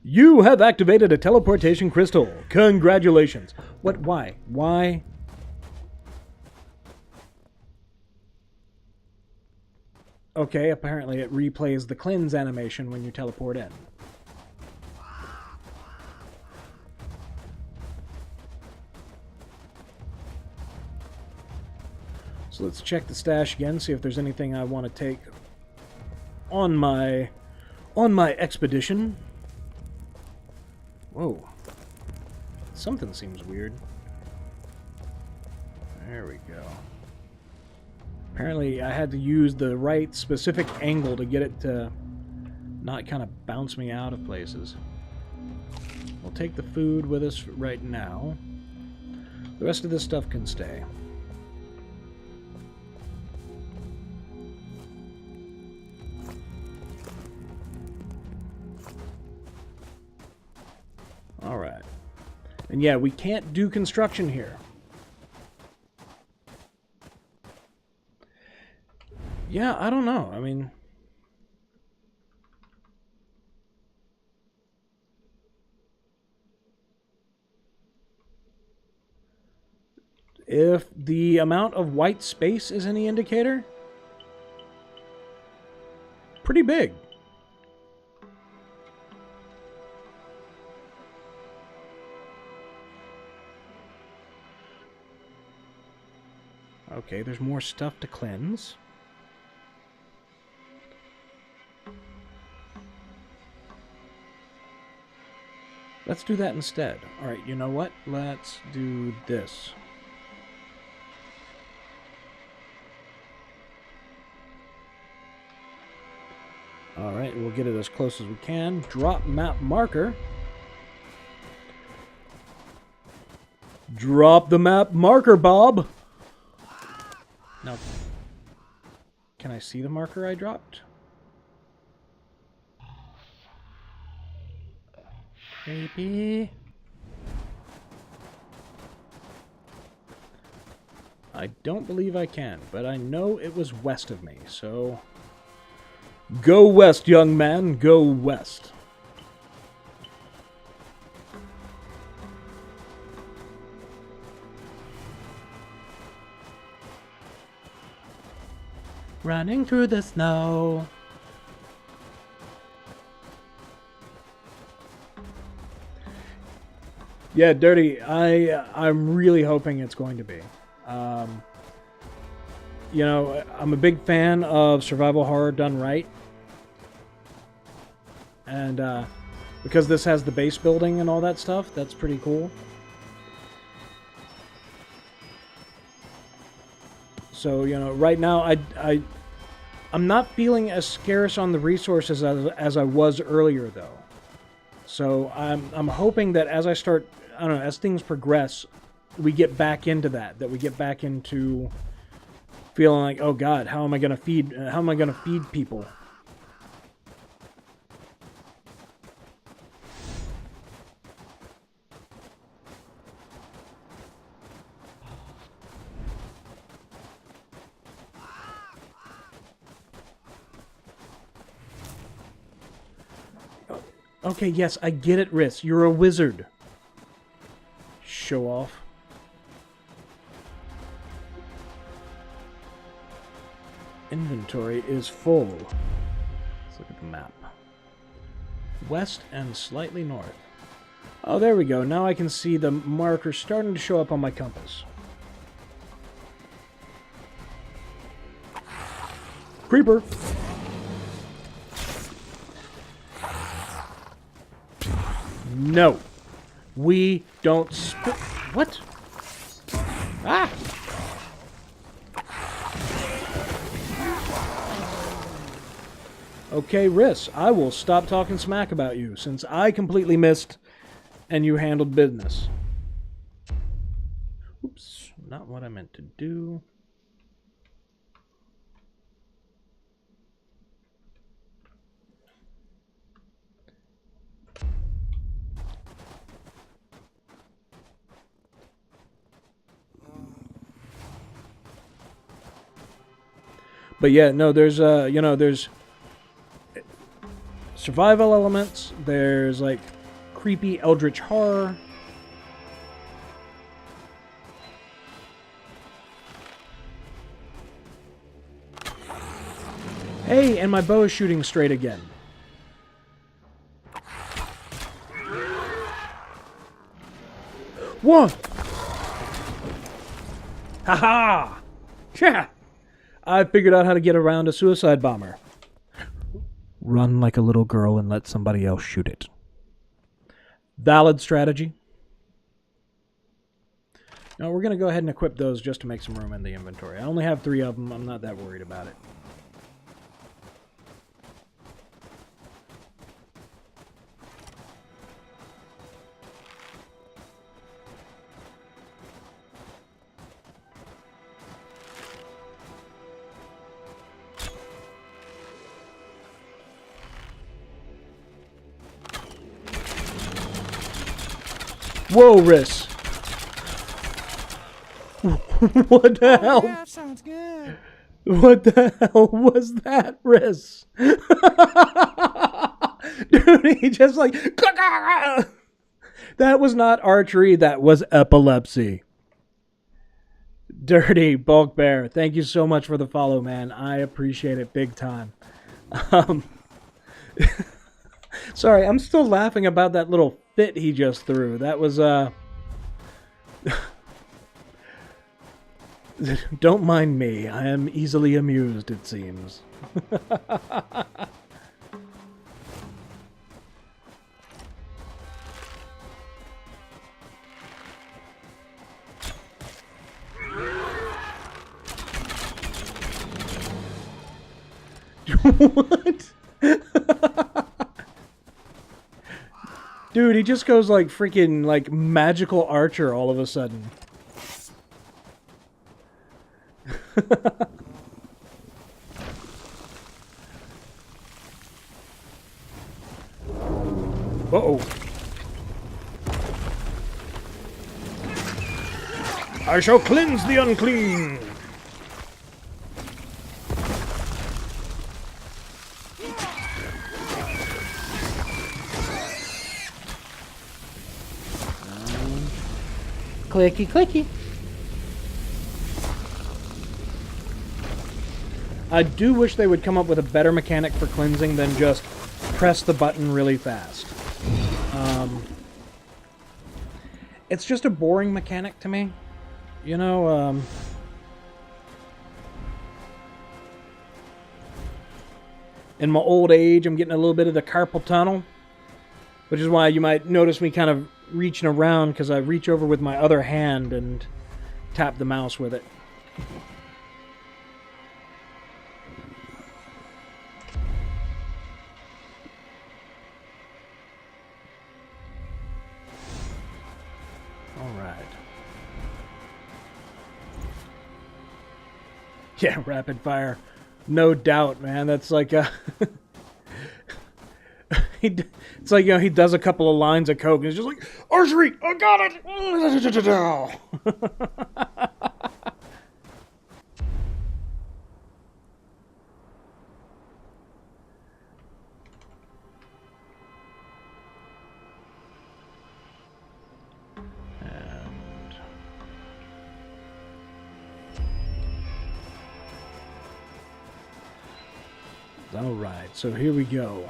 You have activated a teleportation crystal. Congratulations. What? Why? Why? Okay, apparently it replays the cleanse animation when you teleport in. So let's check the stash again, see if there's anything I want to take on my expedition. Whoa. Something seems weird. There we go. Apparently I had to use the right specific angle to get it to not kind of bounce me out of places. We'll take the food with us right now. The rest of this stuff can stay. Alright. And yeah, we can't do construction here. Yeah, I don't know. I mean... if the amount of white space is any indicator, pretty big. Okay, there's more stuff to cleanse. Let's do that instead. Alright, you know what? Let's do this. Alright, we'll get it as close as we can. Drop map marker. Drop the map marker, Bob! Now, can I see the marker I dropped? Maybe. I don't believe I can, but I know it was west of me, so... Go west, young man, go west. Running through the snow. Yeah, Dirty, I'm really hoping it's going to be. You know, I'm a big fan of survival horror done right. And because this has the base building and all that stuff, that's pretty cool. So, you know, right now I'm not feeling as scarce on the resources as I was earlier, though. So I'm hoping that as I start, I don't know, as things progress, we get back into that we get back into feeling like, oh God, how am I gonna feed people? Okay, yes, I get it, Riss. You're a wizard. Show off. Inventory is full. Let's look at the map. West and slightly north. Oh, there we go. Now I can see the marker starting to show up on my compass. Creeper! No. We don't What? Ah! Okay, Riss, I will stop talking smack about you, since I completely missed and you handled business. Oops, not what I meant to do. But yeah, no, there's there's survival elements, there's like creepy eldritch horror. Hey, and my bow is shooting straight again. What? Haha! Yeah! I figured out how to get around a suicide bomber. Run like a little girl and let somebody else shoot it. Valid strategy. Now we're going to go ahead and equip those just to make some room in the inventory. I only have 3 of them. I'm not that worried about it. Whoa, Riss. What the hell? Yeah, that sounds good. What the hell was that, Riss? Dude, he just like... That was not archery, that was epilepsy. Dirty Bulk Bear, thank you so much for the follow, man. I appreciate it big time. Sorry, I'm still laughing about that little fit he just threw. That was, Don't mind me. I am easily amused, it seems. What? Dude, he just goes like freaking like magical archer all of a sudden. Uh-oh. I shall cleanse the unclean. Clicky, clicky. I do wish they would come up with a better mechanic for cleansing than just press the button really fast. It's just a boring mechanic to me. You know, in my old age, I'm getting a little bit of the carpal tunnel, which is why you might notice me kind of reaching around, because I reach over with my other hand and tap the mouse with it. Yeah, rapid fire. No doubt, man. That's like it's like, you know, he does a couple of lines of coke and he's just like, archery! I got it! Alright, so here we go.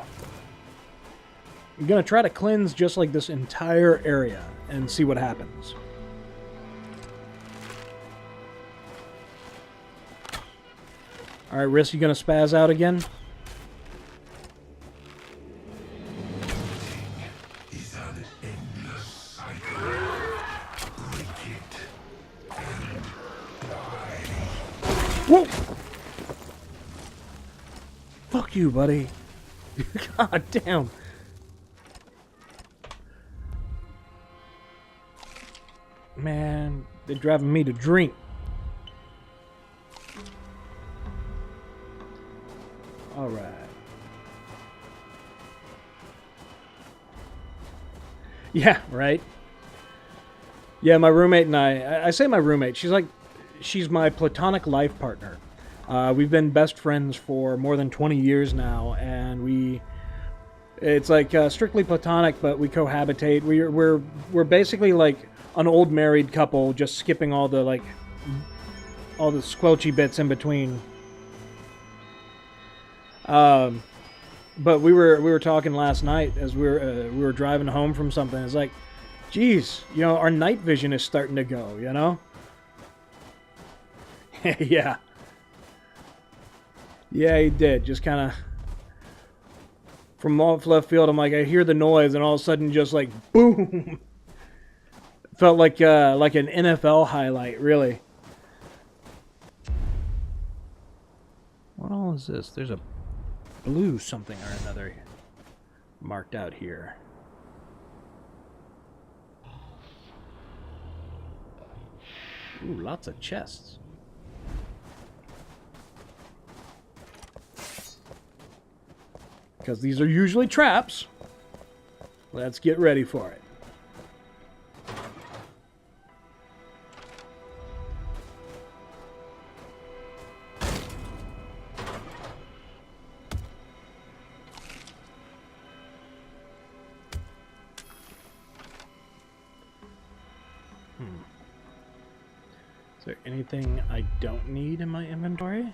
I'm gonna try to cleanse just like this entire area and see what happens. Alright, Riss, you gonna spaz out again? Is an endless cycle. Break it and die. Whoa! Fuck you, buddy. God damn. Man, they're driving me to drink. Alright. Yeah, right? Yeah, my roommate and I say my roommate, she's my platonic life partner. We've been best friends for more than 20 years now, and it's like strictly platonic, but we cohabitate. We're basically like an old married couple, just skipping all the squelchy bits in between. But we were talking last night as we were driving home from something. It's like, geez, you know, our night vision is starting to go, you know? Yeah. Yeah, he did. Just kind of from off left field. I'm like, I hear the noise, and all of a sudden, just like boom. Felt like an NFL highlight, really. What all is this? There's a blue something or another marked out here. Ooh, lots of chests. Because these are usually traps. Let's get ready for it. Is there anything I don't need in my inventory?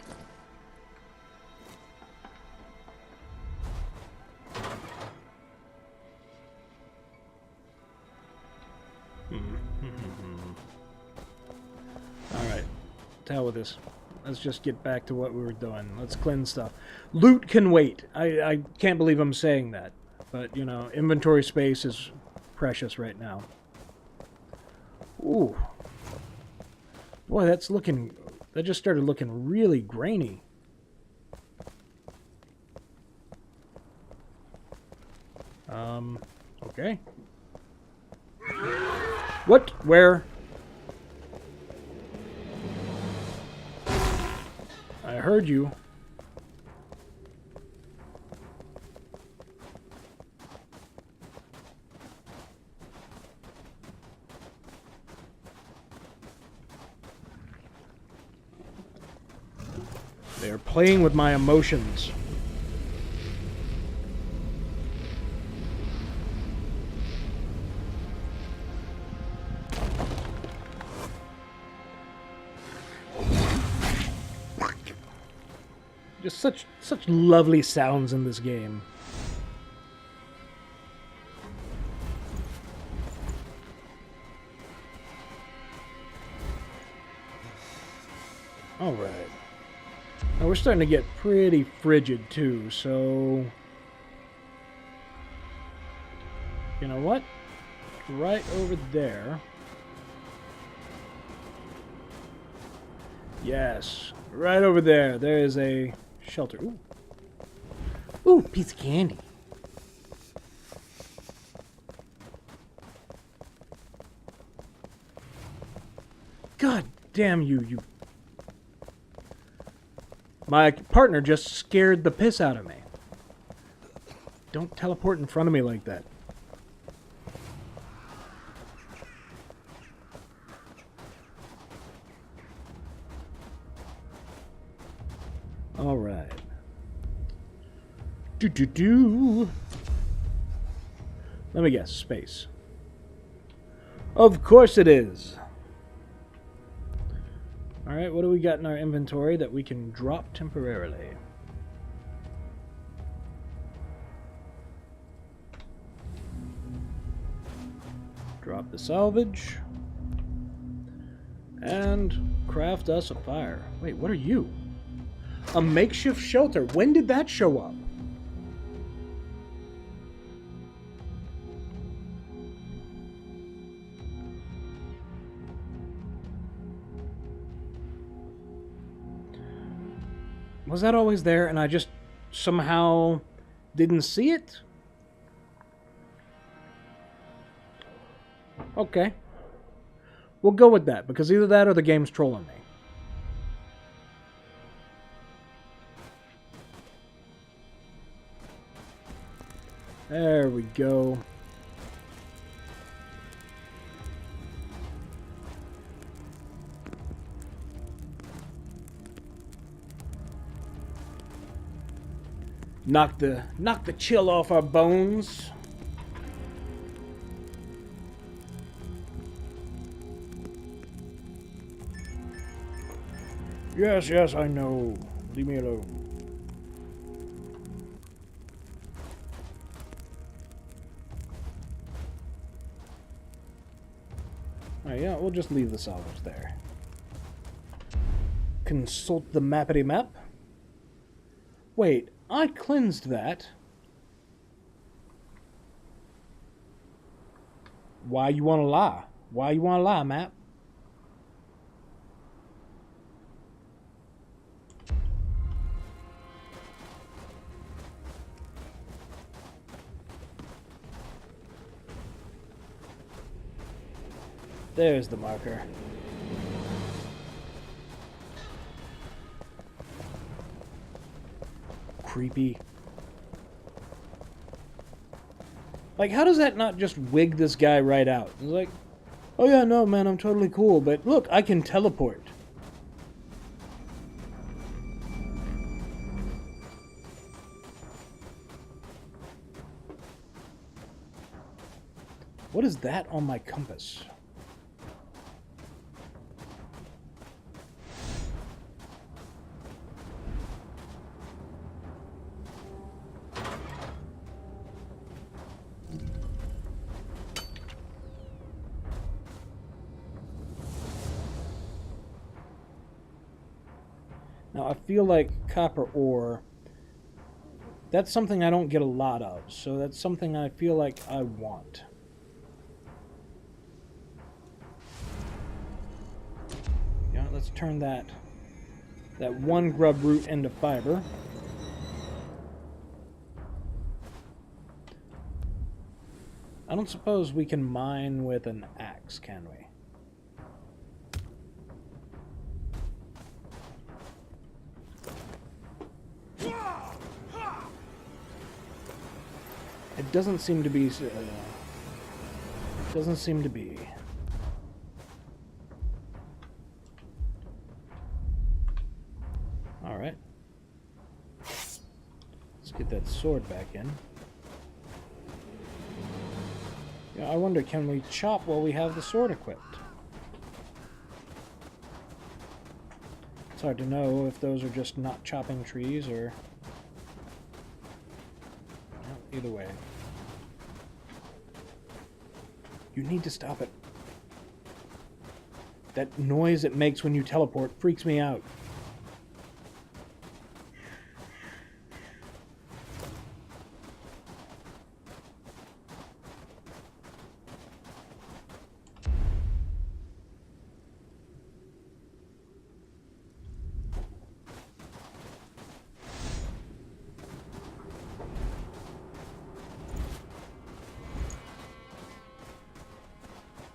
Alright, to hell with this. Let's just get back to what we were doing. Let's cleanse stuff. Loot can wait. I can't believe I'm saying that. But, you know, inventory space is precious right now. Ooh. Boy, that just started looking really grainy. Okay. What? Where? I heard you. They're playing with my emotions. Just such lovely sounds in this game. All right. Now we're starting to get pretty frigid too, so you know what? Right over there. Yes, right over there. There is a shelter. Ooh. Ooh, piece of candy. God damn you, you. My partner just scared the piss out of me. Don't teleport in front of me like that. All right. Let me guess. Space. Of course it is. All right. What do we got in our inventory that we can drop temporarily? Drop the salvage. And craft us a fire. Wait, what are you? A makeshift shelter. When did that show up? Was that always there and I just somehow didn't see it? Okay. We'll go with that, because either that or the game's trolling me. There we go. Knock the chill off our bones. Yes, yes, I know. Leave me alone. Alright, yeah, we'll just leave the salvage there. Consult the mappity map. Wait, I cleansed that. Why you wanna lie? Why you wanna lie, map? There's the marker. Creepy. Like, how does that not just wig this guy right out? It's like, oh yeah, no, man, I'm totally cool, but look, I can teleport. What is that on my compass? Now, I feel like copper ore, that's something I don't get a lot of, so that's something I feel like I want. Yeah, let's turn that one grub root into fiber. I don't suppose we can mine with an axe, can we? It doesn't seem to be. Doesn't seem to be. All right. Let's get that sword back in. Yeah, I wonder, can we chop while we have the sword equipped? It's hard to know if those are just not chopping trees or... Well, either way. You need to stop it. That noise it makes when you teleport freaks me out.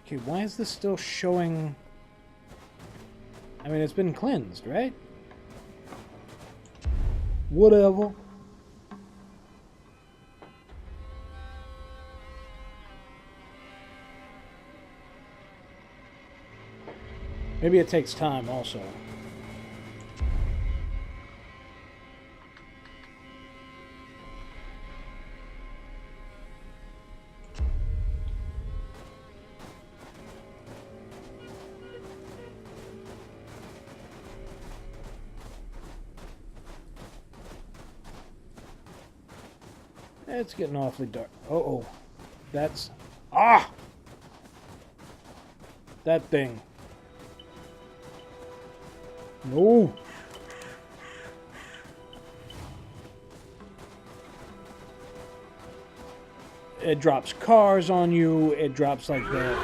Okay, why is this still showing... I mean, it's been cleansed, right? Whatever. Maybe it takes time also. It's getting awfully dark. Uh-oh. That's... Ah! That thing. No. It drops cars on you. It drops like that.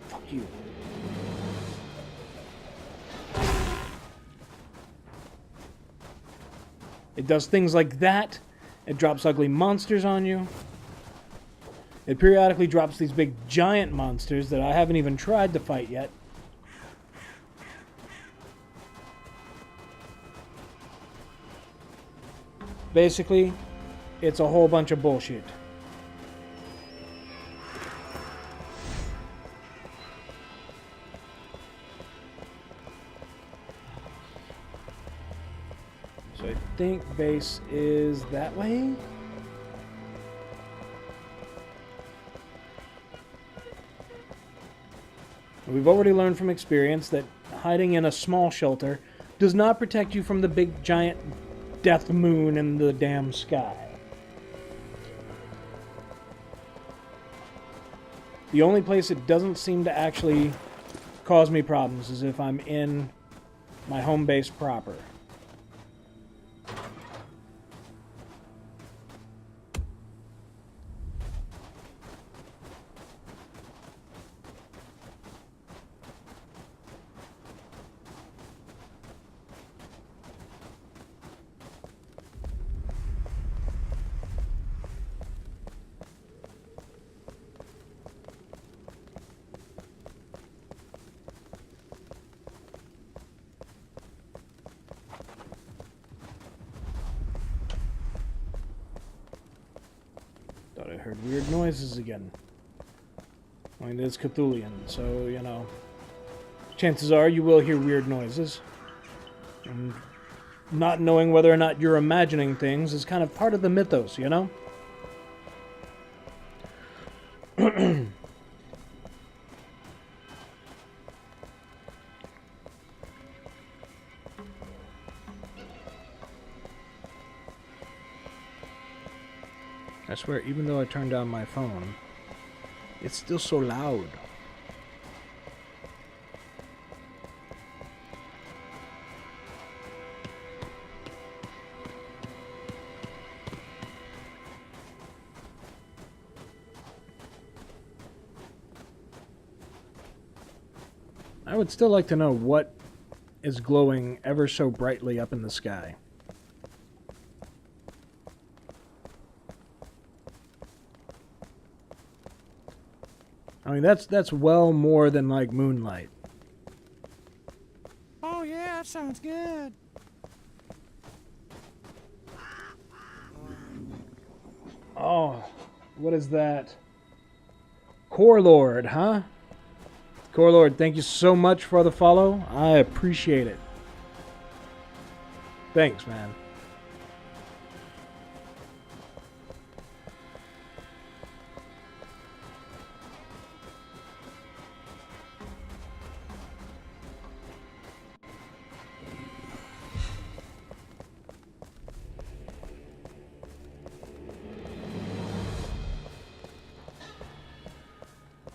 Fuck you. It does things like that. It drops ugly monsters on you. It periodically drops these big giant monsters that I haven't even tried to fight yet. Basically, it's a whole bunch of bullshit. So I think base is that way. We've already learned from experience that hiding in a small shelter does not protect you from the big giant death moon in the damn sky. The only place it doesn't seem to actually cause me problems is if I'm in my home base proper. Thought I heard weird noises again. I mean, it's Cthulhian, so, you know, chances are you will hear weird noises. And not knowing whether or not you're imagining things is kind of part of the mythos, you know? I swear, even though I turned down my phone, it's still so loud. I would still like to know what is glowing ever so brightly up in the sky. I mean, that's well more than, like, moonlight. Oh yeah, that sounds good. Oh, what is that? Core Lord, huh? Core Lord, thank you so much for the follow. I appreciate it. Thanks, man.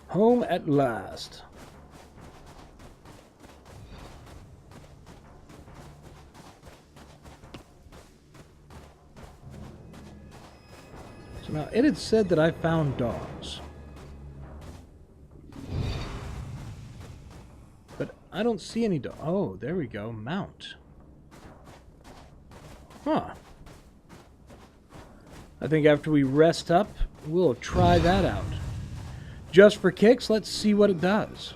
Home at last. So now, it had said that I found dogs. But I don't see any dogs. Oh, there we go. Mount. Huh. I think after we rest up, we'll try that out. Just for kicks, let's see what it does.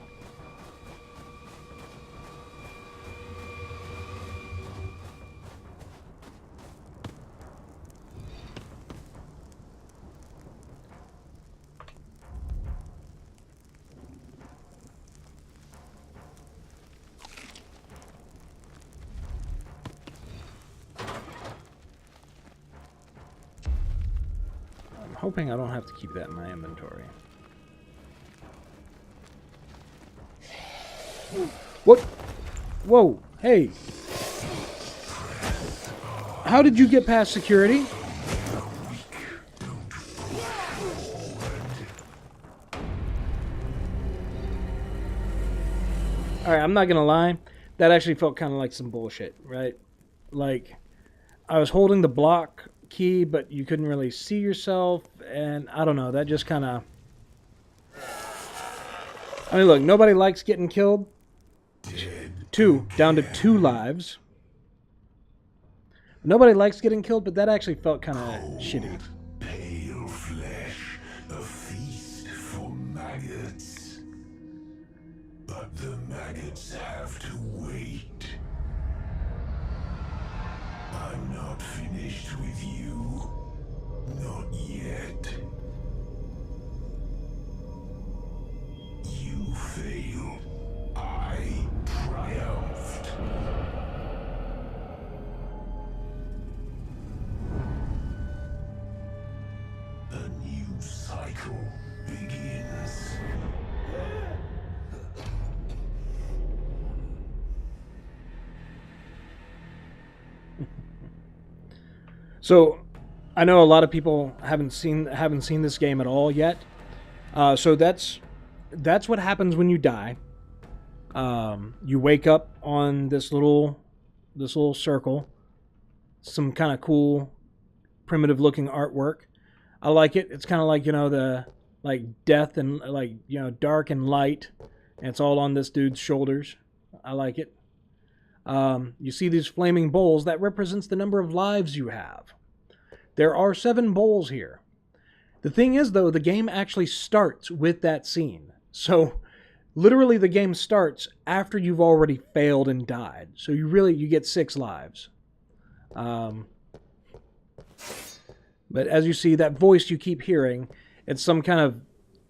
I'm hoping I don't have to keep that in my inventory. What? Whoa, hey. How did you get past security? Alright, I'm not gonna lie. That actually felt kind of like some bullshit, right? Like, I was holding the block key, but you couldn't really see yourself, and I don't know, that just kind of... I mean, look, nobody likes getting killed. Down to 2 lives. Nobody likes getting killed, but that actually felt kind of shitty. Pale flesh, a feast for maggots. But the maggots have to wait. I'm not finished with you. Not yet. You failed. I triumphed. A new cycle begins. So, I know a lot of people haven't seen this game at all yet. So that's what happens when you die. You wake up on this little circle. Some kind of cool, primitive looking artwork. I like it. It's kind of like, the death and dark and light. And it's all on this dude's shoulders. I like it. You see these flaming bowls. That represents the number of lives you have. There are 7 bowls here. The thing is, though, the game actually starts with that scene. So, literally, the game starts after you've already failed and died. So you get 6 lives. But as you see, that voice you keep hearing, it's some kind of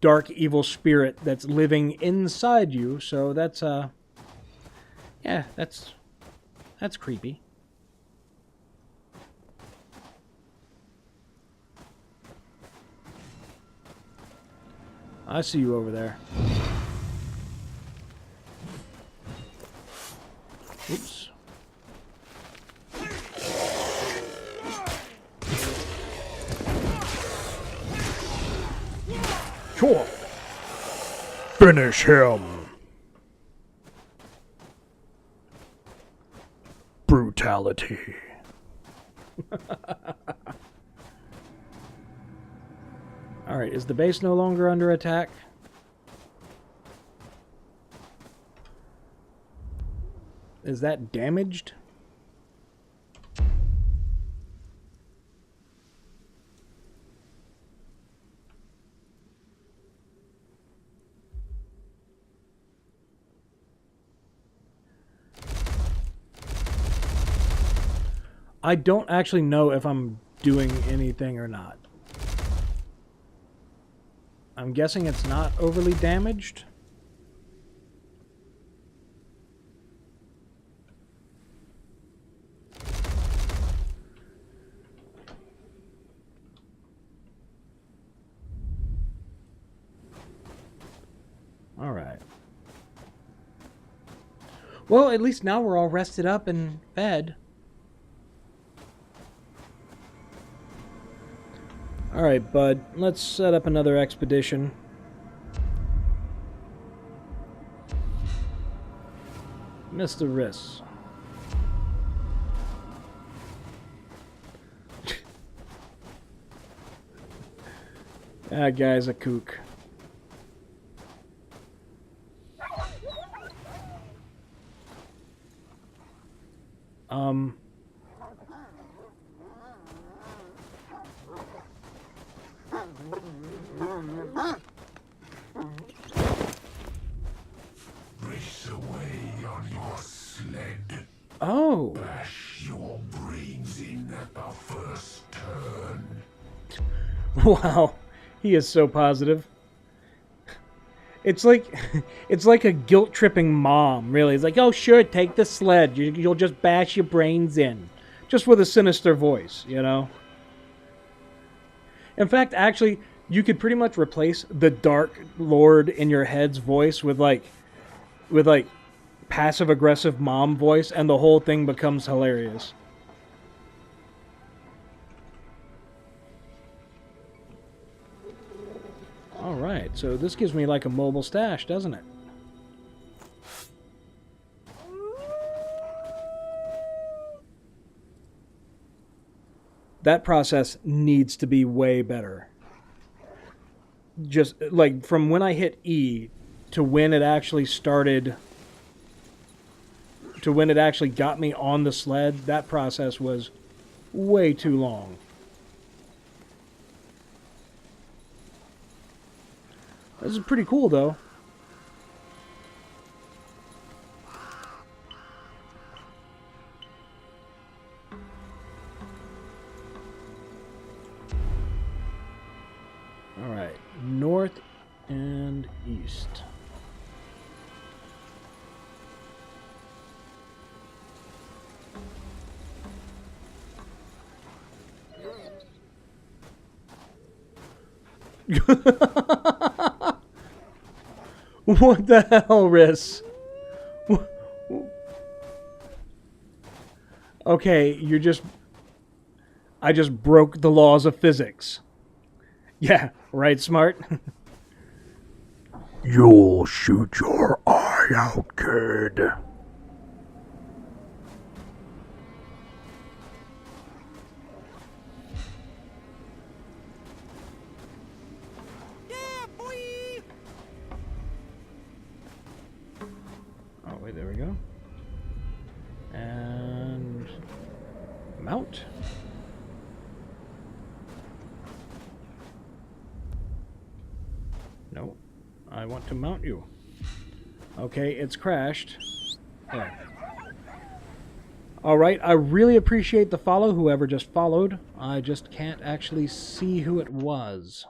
dark, evil spirit that's living inside you. So that's yeah, that's creepy. I see you over there. Oops. Sure. Finish him. Brutality. Alright, is the base no longer under attack? Is that damaged? I don't actually know if I'm doing anything or not. I'm guessing it's not overly damaged. All right. Well, at least now we're all rested up and fed. Alright, bud. Let's set up another expedition. Mr. Riss. That guy's a kook. Race away on your sled. Oh! Bash your brains in at the first turn. Wow. He is so positive. It's like a guilt-tripping mom, really. It's like, oh, sure, take the sled. You'll just bash your brains in. Just with a sinister voice, you know? In fact, actually, you could pretty much replace the Dark Lord in your head's voice with passive-aggressive mom voice, and the whole thing becomes hilarious. Alright, so this gives me like a mobile stash, doesn't it? That process needs to be way better. Just like from when I hit E to when it actually started, to when it actually got me on the sled, that process was way too long. This is pretty cool, though. All right, north and east. What the hell, Riss? Okay, I just broke the laws of physics. Yeah, right, Smart? You'll shoot your eye out, kid. Yeah, boy! Oh, wait, there we go. And mount. No, I want to mount you. Okay, it's crashed. There. All right, I really appreciate the follow, whoever just followed. I just can't actually see who it was.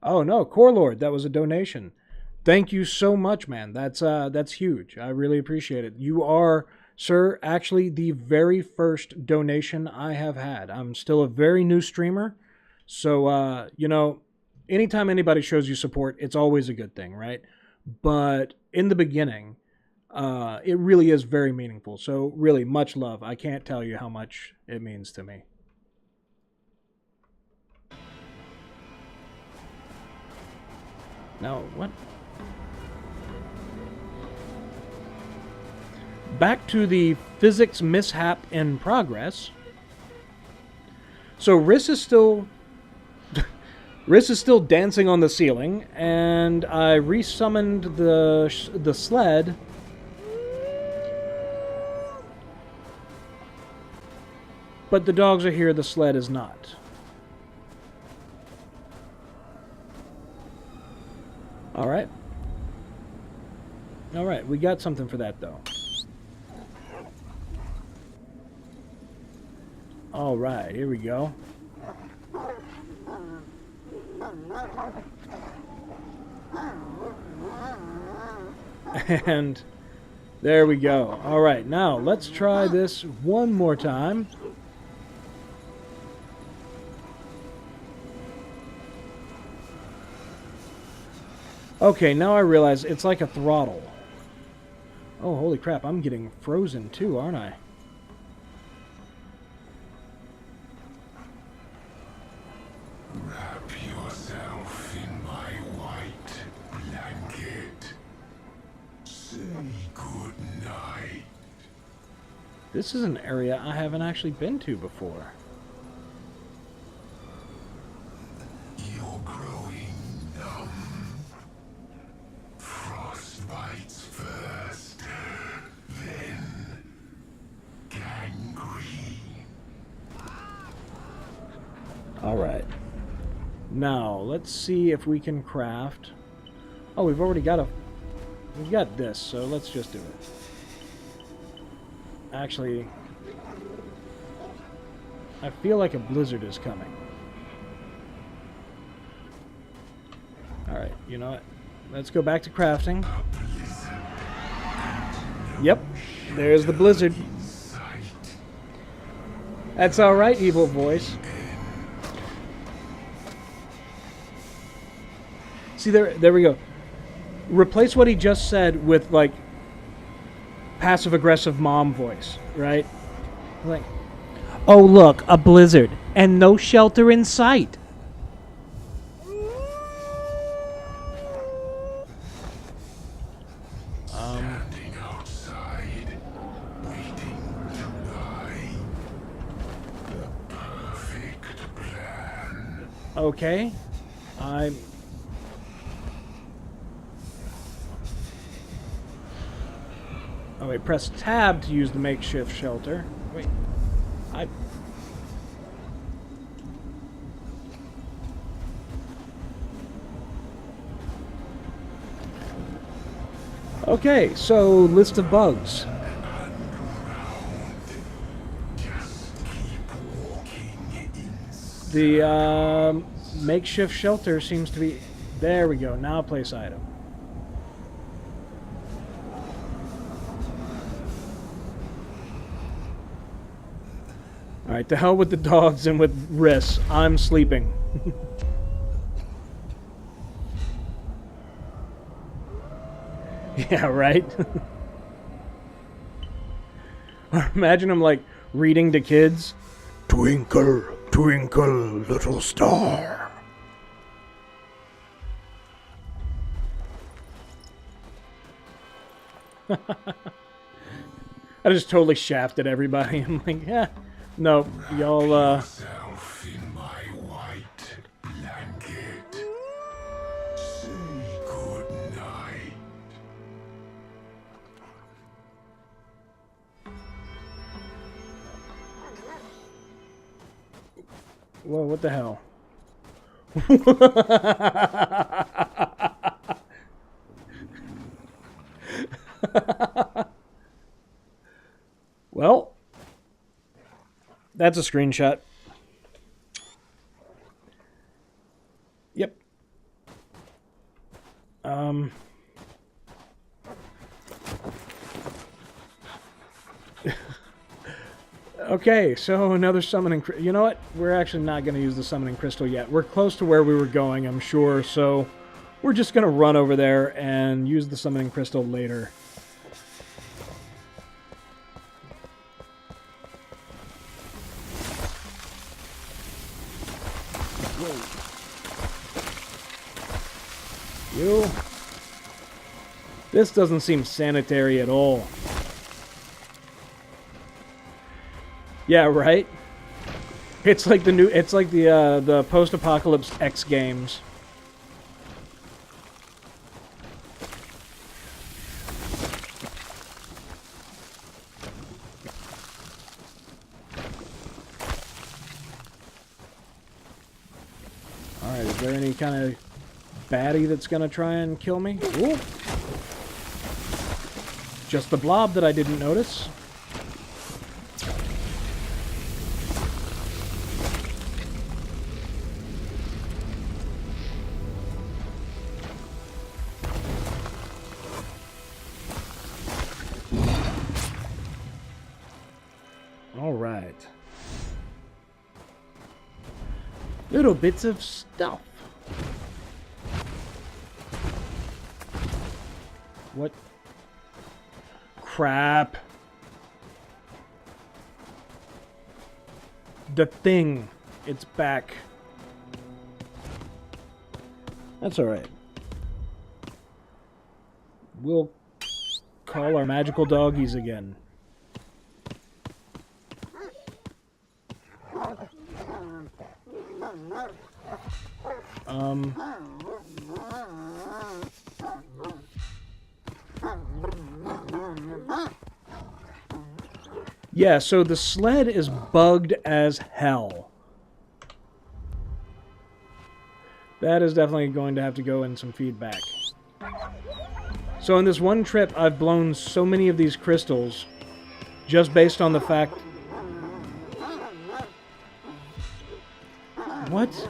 Oh no, Core Lord, that was a donation. Thank you so much, man. That's huge. I really appreciate it. You are, sir, actually the very first donation I have had. I'm still a very new streamer, so you know, anytime anybody shows you support, it's always a good thing, right? But in the beginning, it really is very meaningful. So really, much love. I can't tell you how much it means to me. Now, what? Back to the physics mishap in progress. So Riss is still dancing on the ceiling, and I resummoned the sled. But the dogs are here, the sled is not. Alright. Alright, we got something for that, though. Alright, here we go. And there we go. Alright, now let's try this one more time. Okay, now I realize it's like a throttle. Oh, holy crap, I'm getting frozen too, aren't I? Wrap yourself in my white blanket. Say good night. This is an area I haven't actually been to before. You're growing numb. Frostbites first, then gangrene. Alright. Now, let's see if we can craft... Oh, we've already got we've got this, so let's just do it. Actually, I feel like a blizzard is coming. Alright, you know what? Let's go back to crafting. Yep, there's the blizzard. That's alright, evil voice. See, there we go. Replace what he just said with, like, passive-aggressive mom voice, right? Like, Oh, look, a blizzard, and no shelter in sight. Standing outside Okay. I'm... Oh wait, press tab to use the makeshift shelter. Wait. I... Okay, so list of bugs. The makeshift shelter seems to be... There we go, now place item. Alright, to hell with the dogs and with Riss. I'm sleeping. Yeah, right? Or imagine him, like, reading to kids. Twinkle, twinkle, little star. I just totally shafted everybody. I'm like, yeah, no, y'all, Self in my white blanket. Say good night. whoa, what the hell? Well, that's a screenshot. Yep. Okay, so another summoning... You know what? We're actually not going to use the summoning crystal yet. We're close to where we were going, I'm sure, so we're just going to run over there and use the summoning crystal later. You. This doesn't seem sanitary at all. Yeah, right? It's like the new... It's like the post-apocalypse X Games. Alright, is there any kind of baddie that's gonna try and kill me? Ooh. Just the blob that I didn't notice. All right. Little bits of stuff. What? Crap. The thing. It's back. That's alright. We'll call our magical doggies again. Yeah, so the sled is bugged as hell. That is definitely going to have to go in some feedback. So in this one trip, I've blown so many of these crystals just based on the fact... What?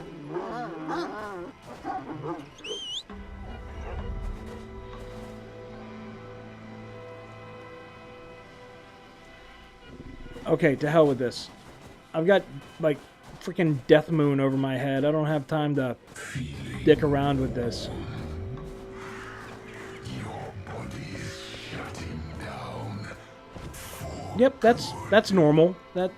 Okay, to hell with this. I've got, like, freaking Death Moon over my head. I don't have time to dick around with this. Your body's shutting down. Yep, that's normal. That...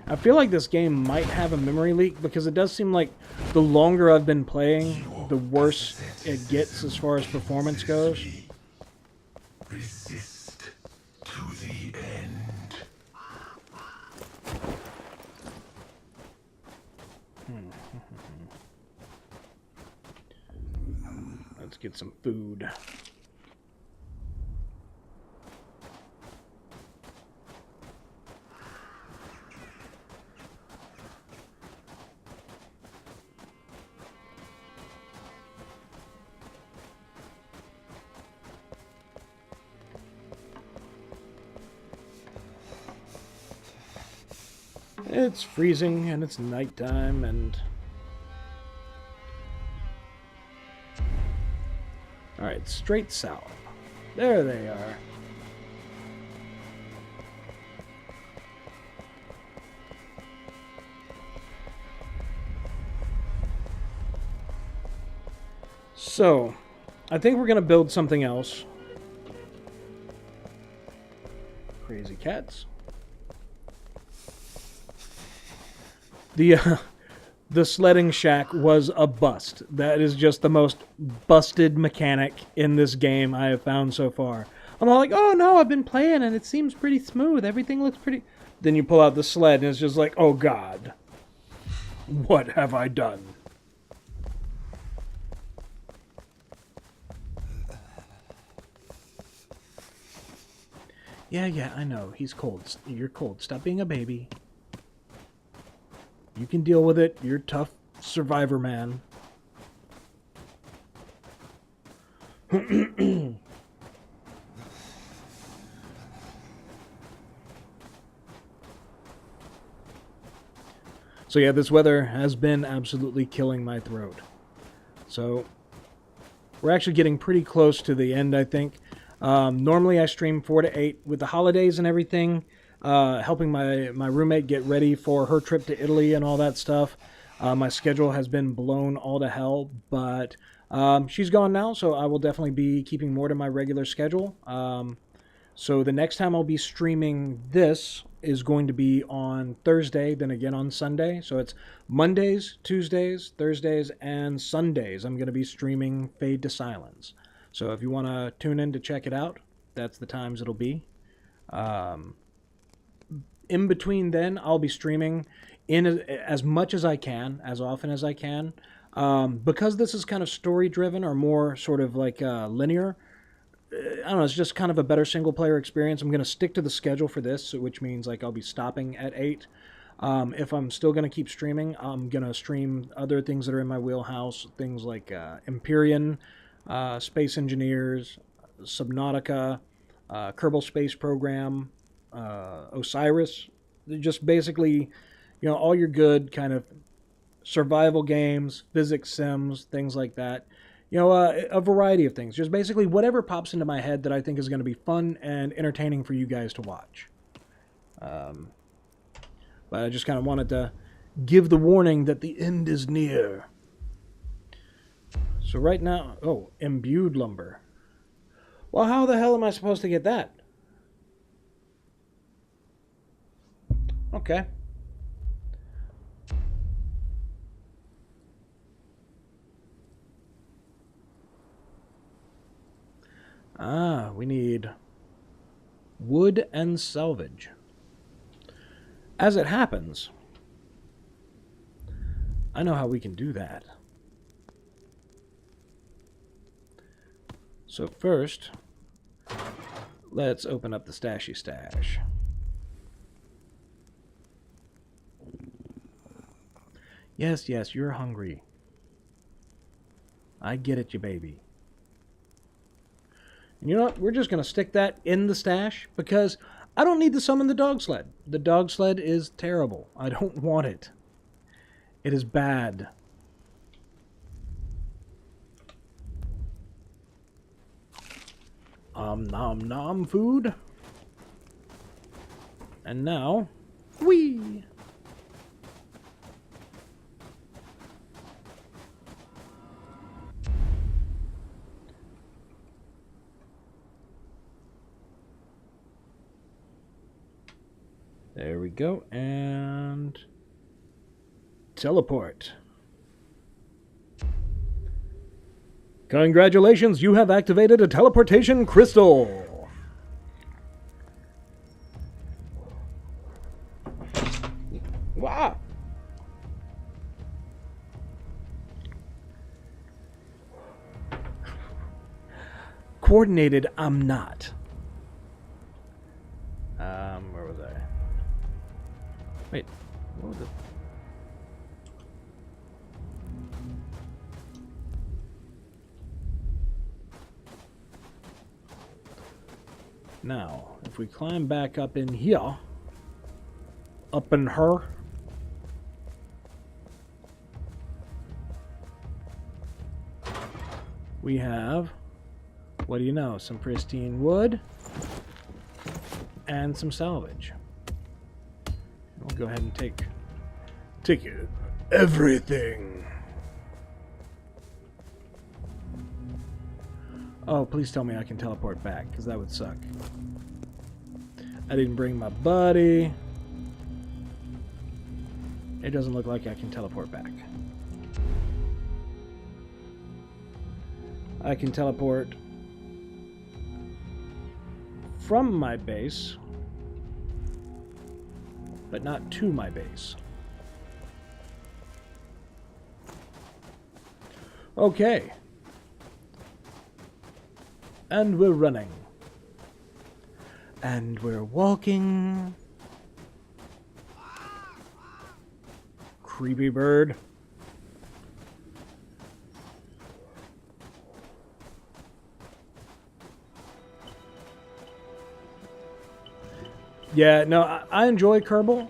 I feel like this game might have a memory leak because it does seem like the longer I've been playing, the worse it gets as far as performance goes. Resist to the end. Let's get some food. It's freezing and it's nighttime and... Alright, straight south. There they are. So, I think we're going to build something else. Crazy cats. The sledding shack was a bust. That is just the most busted mechanic in this game I have found so far. I'm all like, oh no, I've been playing and it seems pretty smooth. Everything looks pretty... Then you pull out the sled and it's just like, oh god. What have I done? Yeah, I know. He's cold. You're cold. Stop being a baby. You can deal with it. You're a tough survivor, man. So yeah, this weather has been absolutely killing my throat. So we're actually getting pretty close to the end, I think. Normally I stream 4 to 8 with the holidays and everything. Helping my roommate get ready for her trip to Italy and all that stuff. My schedule has been blown all to hell, but she's gone now, so I will definitely be keeping more to my regular schedule. So the next time I'll be streaming this is going to be on Thursday, then again on Sunday. So it's Mondays, Tuesdays, Thursdays, and Sundays. I'm going to be streaming Fade to Silence. So if you want to tune in to check it out, that's the times it'll be. In between then, I'll be streaming in as much as I can, as often as I can. Because this is kind of story-driven or more sort of like linear, I don't know, it's just kind of a better single-player experience. I'm going to stick to the schedule for this, which means like I'll be stopping at 8. If I'm still going to keep streaming, I'm going to stream other things that are in my wheelhouse, things like Empyrean, Space Engineers, Subnautica, Kerbal Space Program, Osiris, just basically, you know, all your good kind of survival games, physics sims, things like that. You know, a variety of things. Just basically whatever pops into my head that I think is going to be fun and entertaining for you guys to watch. But I just kind of wanted to give the warning that the end is near. So right now, oh, imbued lumber. Well, how the hell am I supposed to get that? Okay. We need wood and salvage. As it happens, I know how we can do that. So first, let's open up the stashy stash. Yes, you're hungry. I get it, you baby. And you know what? We're just going to stick that in the stash because I don't need to summon the dog sled. The dog sled is terrible. I don't want it. It is bad. Nom nom food. And now, whee! There we go, and teleport. Congratulations, you have activated a teleportation crystal. Wow. Coordinated, I'm not. Where was I? Wait, what was it? Now, if we climb back up in here, up in her, we have, what do you know, some pristine wood and some salvage. We'll go ahead and take everything. Oh, please tell me I can teleport back, because that would suck. I didn't bring my buddy. It doesn't look like I can teleport back. I can teleport from my base, but not to my base. Okay. And we're running. And we're walking. Creepy bird. Yeah, no, I enjoy Kerbal.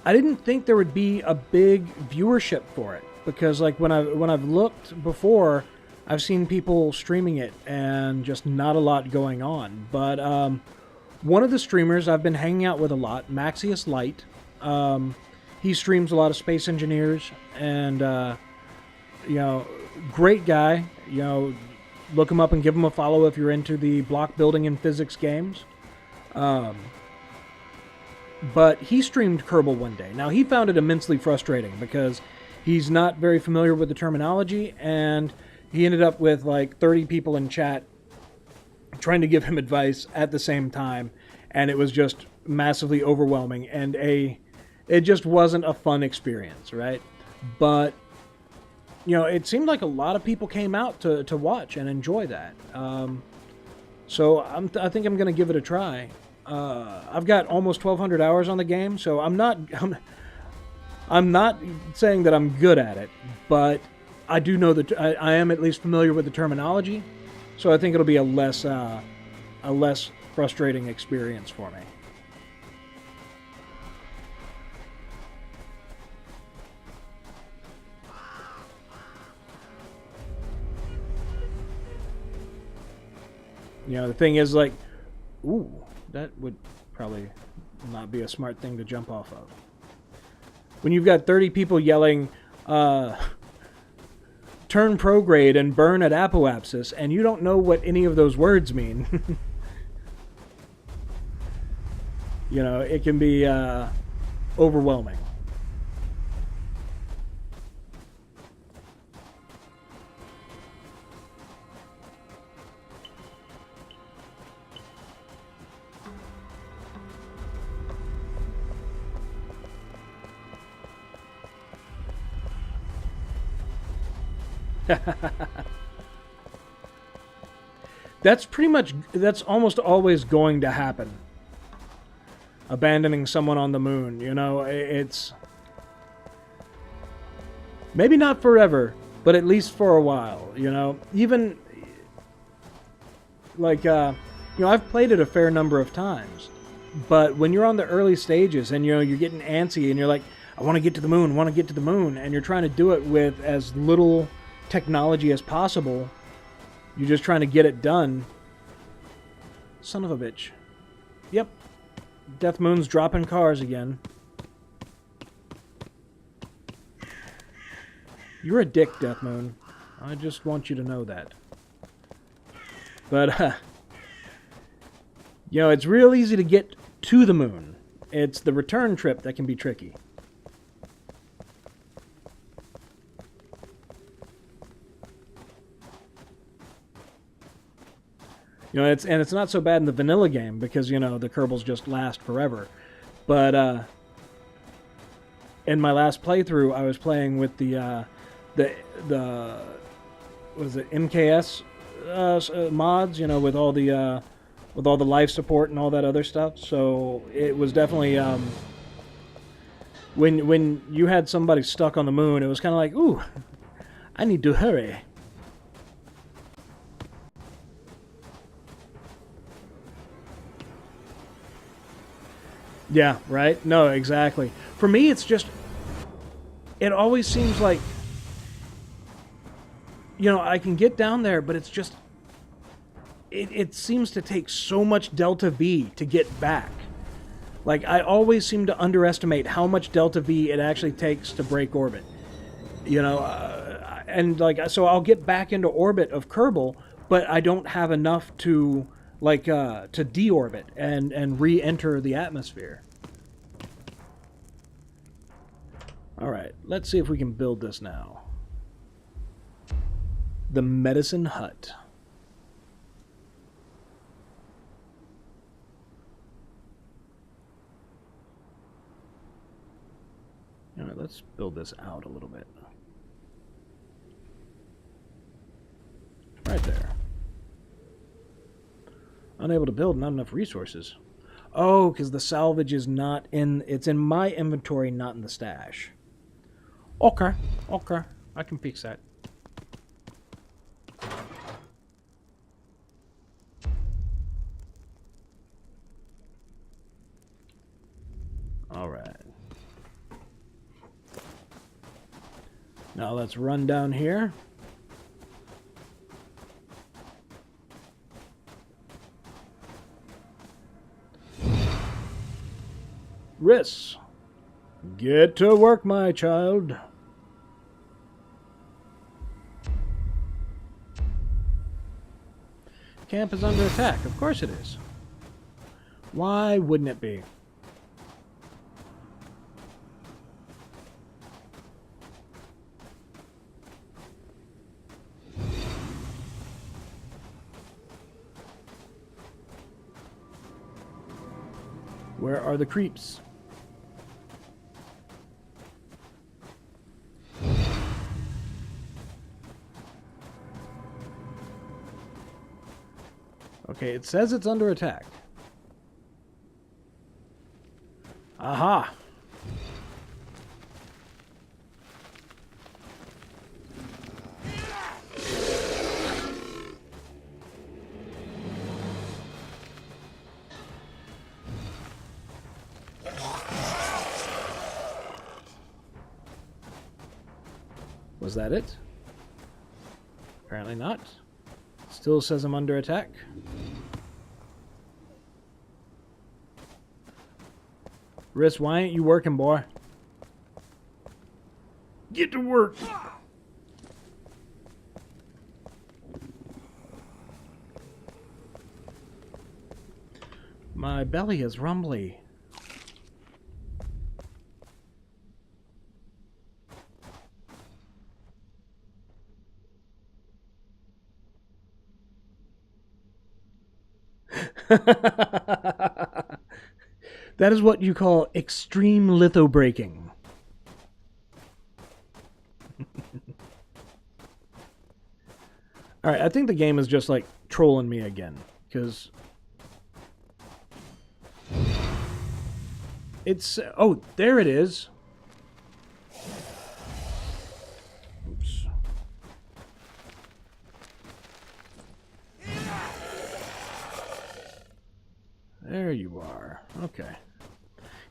I didn't think there would be a big viewership for it, because like when I've looked before, I've seen people streaming it and just not a lot going on. But one of the streamers I've been hanging out with a lot, Maxius Light, he streams a lot of Space Engineers, and you know, great guy. You know, look him up and give him a follow if you're into the block building and physics games. But he streamed Kerbal one day. Now, he found it immensely frustrating because he's not very familiar with the terminology, and he ended up with like 30 people in chat trying to give him advice at the same time, and it was just massively overwhelming, and it just wasn't a fun experience, right? But, you know, it seemed like a lot of people came out to watch and enjoy that. So I think I'm going to give it a try. I've got almost 1,200 hours on the game, so I'm not saying that I'm good at it, but I do know that I am at least familiar with the terminology, so I think it'll be a less frustrating experience for me. You know, the thing is, like, ooh, that would probably not be a smart thing to jump off of. When you've got 30 people yelling, turn prograde and burn at Apoapsis, and you don't know what any of those words mean. You know, it can be overwhelming. That's almost always going to happen. Abandoning someone on the moon, you know, it's maybe not forever, but at least for a while, you know. Even like you know, I've played it a fair number of times, but when you're on the early stages and, you know, you're getting antsy and you're like, I want to get to the moon, and you're trying to do it with as little technology as possible, you're just trying to get it done. Son of a bitch. Yep. Death Moon's dropping cars again. You're a dick, Death Moon. I just want you to know that. But, you know, it's real easy to get to the moon. It's the return trip that can be tricky. You know, it's not so bad in the vanilla game because, you know, the Kerbals just last forever. But in my last playthrough, I was playing with the was it MKS mods, you know, with all the life support and all that other stuff. So it was definitely when you had somebody stuck on the moon, it was kind of like, ooh, I need to hurry. Yeah, right? No, exactly. For me, it's just, it always seems like, you know, I can get down there, but it's just, it seems to take so much Delta V to get back. Like, I always seem to underestimate how much Delta V it actually takes to break orbit. You know, and like, so I'll get back into orbit of Kerbal, but I don't have enough to, like, to deorbit and re-enter the atmosphere. Alright, let's see if we can build this now. The Medicine Hut. Alright, let's build this out a little bit. Right there. Unable to build, not enough resources. Oh, because the salvage is not in... It's in my inventory, not in the stash. Okay, okay. I can fix that. Alright. Now let's run down here. Riss, get to work, my child. Camp is under attack. Of course it is. Why wouldn't it be? Where are the creeps? Okay, it says it's under attack. Aha! Was that it? Apparently not. Still says I'm under attack. Riss, why ain't you working, boy? Get to work! My belly is rumbly. That is what you call extreme lithobreaking. Alright, I think the game is just like trolling me again, because it's... Oh, there it is. Oops. There you are. Okay.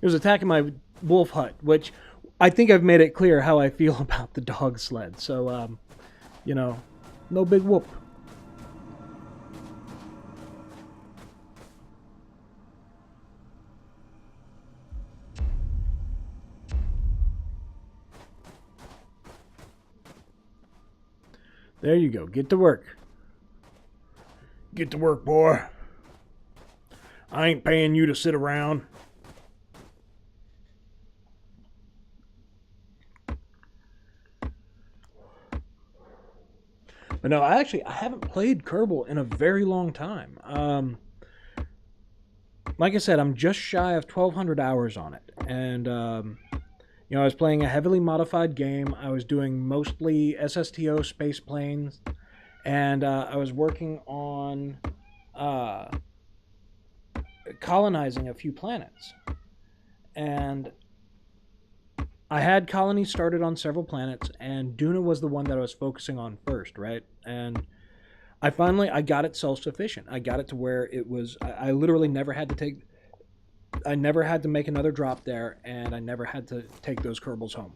It was attacking my wolf hut, which I think I've made it clear how I feel about the dog sled. So, you know, no big whoop. There you go. Get to work. Get to work, boy. I ain't paying you to sit around. But no, I haven't played Kerbal in a very long time. Like I said, I'm just shy of 1,200 hours on it. And, You know, I was playing a heavily modified game. I was doing mostly SSTO space planes, and I was working on colonizing a few planets. And I had colonies started on several planets, and Duna was the one that I was focusing on first, right? And I got it self-sufficient. I got it to where it was, I literally never had to make another drop there, and I never had to take those Kerbals home.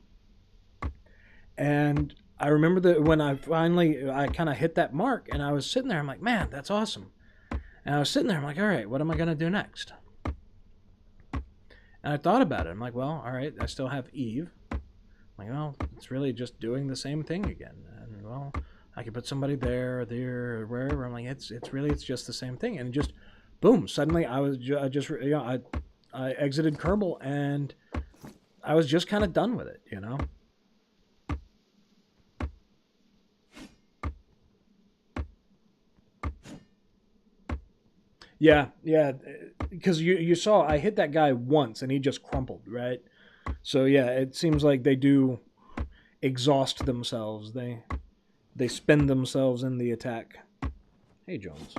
And I remember that when I kind of hit that mark, and I was sitting there, I'm like, man, that's awesome. And I was sitting there, I'm like, all right, what am I going to do next? And I thought about it. I'm like, well, all right, I still have Eve. I'm like, well, it's really just doing the same thing again. And, well, I could put somebody there, or wherever. I'm like, it's just the same thing. And just, boom, suddenly I exited Kerbal, and I was just kind of done with it, you know? Yeah, because you saw I hit that guy once and he just crumpled, right? So yeah, it seems like they do exhaust themselves. They spend themselves in the attack. Hey, Jones.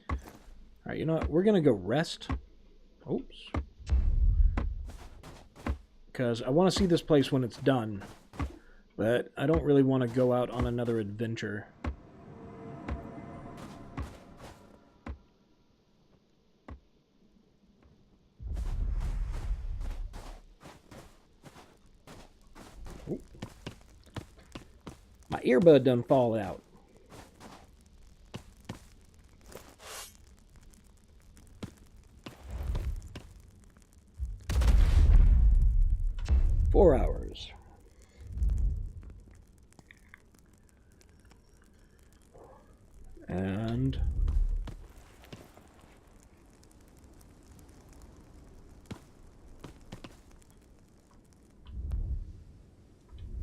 All right, you know what? We're gonna go rest. Oops. Because I want to see this place when it's done. But I don't really want to go out on another adventure. Ooh. My earbud done fall out. Four hours. And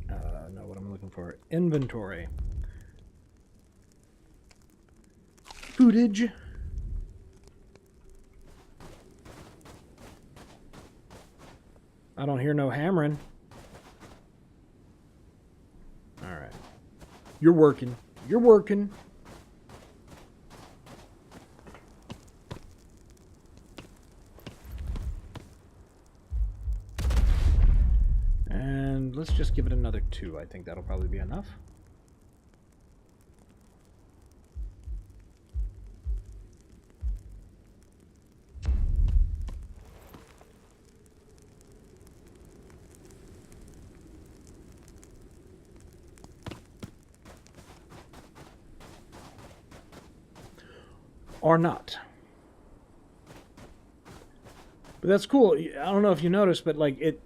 no, what I'm looking for. Inventory. Footage. I don't hear no hammering. All right. You're working. You're working. Let's just give it another 2. I think that'll probably be enough. Or not. But that's cool. I don't know if you noticed, but like it's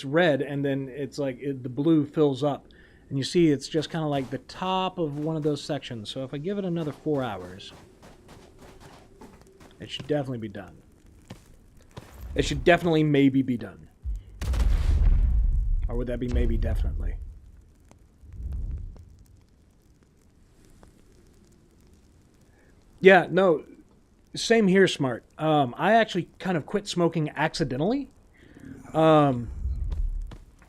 red, and then it's like the blue fills up, and you see it's just kind of like the top of one of those sections. So if I give it another 4 hours, it should definitely be done. It should definitely maybe be done. Or would that be maybe definitely? Yeah, no, same here, Smart. I actually kind of quit smoking accidentally.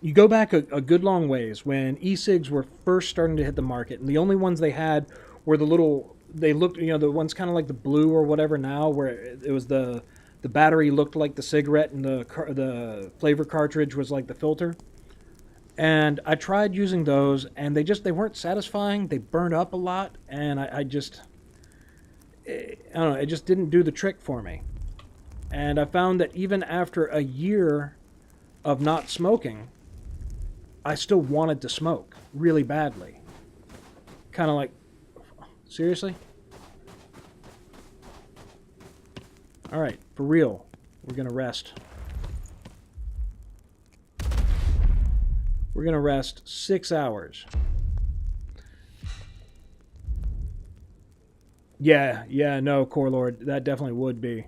You go back a good long ways when e-cigs were first starting to hit the market, and the only ones they had were the little, they looked, you know, the ones kind of like the blue or whatever now, where it was the battery looked like the cigarette, and the flavor cartridge was like the filter. And I tried using those, and they weren't satisfying. They burned up a lot, and I don't know, it just didn't do the trick for me. And I found that even after a year of not smoking, I still wanted to smoke really badly. Kind of like, seriously? All right, for real, we're going to rest. We're going to rest 6 hours. Yeah, no, Core Lord, that definitely would be.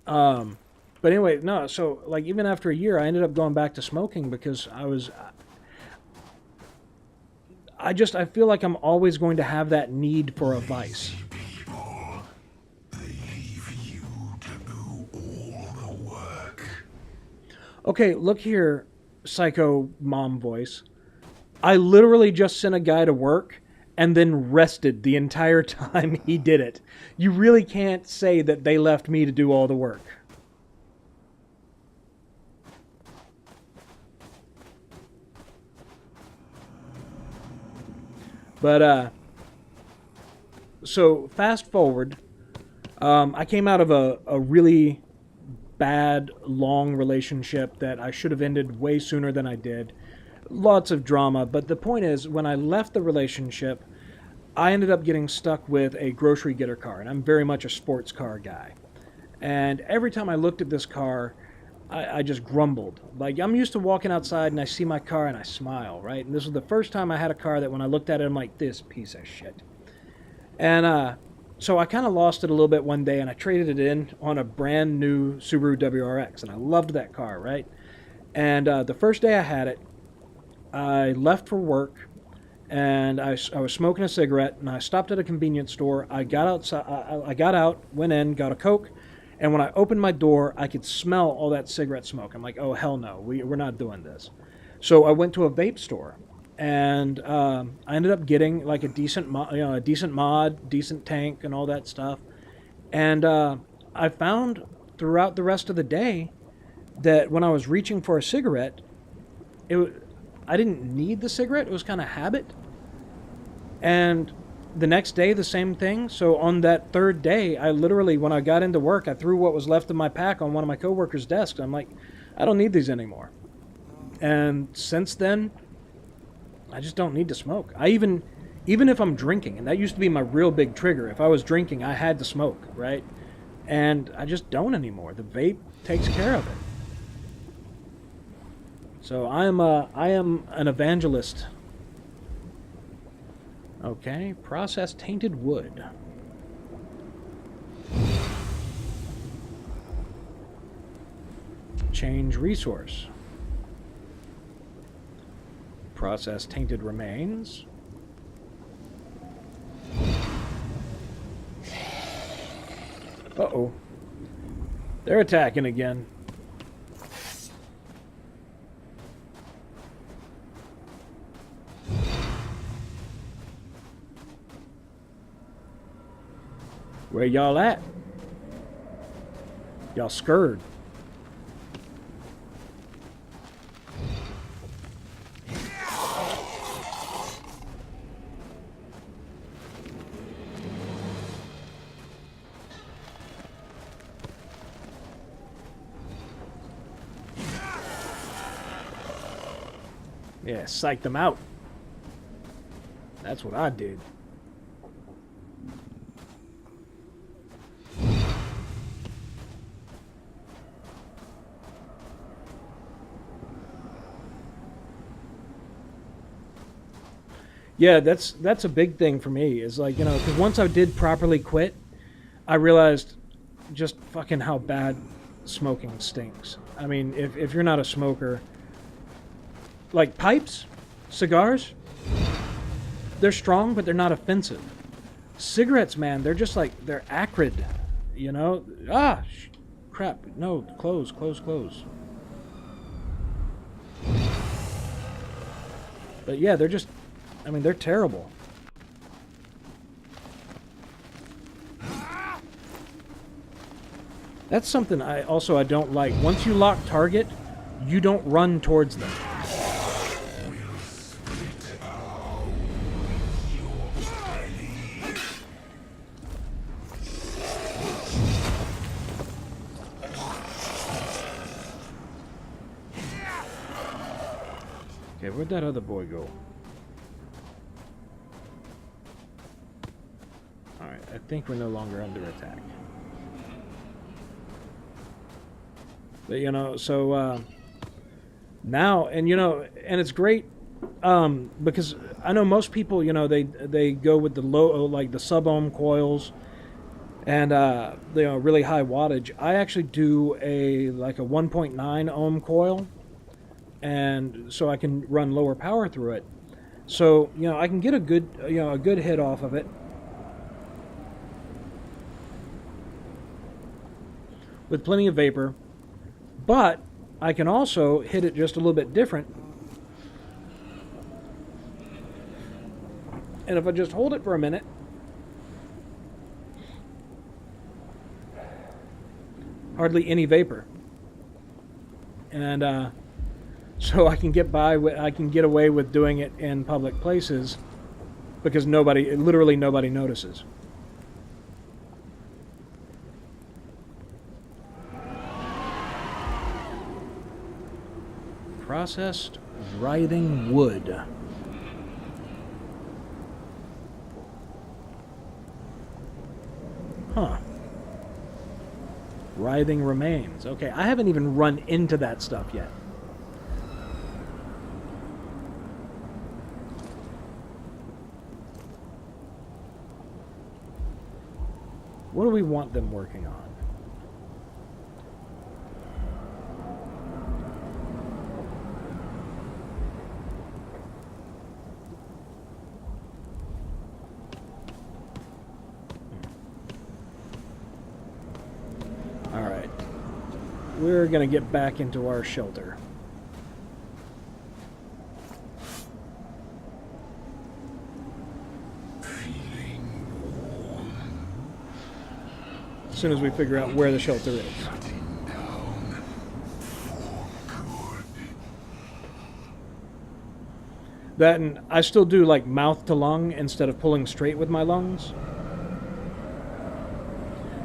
But anyway, no, so, like, even after a year, I ended up going back to smoking because I feel like I'm always going to have that need for a vice. Okay, look here, psycho mom voice. I literally just sent a guy to work and then rested the entire time he did it. You really can't say that they left me to do all the work. But, so fast forward, I came out of a really bad, long relationship that I should have ended way sooner than I did. Lots of drama, but the point is, when I left the relationship, I ended up getting stuck with a grocery getter car, and I'm very much a sports car guy. And every time I looked at this car, I just grumbled. Like, I'm used to walking outside and I see my car and I smile, right? And this was the first time I had a car that when I looked at it, I'm like, this piece of shit. And so I kind of lost it a little bit one day, and I traded it in on a brand new Subaru WRX, and I loved that car, right? And the first day I had it, I left for work, and I was smoking a cigarette, and I stopped at a convenience store. I got outside, I got out, went in, got a Coke, and when I opened my door, I could smell all that cigarette smoke. I'm like, oh, hell no, we're not doing this. So I went to a vape store, and I ended up getting like a decent mod, decent tank, and all that stuff. And I found throughout the rest of the day that when I was reaching for a cigarette, I didn't need the cigarette. It was kind of habit. And the next day, the same thing. So on that third day, I literally, when I got into work, I threw what was left of my pack on one of my coworkers' desks. I'm like, I don't need these anymore. And since then, I just don't need to smoke. Even if I'm drinking, and that used to be my real big trigger. If I was drinking, I had to smoke, right? And I just don't anymore. The vape takes care of it. So I am an evangelist. Okay, processed tainted wood. Change resource. Processed tainted remains. Uh-oh. They're attacking again. Where y'all at? Y'all scared. Yeah, psych them out. That's what I did. Yeah, that's a big thing for me, is like, you know, because once I did properly quit, I realized just fucking how bad smoking stinks. I mean, if you're not a smoker, like pipes, cigars, they're strong, but they're not offensive. Cigarettes, man, they're just like, they're acrid, you know? Crap, no, close. But yeah, they're just, I mean, they're terrible. That's something I don't like. Once you lock target, you don't run towards them. Okay, where'd that other boy go? Alright, I think we're no longer under attack. But, you know, so, now, and, you know, and it's great, because I know most people, you know, they go with the low, like the sub-ohm coils, and, you know, really high wattage. I actually do like a 1.9 ohm coil, and so I can run lower power through it. So, you know, I can get a good hit off of it with plenty of vapor. But I can also hit it just a little bit different. And if I just hold it for a minute, hardly any vapor. And so I can get away with doing it in public places because literally nobody notices. Processed writhing wood. Huh. Writhing remains. Okay, I haven't even run into that stuff yet. What do we want them working on? Alright. We're going to get back into our shelter. As soon as we figure out where the shelter is. That, and I still do like mouth to lung instead of pulling straight with my lungs.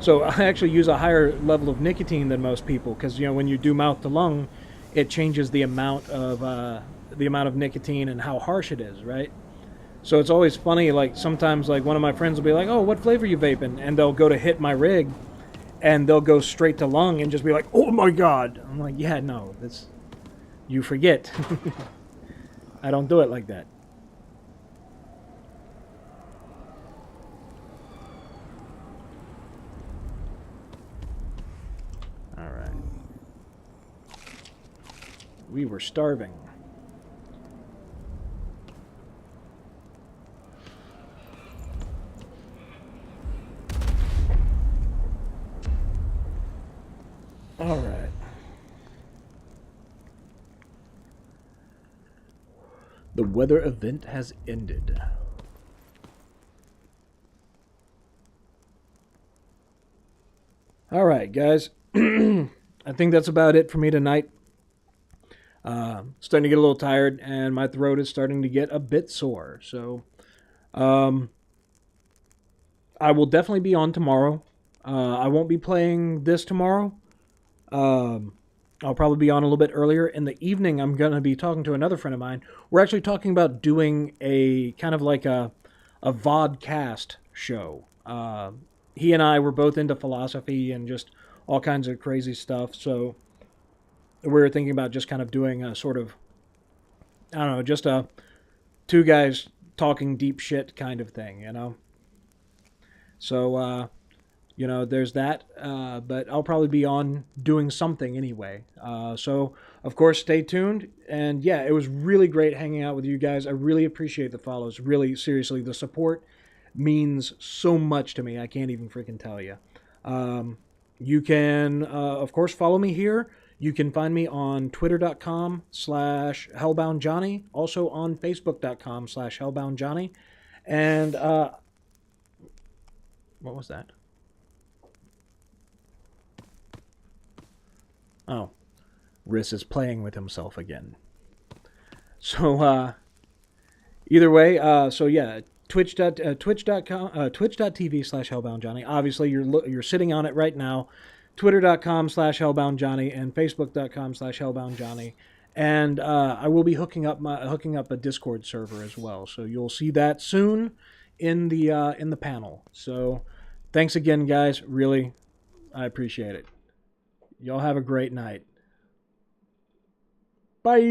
So I actually use a higher level of nicotine than most people because, you know, when you do mouth to lung, it changes the amount of nicotine and how harsh it is, right? So it's always funny, like sometimes like one of my friends will be like, "Oh, what flavor you vaping?" And they'll go to hit my rig and they'll go straight to lung and just be like, "Oh my God." I'm like, "Yeah, no, that's, you forget." I don't do it like that. All right. We were starving. All right. The weather event has ended. All right, guys. I think that's about it for me tonight. Starting to get a little tired, and my throat is starting to get a bit sore. So, I will definitely be on tomorrow. I won't be playing this tomorrow. I'll probably be on a little bit earlier. In the evening, I'm going to be talking to another friend of mine. We're actually talking about doing a kind of like a vodcast show. He and I were both into philosophy and just all kinds of crazy stuff. So we were thinking about just kind of doing a sort of, I don't know, just a two guys talking deep shit kind of thing, you know? So, you know, there's that, but I'll probably be on doing something anyway. So, of course, stay tuned. And yeah, it was really great hanging out with you guys. I really appreciate the follows. Really, seriously, the support means so much to me. I can't even freaking tell you. You can, of course, follow me here. You can find me on twitter.com/hellboundjohnny. Also on facebook.com/hellboundjohnny. And, what was that? Oh, Riss is playing with himself again. So, either way, so yeah, twitch.tv/hellboundjohnny. Obviously, you're sitting on it right now. Twitter.com/hellboundjohnny and Facebook.com/hellboundjohnny. And I will be hooking up a Discord server as well. So you'll see that soon in the panel. So thanks again, guys. Really, I appreciate it. Y'all have a great night. Bye.